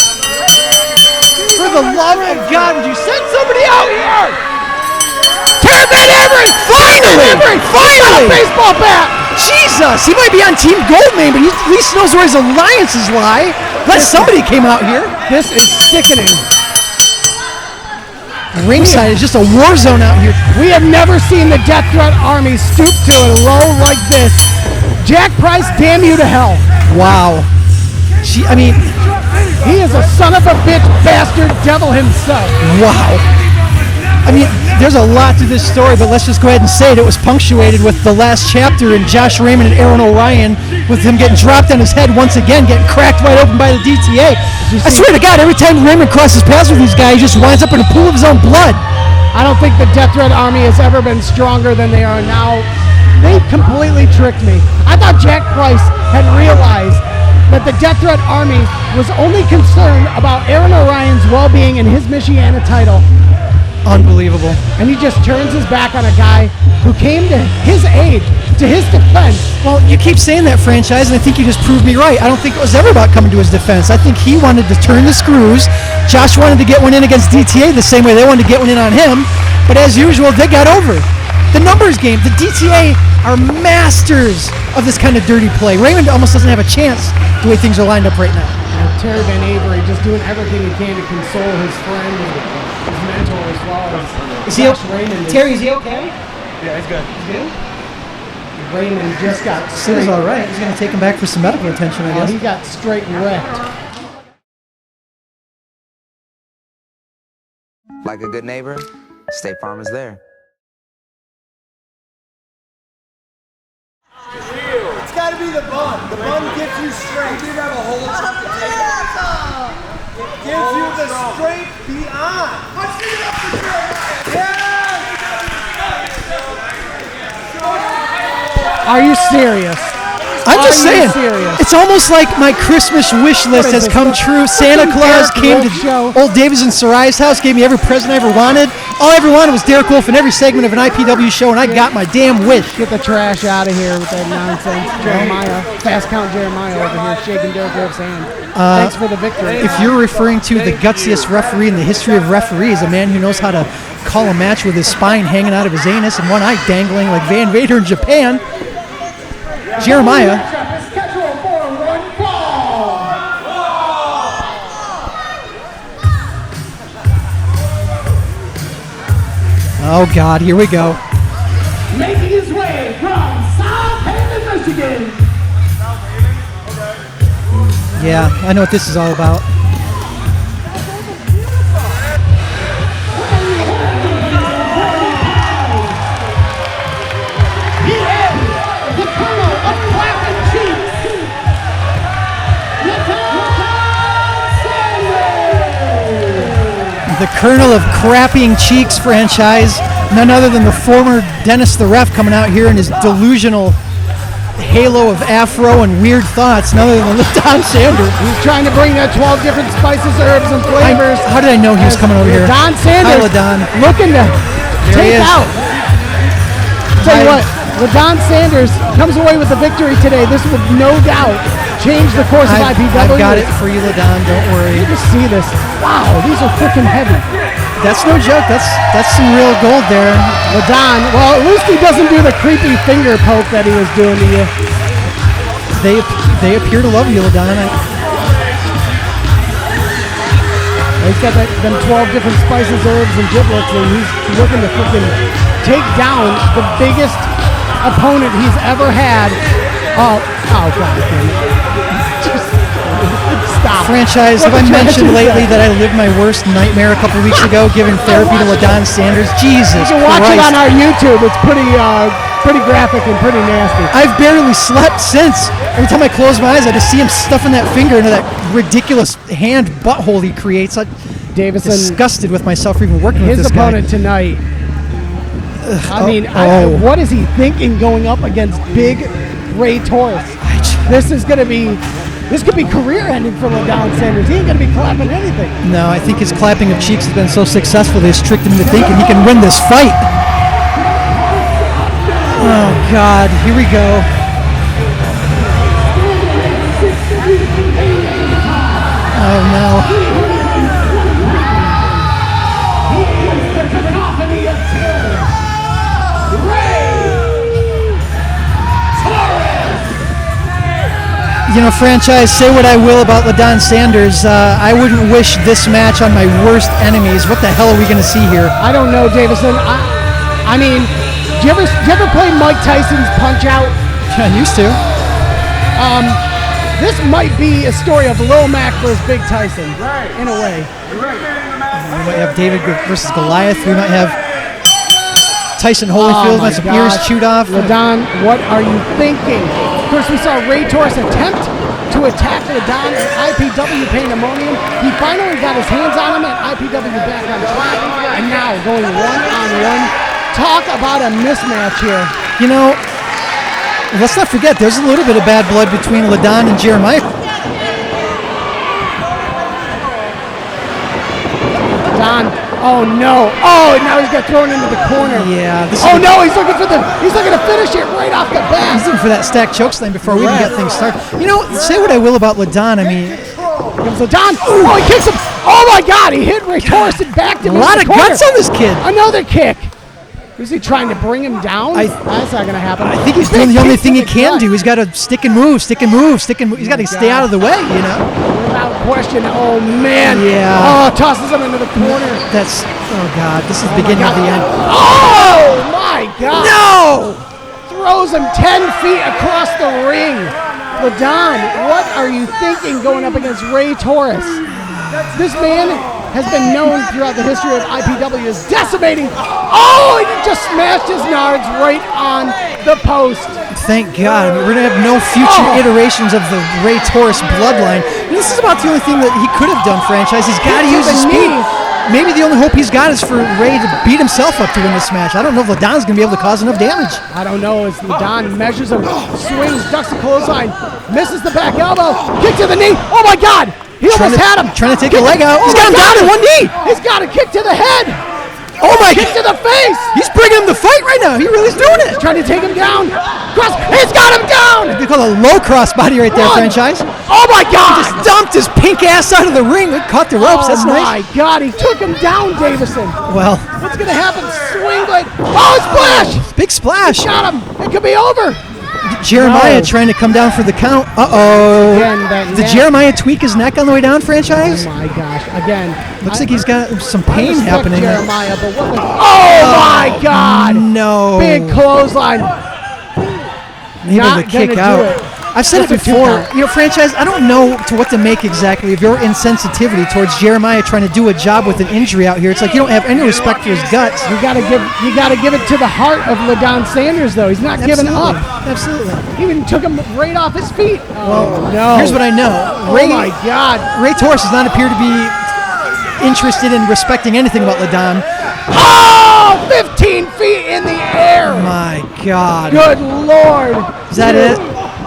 For the love of God, would you send somebody out here? VanAvery! Finally! Baseball bat! Jesus! He might be on Team Goldmain, but he at least knows where his alliances lie. Glad somebody came out here. This is sickening. Ringside is just a war zone out here. We have never seen the Death Threat Army stoop to a low like this. Jack Price, damn you to hell. Wow. I mean, He is a son of a bitch, bastard devil himself. Wow. I mean, there's a lot to this story, but let's just go ahead and say it. It was punctuated with the last chapter in Josh Raymond and Aaron Orion, with him getting dropped on his head once again, getting cracked wide open by the DTA. I swear to God, every time Raymond crosses paths with these guys, he just winds up in a pool of his own blood. I don't think the Death Threat Army has ever been stronger than they are now. They completely tricked me. I thought Jack Price had realized that the Death Threat Army was only concerned about Aaron Orion's well-being and his Michiana title. Unbelievable. And he just turns his back on a guy who came to his aid, to his defense. Well, you keep saying that, franchise, and I think you just proved me right. I don't think it was ever about coming to his defense. I think he wanted to turn the screws. Josh wanted to get one in against DTA the same way they wanted to get one in on him. But as usual, they got over. The numbers game, the DTA are masters of this kind of dirty play. Raymond almost doesn't have a chance the way things are lined up right now. Terry VanAvery just doing everything he can to console his friend and his mentor as well as Raymond. Terry, is he okay? Yeah, he's good. He's good? Raymond just got Sid's all right. He's going to take him back for some medical attention, I guess. He got straight and wrecked. Like a good neighbor, State Farm is there. It's got to be the bun. The bun gives you strength. You have a whole chunk of potato. It gives you the strength beyond. Let's give it up for Jeremiah. Are you serious? I'm just saying, it's almost like my Christmas wish list has come true. Santa Claus came to old Davis and Sarai's house, gave me every present I ever wanted. All I ever wanted was Derek Wolfe in every segment of an IPW show, and I got my damn wish. Get the trash out of here with that nonsense. Jeremiah, fast count Jeremiah over here, shaking Derek Wolfe's hand. Thanks for the victory. If you're referring to the gutsiest referee in the history of referees, a man who knows how to call a match with his spine hanging out of his anus and one eye dangling like Van Vader in Japan, Jeremiah. Oh God, here we go. Making his way from South Haven, Michigan. Yeah, I know what this is all about. The Colonel of Crapping Cheeks franchise, none other than the former Dennis the Ref coming out here in his delusional halo of afro and weird thoughts, none other than Don Sanders. He's trying to bring that 12 different spices, herbs, and flavors. How did I know he was coming over here? Don Sanders looking to take out. Tell you what, LaDon Sanders comes away with the victory today. This would no doubt change the course of IPW. I've got it for you, LaDon. Don't worry. You just see this. Wow, these are freaking heavy. That's no joke. That's some real gold there. LaDon, well, at least he doesn't do the creepy finger poke that he was doing to you. They appear to love you, LaDon. He's got them 12 different spices, herbs, and giblets, and he's looking to freaking take down the biggest opponent he's ever had. Oh God damn it. Stop. Franchise, have I mentioned lately that I lived my worst nightmare a couple weeks ago giving therapy to LaDon Sanders? Jesus Christ. You can watch it on our YouTube. It's pretty graphic and pretty nasty. I've barely slept since. Every time I close my eyes, I just see him stuffing that finger into that ridiculous hand butthole he creates. I'm disgusted with myself for even working with this guy. His opponent tonight. What is he thinking going up against Big Ray Torres? This could be career-ending for LaDon Sanders. He ain't going to be clapping anything. No, I think his clapping of cheeks has been so successful they tricked him into thinking he can win this fight. Oh, God. Here we go. Oh, no. You know, franchise, say what I will about LaDon Sanders. I wouldn't wish this match on my worst enemies. What the hell are we going to see here? I don't know, Davison. I mean, do you ever play Mike Tyson's Punch-Out? I used to. This might be a story of Lil Mac versus Big Tyson, in a way. We might have David versus Goliath. We might have Tyson Holyfield with some ears chewed off. LaDon, what are you thinking? Of course, we saw Ray Torres attempt to attack LaDon at IPW Pandemonium. He finally got his hands on him at IPW back on track, and now going one-on-one. Talk about a mismatch here. You know, let's not forget, there's a little bit of bad blood between LaDon and Jeremiah. LaDon, oh no! Oh, now he's got thrown into the corner. Yeah. Oh no! He's looking to finish it right off the bat. He's looking for that stacked chokeslam before we even get things started. You know, say what I will about LaDon. I mean, comes LaDon. Oh, he kicks him. Oh my God! He hit Ray Torres and backed him. A lot of guts on this kid. Another kick. Is he trying to bring him down? That's not going to happen. I think he's doing the only thing he can do. He's got to stick and move. He's got to stay out of the way, you know? Without question. Oh, man. Yeah. Oh, tosses him into the corner. Oh, God. This is the beginning of the end. Oh, my God. No! Throws him 10 feet across the ring. LaDon, what are you thinking going up against Ray Torres? This man has been known throughout the history of IPW as decimating. Oh, and he just smashed his nards right on the post. Thank God. I mean, we're going to have no future iterations of the Ray Torres bloodline. And this is about the only thing that he could have done, franchise. He's got to use his speed. Maybe the only hope he's got is for Ray to beat himself up to win this match. I don't know if LaDon's going to be able to cause enough damage. I don't know as LaDon measures him, swings, ducks the clothesline, misses the back elbow, kick to the knee. Oh my God! He almost had him. Trying to take a leg out. He's got him down in one knee. He's got a kick to the head. Oh my God. Kick to the face. He's bringing him to fight right now. He really is doing it. He's trying to take him down. He's got him down. They call it a low crossbody right there, franchise. Oh my God. He just dumped his pink ass out of the ring. It caught the ropes. That's nice. Oh my God. He took him down, Davison. Well. What's going to happen? Swing blade. Oh, splash. Big splash. He got him. It could be over. Jeremiah trying to come down for the count. Uh-oh. Did Jeremiah tweak his neck on the way down, franchise? Oh, my gosh. Again. Looks like he's got some pain happening. Jeremiah, but what the... Oh, my God. No. Big clothesline. Maybe the kick out. I've said it before, you know, franchise, I don't know what to make exactly of your insensitivity towards Jeremiah trying to do a job with an injury out here. It's like you don't have any respect for his guts. You gotta give it to the heart of LaDon Sanders, though. He's not giving up. Absolutely. He even took him right off his feet. Well, no. Here's what I know. Oh my God. Ray Torres does not appear to be interested in respecting anything about LaDon. Oh! 15 feet in the air. My God. Good Lord. Is that it?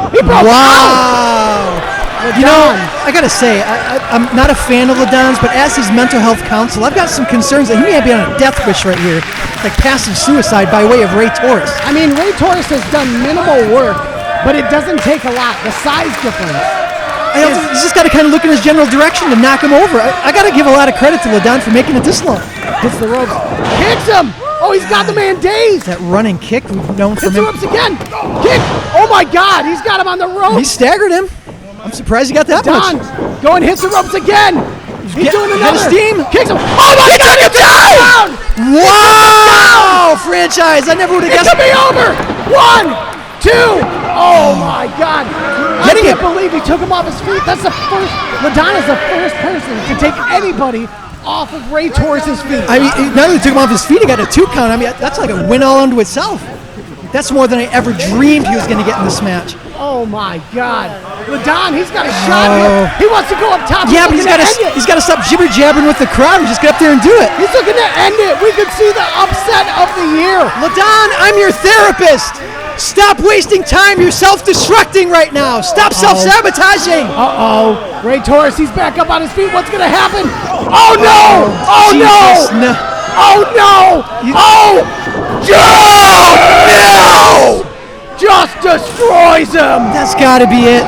Wow! You know, I gotta say, I'm not a fan of LaDon's, but as his mental health counsel, I've got some concerns that he may be on a death wish right here, like passive suicide by way of Ray Torres. I mean, Ray Torres has done minimal work, but it doesn't take a lot. The size difference. He's just got to kind of look in his general direction to knock him over. I got to give a lot of credit to LaDon for making it this long. Hits the ropes, kicks him. Oh, he's got the man dazed. That running kick we've known from him. Hits the ropes again. Kick. Oh my God, he's got him on the rope. He staggered him. I'm surprised he got that much. Go and hits the ropes again. He's doing another. Steam. Kicks him. Oh my God, he took him down. Wow, franchise. I never would have guessed. It could be over. 1, 2. Oh my God. I can't believe he took him off his feet. That's the first. LaDon is the first person to take anybody off of Ray Torres' feet. I mean, not only took him off his feet, he got a 2 count. I mean, that's like a win all unto itself. That's more than I ever dreamed he was going to get in this match. Oh my God. LaDon, he's got a shot here. He wants to go up top. Yeah, but he's got to stop jibber jabbering with the crowd and just get up there and do it. He's looking to end it. We could see the upset of the year. LaDon, I'm your therapist. Stop wasting time. You're self-destructing right now. Stop self-sabotaging. Uh-oh. Ray Torres, he's back up on his feet. What's going to happen? Oh, no. Oh, Jesus, no. Oh, no. Oh, no. Just destroys him. That's got to be it.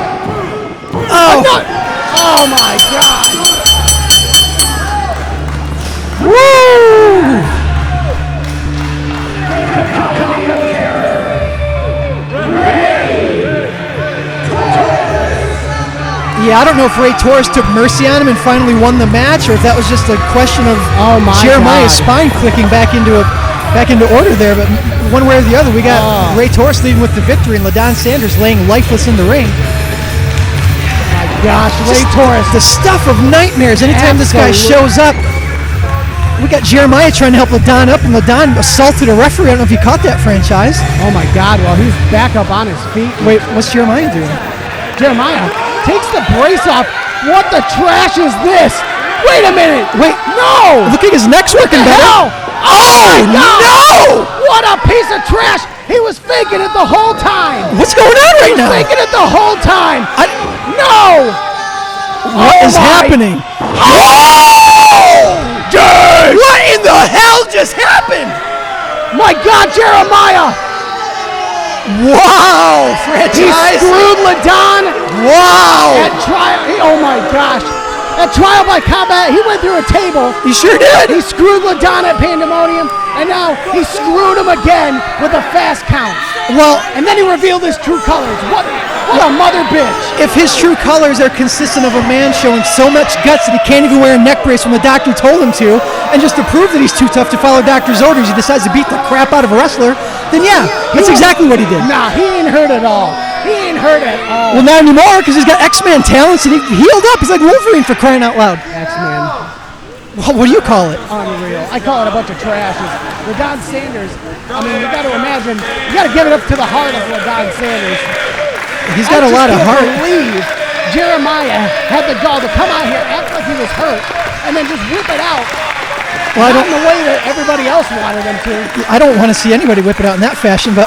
Oh. Oh, my God. Woo. Yeah, I don't know if Ray Torres took mercy on him and finally won the match, or if that was just a question of Jeremiah's spine clicking back into order there. But one way or the other, we got Ray Torres leading with the victory, and LaDon Sanders laying lifeless in the ring. gosh, Ray Torres. The stuff of nightmares anytime this guy shows up. We got Jeremiah trying to help LaDon up, and LaDon assaulted a referee. I don't know if you caught that, Franchise. Oh my God, well, he's back up on his feet. Wait, what's Jeremiah doing? Jeremiah takes the brace off. What the trash is this? Wait a minute. Wait. No. Look at his neck's working better. Oh, no. What a piece of trash. He was faking it the whole time. What's going on right now? Faking it the whole time. No. What is happening? Oh! Dude! What in the hell just happened? My God, Jeremiah! Wow, Franchise! He screwed LaDon. Wow! At trial, oh my gosh! At trial by combat, he went through a table. He sure did. He screwed LaDon at Pandemonium, and now he screwed him again with a fast count. Well, and then he revealed his true colors. What a mother bitch! If his true colors are consistent of a man showing so much guts that he can't even wear a neck brace when the doctor told him to, and just to prove that he's too tough to follow doctor's orders, he decides to beat the crap out of a wrestler, then yeah, that's exactly what he did. Nah, he ain't hurt at all. He ain't hurt at all. Well, not anymore, because he's got X-Man talents, and he healed up. He's like Wolverine, for crying out loud. X-Man. Well, what do you call it? Unreal. I call it a bunch of trash. LaDon Sanders, I mean, you got to imagine, you got to give it up to the heart of LaDon Sanders. He's got a lot of heart. I believe Jeremiah had the gall to come out here, act like he was hurt, and then just whip it out. Well, not in the way that everybody else wanted him to. I don't want to see anybody whip it out in that fashion, but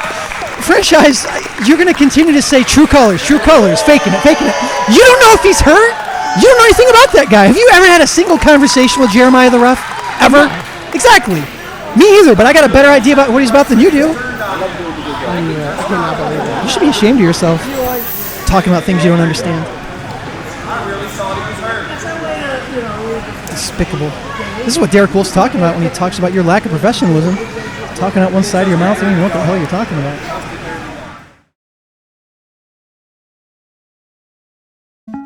Franchise, you're going to continue to say true colors, faking it. You don't know if he's hurt? You don't know anything about that guy. Have you ever had a single conversation with Jeremiah the Ref? Ever? Exactly. Me either, but I got a better idea about what he's about than you do. You should be ashamed of yourself, talking about things you don't understand. Despicable. This is what Derek Wolfe's talking about when he talks about your lack of professionalism. Talking out one side of your mouth, you don't even know what the hell you're talking about.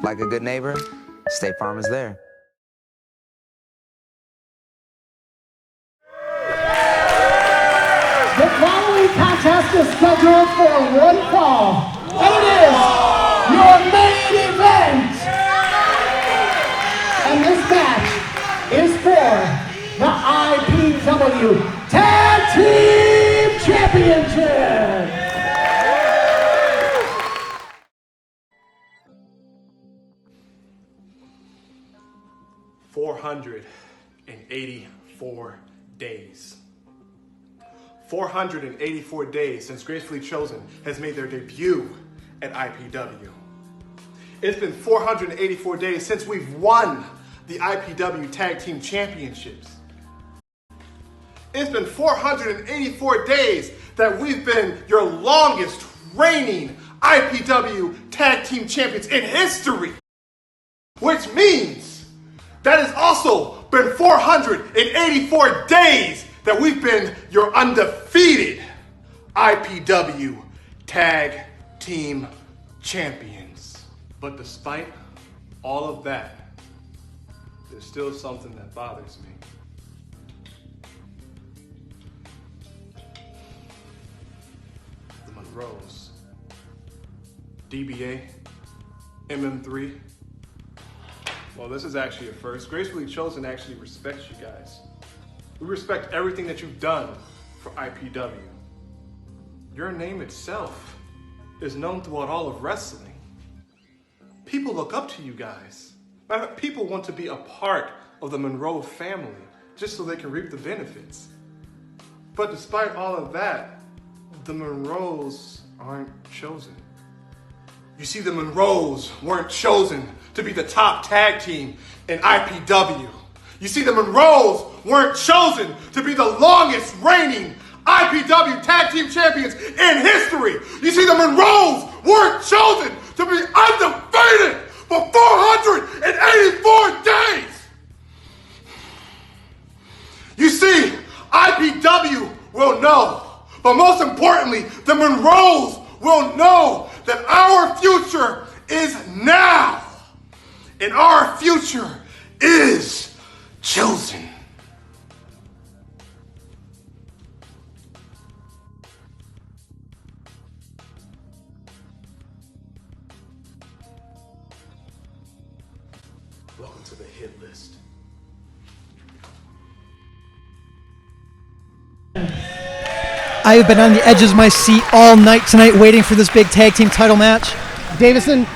Like a good neighbor, State Farm is there. The following contest is scheduled for one fall, and it is your main event. And this match is for the IPW Tag Team Championship. 484 days. 484 days since Gracefully Chosen has made their debut at IPW. It's been 484 days since we've won the IPW Tag Team Championships. It's been 484 days that we've been your longest reigning IPW Tag Team Champions in history. Which means that it's also been 484 days that we've been your undefeated IPW Tag Team Champions. But despite all of that, there's still something that bothers me. The Monroes, DBA, MM3. Well, this is actually a first. Gracefully Chosen actually respects you guys. We respect everything that you've done for IPW. Your name itself is known throughout all of wrestling. People look up to you guys. People want to be a part of the Monroe family just so they can reap the benefits. But despite all of that, the Monroes aren't chosen. You see, the Monroes weren't chosen to be the top tag team in IPW. You see, the Monroes weren't chosen to be the longest reigning IPW Tag Team Champions in history. You see, the Monroes weren't chosen to be undefeated for 484 days. You see, IPW will know, but most importantly, the Monroes will know that our future is now, and our future is chosen. Welcome to the hit list. I have been on the edges of my seat all night tonight waiting for this big tag team title match. Davison,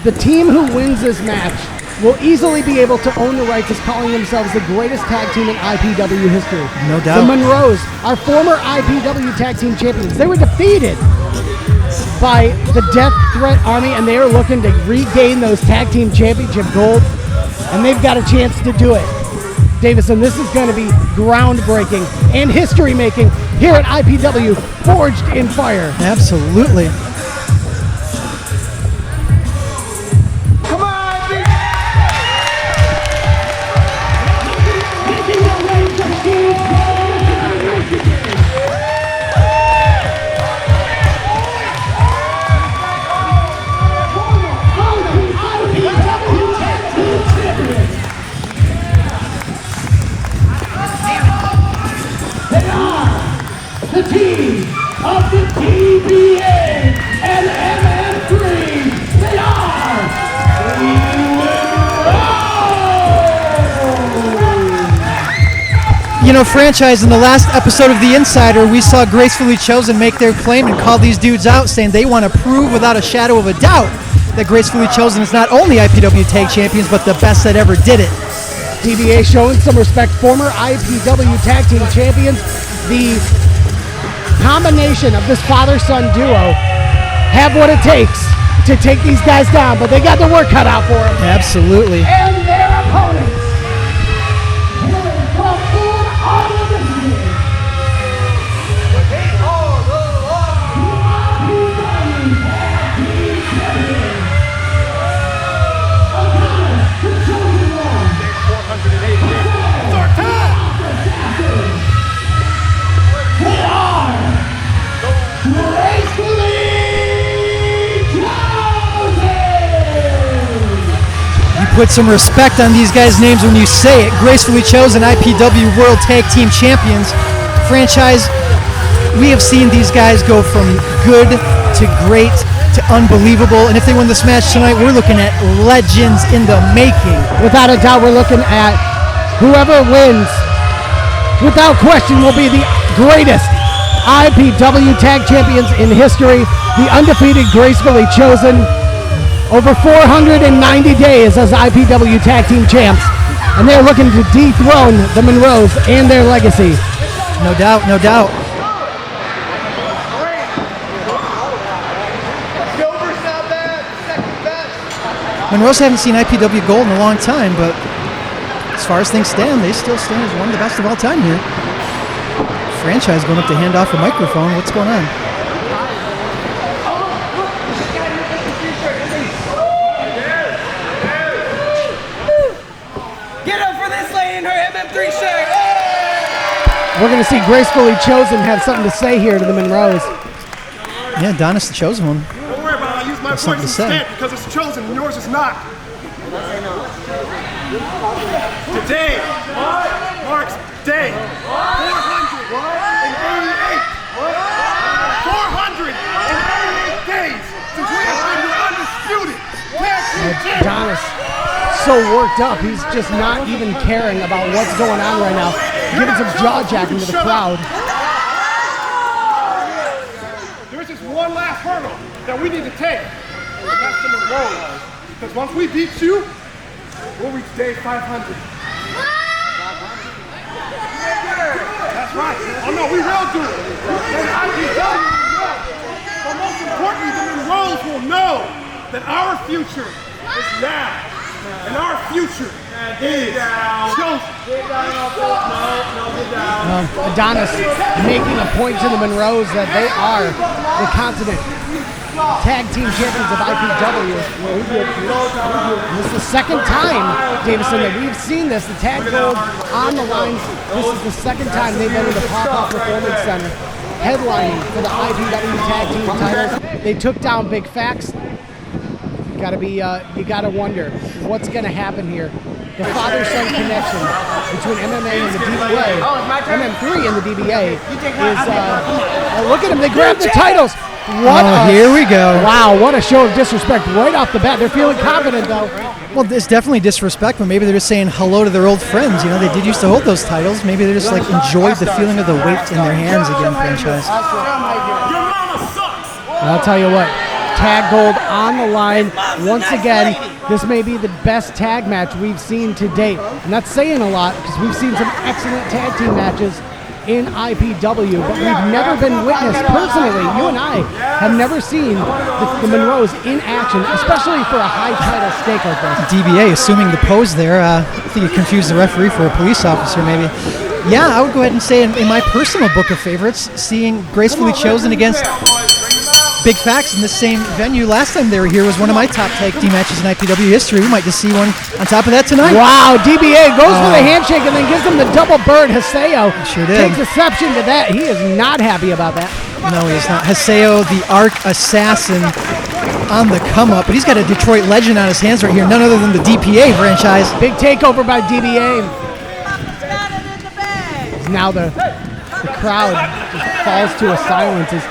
the team who wins this match will easily be able to own the rights as calling themselves the greatest tag team in IPW history. No doubt. The Monroes, our former IPW tag team champions, they were defeated by the Death Threat Army, and they are looking to regain those tag team championship gold, and they've got a chance to do it. Davison, this is going to be groundbreaking and history-making here at IPW Forged in Fire. Absolutely. The team of the TBA and MM3, they are You know, franchise, in the last episode of The Insider, we saw Gracefully Chosen make their claim and call these dudes out, saying they want to prove without a shadow of a doubt that Gracefully Chosen is not only IPW Tag Champions, but the best that ever did it. TBA showing some respect, former IPW Tag Team Champions. The combination of this father-son duo have what it takes to take these guys down, but they got their work cut out for them. Absolutely. And their opponents, hailing from Ann Arbor, Michigan, they are Gracefully Chosen! You put some respect on these guys' names when you say it. Gracefully Chosen IPW World Tag Team Champions. Franchise, we have seen these guys go from good to great to unbelievable, and if they win this match tonight, we're looking at legends in the making. Without a doubt, we're looking at whoever wins, without question, will be the greatest IPW Tag Champions in history, the undefeated Gracefully Chosen, over 490 days as IPW Tag Team Champs, and they're looking to dethrone the Monroes and their legacy. No doubt, no doubt. Monroes haven't seen IPW gold in a long time, but as far as things stand, they still stand as one of the best of all time here. Franchise going up to hand off a microphone. What's going on? Get up for this lady in her MM3 shirt. We're going to see Gracefully Chosen have something to say here to the Monroes. Yeah, Adonis the chosen one. Don't worry about it. I use my That's something to poison say. stamp because it's chosen and yours is not. Today marks day 488. 488 days since we have been your undisputed tag team champions. Adonis, so worked up, he's just not even caring about what's going on right now. Giving some jaw-jacking to the crowd. There's just one last hurdle that we need to take. And that's the Monroes. Because once we beat you, we'll reach day 500. That's right. Oh no, we will do it. And IPW will know. But most importantly, the Monroes will know that our future is now. And our future is chosen. Adonis making a point to the Monroes that they are the continent tag team champions of IPW. And this is the second time, Davison, that we've seen this. The tag gold on the lines. This is the second time they've been in the Pop-Up Performance Center headlining for the IPW tag team titles. They took down Big Facts. You gotta wonder what's gonna happen here. The father-son connection between MMA and the DBA, MM3 and the DBA is, look at them, they grabbed the titles. Here we go. Wow, what a show of disrespect right off the bat. They're feeling confident, though. Well, it's definitely disrespectful. Maybe they're just saying hello to their old friends. You know, they did used to hold those titles. Maybe they just like enjoyed the feeling of the weight in their hands again, franchise. I'll tell you what, tag gold on the line. Once again, this may be the best tag match we've seen to date. And that's saying a lot because we've seen some excellent tag team matches in IPW, but we've never been witness personally. You and I have never seen the Monroes in action, especially for a high title stake like this. DBA assuming the pose there. I think you confused the referee for a police officer, maybe. Yeah, I would go ahead and say in my personal book of favorites, seeing Gracefully Chosen against Big Facts in the same venue last time they were here was one of my top tag team matches in IPW history. We might just see one on top of that tonight. Wow, DBA goes for the handshake and then gives him the double bird. Haseo sure did. Takes exception to that. He is not happy about that. No, he is not. Haseo, the arc assassin, on the come up, but he's got a Detroit legend on his hands right here, none other than the DPA franchise. Big takeover by DBA. Now the crowd just falls to a silence as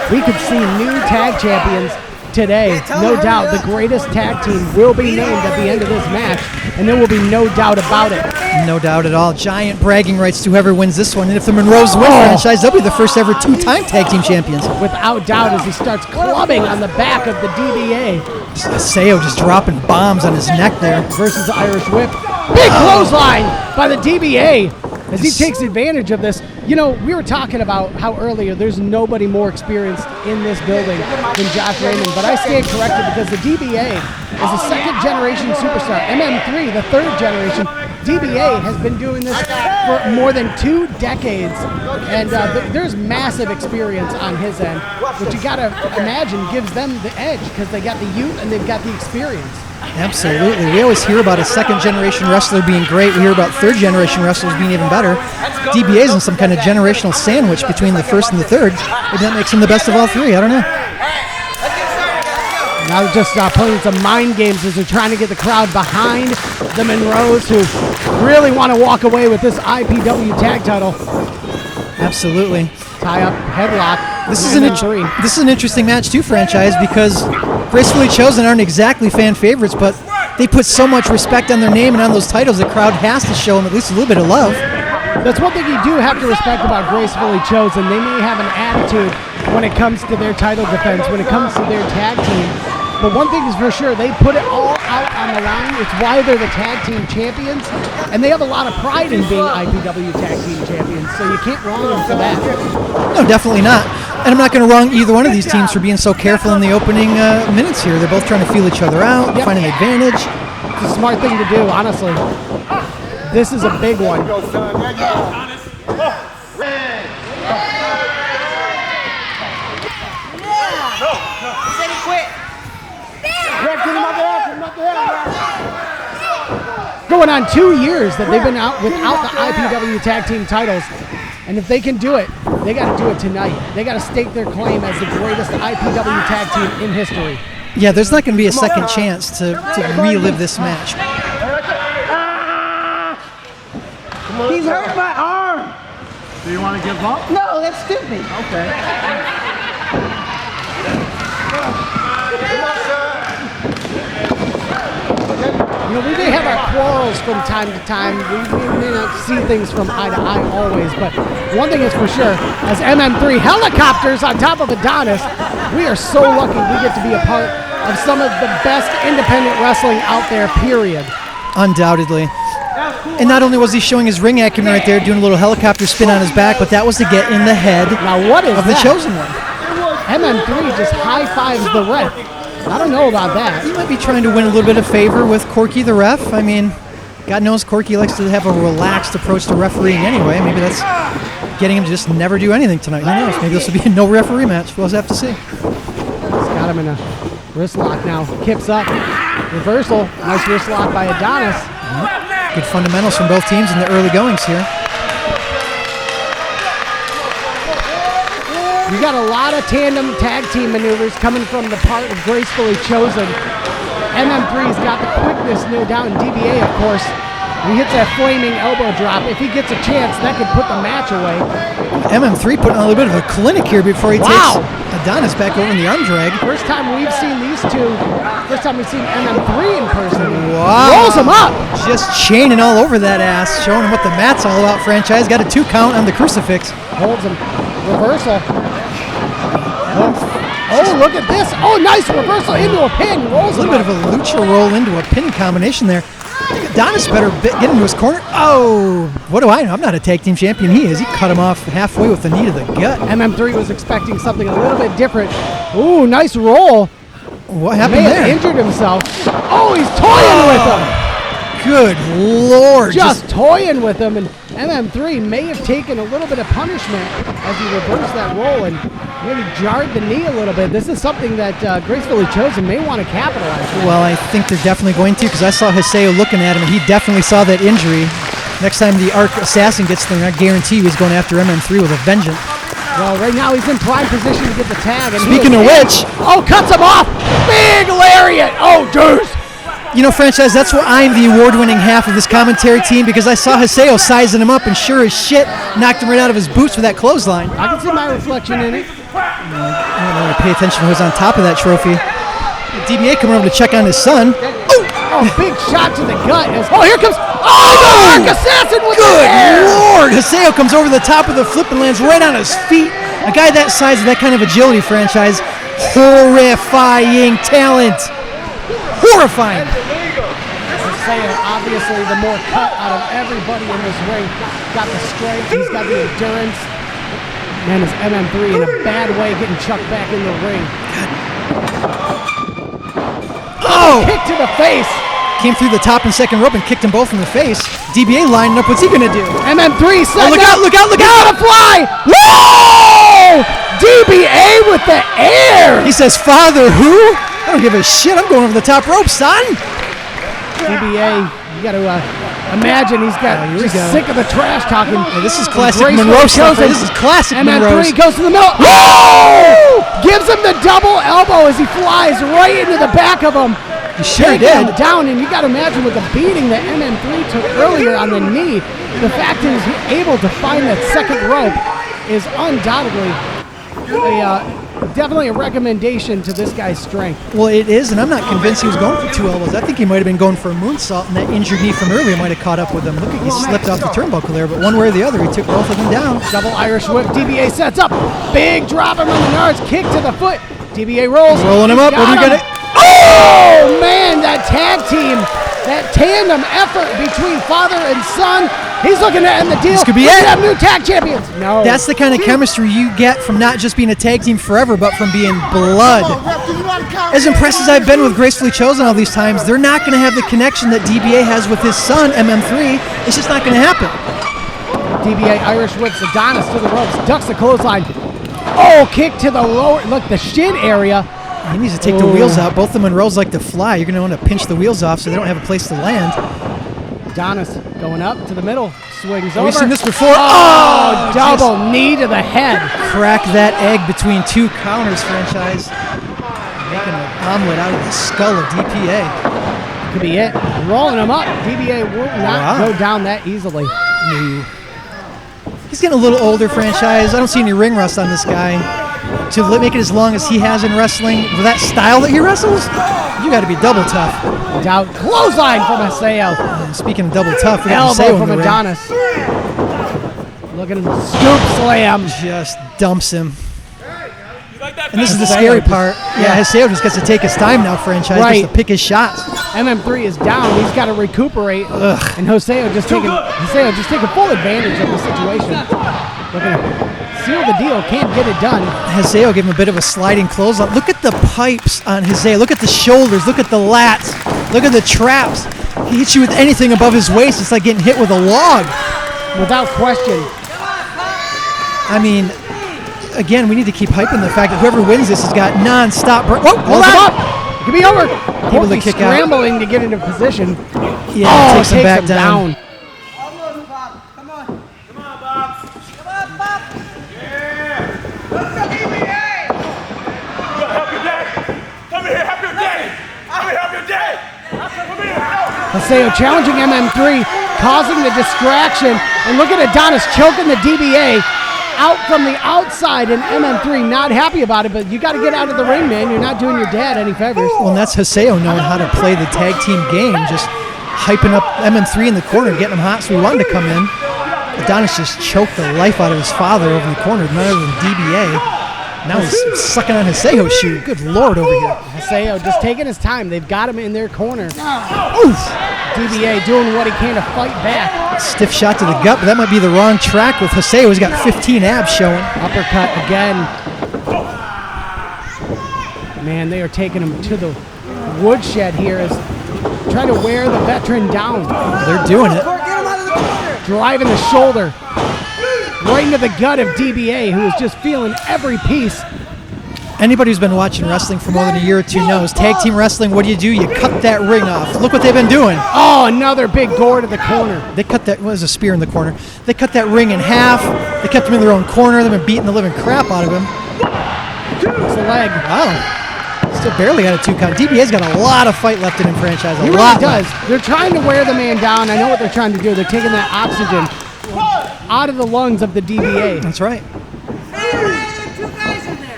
we could see new tag champions today. No doubt the greatest tag team will be named at the end of this match, and there will be no doubt about it. No doubt at all. Giant bragging rights to whoever wins this one. And if the Monroes win franchise, they'll be the first ever two-time tag team champions. Without doubt, as he starts clubbing on the back of the DBA. Haseo just dropping bombs on his neck there. Versus the Irish Whip. Big clothesline by the DBA. As he takes advantage of this. You know, we were talking about how earlier there's nobody more experienced in this building than Josh Raymond, but I stand corrected because the DBA is a second-generation superstar. MM3, the third generation. DBA has been doing this for more than 2 decades, and there's massive experience on his end, which you gotta imagine gives them the edge because they got the youth and they've got the experience. Absolutely. We always hear about a second-generation wrestler being great. We hear about third-generation wrestlers being even better. DBA's in some kind of generational sandwich between the first and the third. Maybe that makes him the best of all three. I don't know. Now they're just playing some mind games as they're trying to get the crowd behind the Monroes, who really want to walk away with this IPW tag title. Absolutely. Tie up, headlock. This is an interesting match too, franchise, because Gracefully Chosen aren't exactly fan favorites, but they put so much respect on their name and on those titles, the crowd has to show them at least a little bit of love. That's one thing you do have to respect about Gracefully Chosen. They may have an attitude when it comes to their title defense, when it comes to their tag team. But one thing is for sure, they put it all out on the line. It's why they're the tag team champions. And they have a lot of pride in being IPW tag team champions. So you can't wrong them for that. No, definitely not. And I'm not going to wrong either one of these teams for being so careful in the opening minutes here. They're both trying to feel each other out, find an advantage. It's a smart thing to do, honestly. This is a big one. Going on 2 years that they've been out without the IPW tag team titles. And if they can do it, they got to do it tonight. They got to stake their claim as the greatest IPW tag team in history. Yeah, there's not going to be a second chance to relive this match. He's hurt my arm. Do you want to give up? No, that's stupid. Okay. You know, we may have our quarrels from time to time. We may not see things from eye to eye always, but one thing is for sure, as MM3 helicopters on top of Adonis, we are so lucky we get to be a part of some of the best independent wrestling out there, period. Undoubtedly. And not only was he showing his ring acumen right there, doing a little helicopter spin on his back, but that was to get in the head of the Chosen One. MM3 just high-fives the ref. I don't know about that. He might be trying to win a little bit of favor with Corky the ref. I mean, God knows Corky likes to have a relaxed approach to refereeing anyway. Maybe that's getting him to just never do anything tonight. Who knows? Maybe this will be a no referee match. We'll have to see. He's got him in a wrist lock now. Kicks up. Reversal. Nice wrist lock by Adonis. Good fundamentals from both teams in the early goings here. You got a lot of tandem tag team maneuvers coming from the part of Gracefully Chosen. MM3's got the quickness, no doubt, and DBA, of course, He hits that flaming elbow drop. If he gets a chance, that could put the match away. MM3 putting on a little bit of a clinic here before he takes Adonis back over in the arm drag. First time we've seen these two. First time we've seen MM3 in person. Wow. Rolls him up. Just chaining all over that ass, showing him what the mat's all about, franchise. Got a 2 count on the crucifix. Holds him. Reversal. Oh, look at this. Oh, nice reversal into a pin. Rolls a little bit of a lucha roll into a pin combination there. Adonis better get into his corner. Oh, what do I know? I'm not a tag team champion. He is. He cut him off halfway with the knee to the gut. MM3 was expecting something a little bit different. Ooh, nice roll. What happened there? Injured himself. Oh, he's toying with him. Good Lord. Just toying with him. And MM3 may have taken a little bit of punishment as he reversed that roll and maybe jarred the knee a little bit. This is something that Gracefully Chosen may want to capitalize on. Well, I think they're definitely going to, because I saw Hiseo looking at him, and he definitely saw that injury. Next time the Arc Assassin gets there, I guarantee he's going after MM3 with a vengeance. Well, right now he's in prime position to get the tag. And speaking of which... Oh, cuts him off! Big lariat! Oh, deuce! You know, franchise, that's why I'm the award-winning half of this commentary team, because I saw Hiseo sizing him up, and sure as shit, knocked him right out of his boots with that clothesline. I can see my reflection in it. I don't want to pay attention to who's on top of that trophy. DBA coming over to check on his son. Oh, big shot to the gut. Here comes... Oh, the Arc Assassin with Good the Lord! Hiseo comes over the top of the flip and lands right on his feet. A guy that size with that kind of agility, franchise. Horrifying talent. Horrifying. Obviously, the more cut out of everybody in this ring. Got the strength. He's got the endurance. Man, is MM3 in a bad way getting chucked back in the ring. Oh! Kick to the face. Came through the top and second rope and kicked them both in the face. DBA lining up. What's he going to do? MM3 set look out, look out, look out! He's gonna fly! Whoa! DBA with the air! He says, Father who? I don't give a shit. I'm going over the top rope, son. DBA, you got to imagine he's got sick of the trash talking. This is classic Monroe stuff. This is classic Monroe. MM3 goes to the middle. Whoa! Gives him the double elbow as he flies right into the back of him. He sure did. Him down, and you got to imagine with the beating that MM3 took earlier on the knee, the fact that he's able to find that second rope is undoubtedly definitely a recommendation to this guy's strength. Well, it is, and I'm not convinced he was going for 2 elbows. I think he might have been going for a moonsault, and that injured knee from earlier might have caught up with him. Look, he slipped off the turnbuckle there, but one way or the other, he took both of them down. Double Irish whip. DBA sets up. Big drop him on the nards. Kick to the foot. DBA rolls. Rolling him up. What are you going to... Oh, man, that tag team, that tandem effort between father and son. He's looking to end the deal. This could be it. Have new tag champions. No. That's the kind of chemistry you get from not just being a tag team forever, but from being blood. As impressed as I've been with Gracefully Chosen all these times, they're not going to have the connection that DBA has with his son, MM3. It's just not going to happen. DBA Irish whips Adonis to the ropes, ducks the clothesline. Oh, kick to the lower, look, the shin area. He needs to take the wheels out. Both the Monroes like to fly. You're going to want to pinch the wheels off so they don't have a place to land. Adonis going up to the middle, swings over. We've seen this before. Oh, double knee to the head. Crack that egg between 2 counters, franchise. Making an omelet out of the skull of DPA. Could be it. Rolling him up. DBA will not go down that easily. No. He's getting a little older, franchise. I don't see any ring rust on this guy. To make it as long as he has in wrestling, with that style that he wrestles, you got to be double tough. Down clothesline from Hiseo. Speaking of double tough, we got elbow from Adonis. Look at him, scoop slam. Just dumps him. And this is the scary part. Yeah, Hiseo just gets to take his time now, franchise. Right. Gets to pick his shots. MM3 is down. He's got to recuperate. Ugh. And Hiseo just taking full advantage of the situation. Looking to seal the deal, can't get it done. Hiseo gave him a bit of a sliding clothesline. Look at the pipes on Hiseo. Look at the shoulders. Look at the lats. Look at the traps. He hits you with anything above his waist. It's like getting hit with a log. Without question. I mean, again, we need to keep hyping the fact that whoever wins this has got non-stop... Whoa, hold on! It could be over. Able to kick out. Scrambling to get into position. Yeah, takes him back down. Hiseo challenging MM3, causing the distraction. And look at Adonis choking the DBA out from the outside, and MM3 not happy about it, but you got to get out of the ring, man. You're not doing your dad any favors. Well, and that's Haseo knowing how to play the tag team game, just hyping up MM3 in the corner, getting him hot so he wanted to come in. Adonis just choked the life out of his father over in the corner, none other than DBA. Now he's sucking on Haseo's shoe. Good Lord over here. Haseo just taking his time. They've got him in their corner. Oof. DBA doing what he can to fight back. Stiff shot to the gut, but that might be the wrong track with Haseo. He's got 15 abs showing. Uppercut again. Man, they are taking him to the woodshed here, as trying to wear the veteran down. They're doing it. Driving the shoulder right into the gut of DBA, who is just feeling every piece. Anybody who's been watching wrestling for more than a year or two knows tag team wrestling, what do? You cut that ring off. Look what they've been doing. Oh, another big gore to the corner. They cut that, was a spear in the corner. They cut that ring in half. They kept him in their own corner. They've been beating the living crap out of him. It's a leg. Wow. Still barely got a 2 count. DBA's got a lot of fight left in him franchise. He really does. They're trying to wear the man down. I know what they're trying to do. They're taking that oxygen out of the lungs of the DBA. That's right.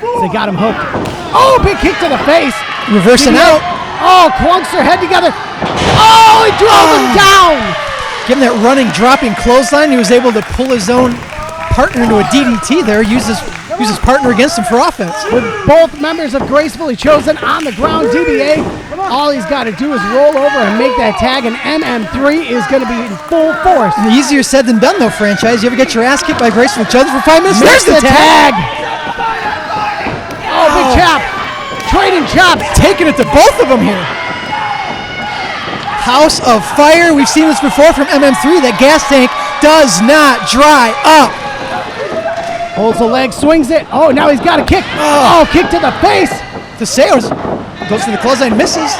So they got him hooked. Oh, big kick to the face. Reversing DBA. out. Oh, clunks their head together. Oh, he drove him down. Give him that running, dropping clothesline. He was able to pull his own partner into a DDT there. Use his partner against him for offense. With both members of Gracefully Chosen on the ground, DBA, all he's got to do is roll over and make that tag, and MM3 is going to be in full force. Easier said than done, though, franchise. You ever get your ass kicked by Gracefully Chosen for 5 minutes? There's There's the tag. Oh, big chop. Trading chops. Taking it to both of them here. House of Fire. We've seen this before from MM3. That gas tank does not dry up. Holds the leg, swings it. Oh, now he's got a kick. Oh, kick to the face. Haseo goes for the clothesline, misses.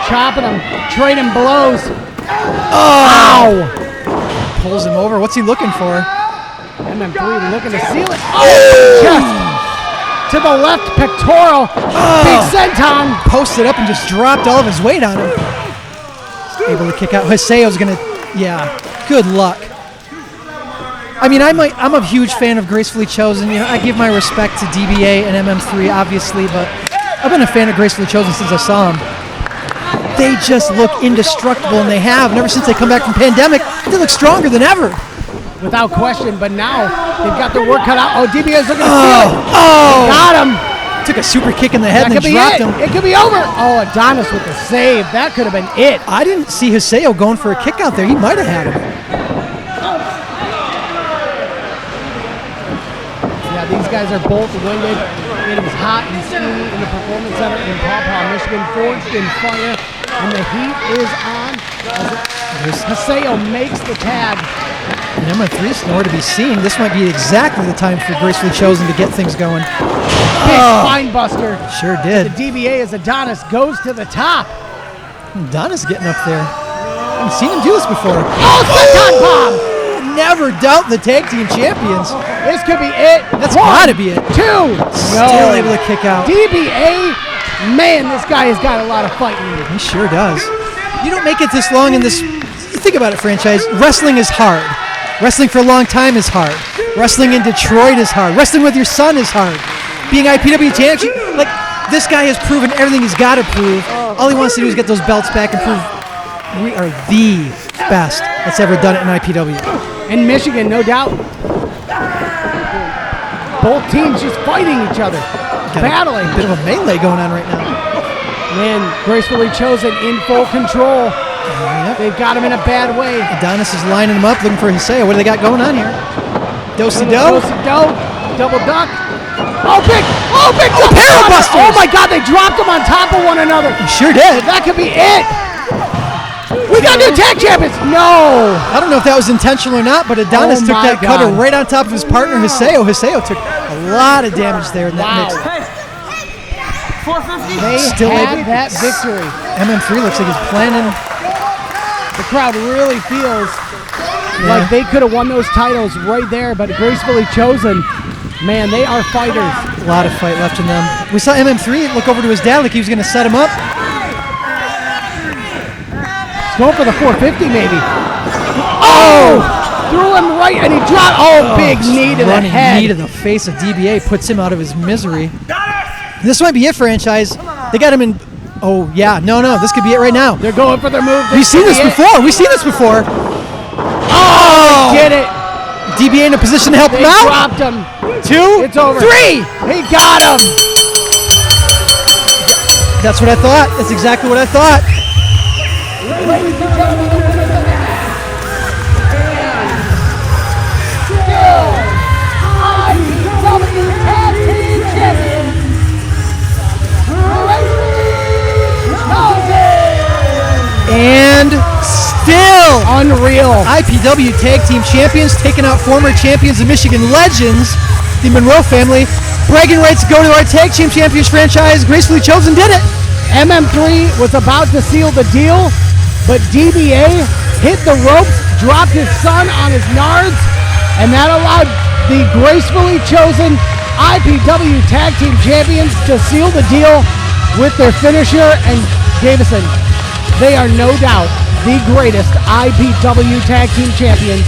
Chopping him, trading blows. Oh! Ow! Pulls him over. What's he looking for? MM3 looking to seal it. Oh! Chest to the left pectoral. Big senton. Posted up and just dropped all of his weight on him. Able to kick out. Haseo's gonna, good luck. I mean, I'm a huge fan of Gracefully Chosen. You know, I give my respect to DBA and MM3, obviously, but I've been a fan of Gracefully Chosen since I saw them. They just look indestructible, and they have. And ever since they come back from pandemic, they look stronger than ever. Without question, but now they've got their work cut out. Oh, DBA's looking to steal it. Oh! Got him. Took a super kick in the head and then dropped him. It could be over. Oh, Adonis with the save. That could have been it. I didn't see Haseo going for a kick out there. He might have had him. Yeah, these guys are both winded. It is hot and steamy in the Performance Center in Paw Paw, Michigan. Forged in fire, and the heat is on. Haseo makes the tag. Number 3 is nowhere to be seen. This might be exactly the time for Gracefully Chosen to get things going. Big spine buster. Sure did. The DBA as Adonis goes to the top. Adonis getting up there. I haven't seen him do this before. Oh, senton bomb! Never doubt the tag team champions. This could be it. That's gotta be it. 2. Still able to kick out. DBA, man, this guy has got a lot of fighting in him. He sure does. You don't make it this long in this. Think about it, franchise. Wrestling is hard. Wrestling for a long time is hard. Wrestling in Detroit is hard. Wrestling with your son is hard. Being IPW champion, like, this guy has proven everything he's got to prove. All he wants to do is get those belts back and prove we are the best that's ever done it in IPW. In Michigan, no doubt. Both teams just fighting each other, battling. A bit of a melee going on right now. Man, Gracefully Chosen in full control. Yep. They've got him in a bad way. Adonis is lining him up, looking for Haseo. What do they got going on here? Do-si-do. Do-si-do. Double duck. Oh, big barrel busters. Oh, my God, they dropped them on top of one another. You sure did. That could be it. We got new tag champions. No. I don't know if that was intentional or not, but Adonis took that cutter right on top of his partner, Haseo. Haseo took a lot of damage there in that mix. They still have that victory. MM3 looks like he's planning. The crowd really feels like they could have won those titles right there, but Gracefully Chosen, man, they are fighters. A lot of fight left in them. We saw MM3 look over to his dad like he was going to set him up. He's going for the 450 maybe. Threw him right, and he dropped. Oh, big knee to the Running head. knee to the face of DBA puts him out of his misery. This might be it, franchise. They got him in. Oh, yeah. No. This could be it right now. They're going for their move. We've seen this before. Oh, get it. DBA in a position to help him out. Dropped him. 2, It's over. 3. He got him. That's what I thought. That's exactly what I thought. Ladies and gentlemen, IPW Tag Team Champions, And still unreal. IPW Tag Team Champions taking out former champions and Michigan legends, the Monroe family. Bragging rights go to our Tag Team Champions franchise. Gracefully Chosen did it. MM3 was about to seal the deal, but DBA hit the ropes, dropped his son on his nards, and that allowed the Gracefully Chosen IPW Tag Team Champions to seal the deal with their finisher. And Davison, they are no doubt the greatest IPW Tag Team Champions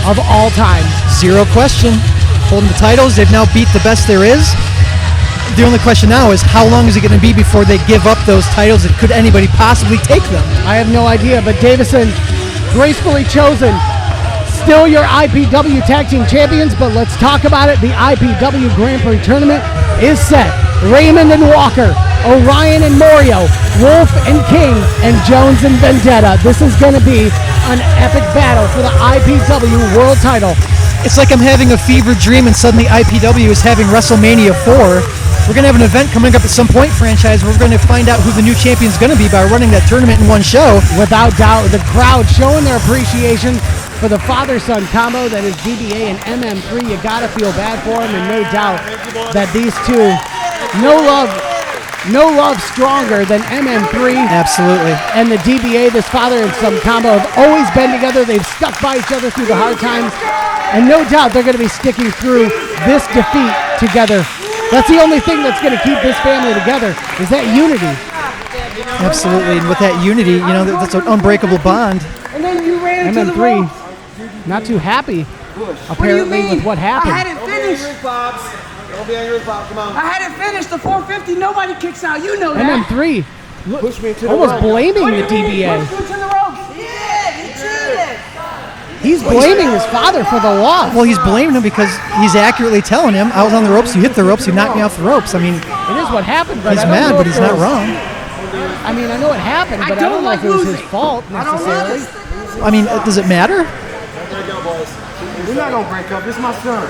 of all time. Zero question. Holding the titles, they've now beat the best there is. The only question now is how long is it going to be before they give up those titles, and could anybody possibly take them? I have no idea, but Davison, Gracefully Chosen, still your IPW Tag Team Champions, but let's talk about it. The IPW Grand Prix tournament is set. Raymond and Walker, Orion and Moreo, Wolfe and Kyng, and Jones and Vendetta. This is going to be an epic battle for the IPW World title. It's like I'm having a fever dream and suddenly IPW is having WrestleMania 4. We're going to have an event coming up at some point, franchise. We're going to find out who the new champion's going to be by running that tournament in one show. Without doubt, the crowd showing their appreciation for the father-son combo that is DBA and MM3. You got to feel bad for them, and no doubt that these two, no love stronger than MM3. Absolutely. And the DBA, this father and son combo, have always been together. They've stuck by each other through the hard times. And no doubt they're going to be sticking through this defeat together. That's the only thing that's going to keep this family together, is that unity. Absolutely, and with that unity, you know, that's an unbreakable bond. And then you ran into the MM3, ropes. not too happy, apparently, with what happened. I had it finished. Don't be angry, Bob. Come on. I had it finished. The 450, nobody kicks out. You know that. MM3, Push me to the almost rope. blaming the Push DBA. me to the ropes. He cheated. He's blaming his father for the loss. Well, he's blaming him because he's accurately telling him, I was on the ropes, you hit the ropes, you knocked me off the ropes. I mean, It is what happened, but he's I don't mad, know but if he's it not was- wrong. I mean, I know it happened, but I don't know if it was his fault necessarily. I mean, does it matter? We're not gonna break up. This is my son.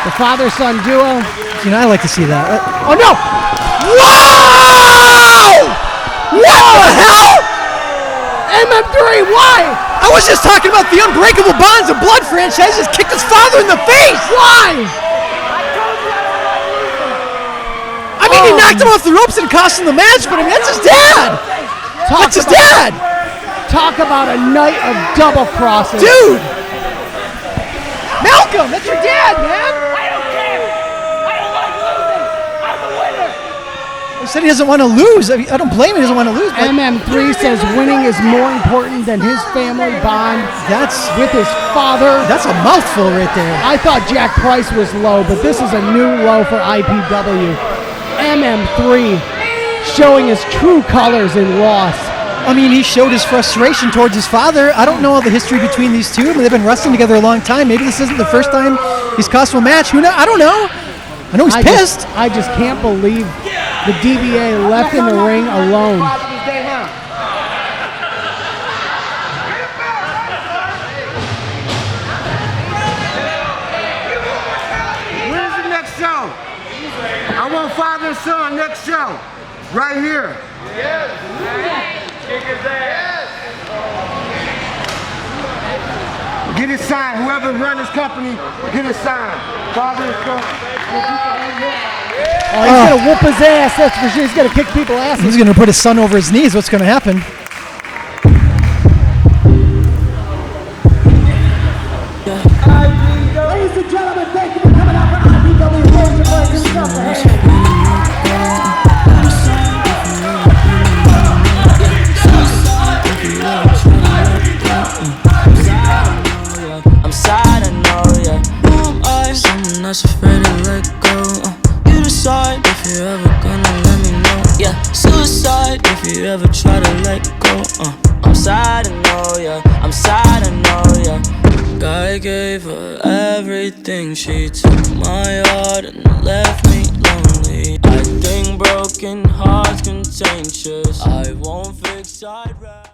The father-son duo. You know, I like to see that. Oh no! Whoa! What the hell? MM3, why? I was just talking about the unbreakable bonds of blood franchise just kicked his father in the face. Why? I mean, he knocked him off the ropes and cost him the match, but I mean, that's his dad. That's his dad. Talk about a night of double crosses. Dude! Malcolm, that's your dad, man! I don't care. I don't like losing. I'm the winner. He said he doesn't want to lose. I don't blame him, he doesn't want to lose. But MM3 says winning is more important than his family bond that's with his father. That's a mouthful right there. I thought Jack Price was low, but this is a new low for IPW. MM3 showing his true colors in loss. I mean, he showed his frustration towards his father. I don't know all the history between these two. I mean, they've been wrestling together a long time. Maybe this isn't the first time he's cost him a match. Who knows? I don't know. I know he's pissed. I just can't believe the DBA left in the ring alone. Where's the next show? I want father and son next show. Right here. Yes. Kick his ass. Get it signed. Whoever run this company, get it signed. Father and son. Oh, he's going to whoop his ass. That's for sure. He's going to kick people's asses. He's going to put his son over his knees. What's going to happen? Ladies and gentlemen, thank you for coming out for IPW World Championship. that's afraid to let go. You decide if you're ever gonna let me know. Yeah, suicide if you ever try to let go. I'm sad, I know, yeah. I'm sad, I know, yeah. I gave her everything. She took my heart and left me lonely. I think broken hearts contagious. I won't fix, I'd rather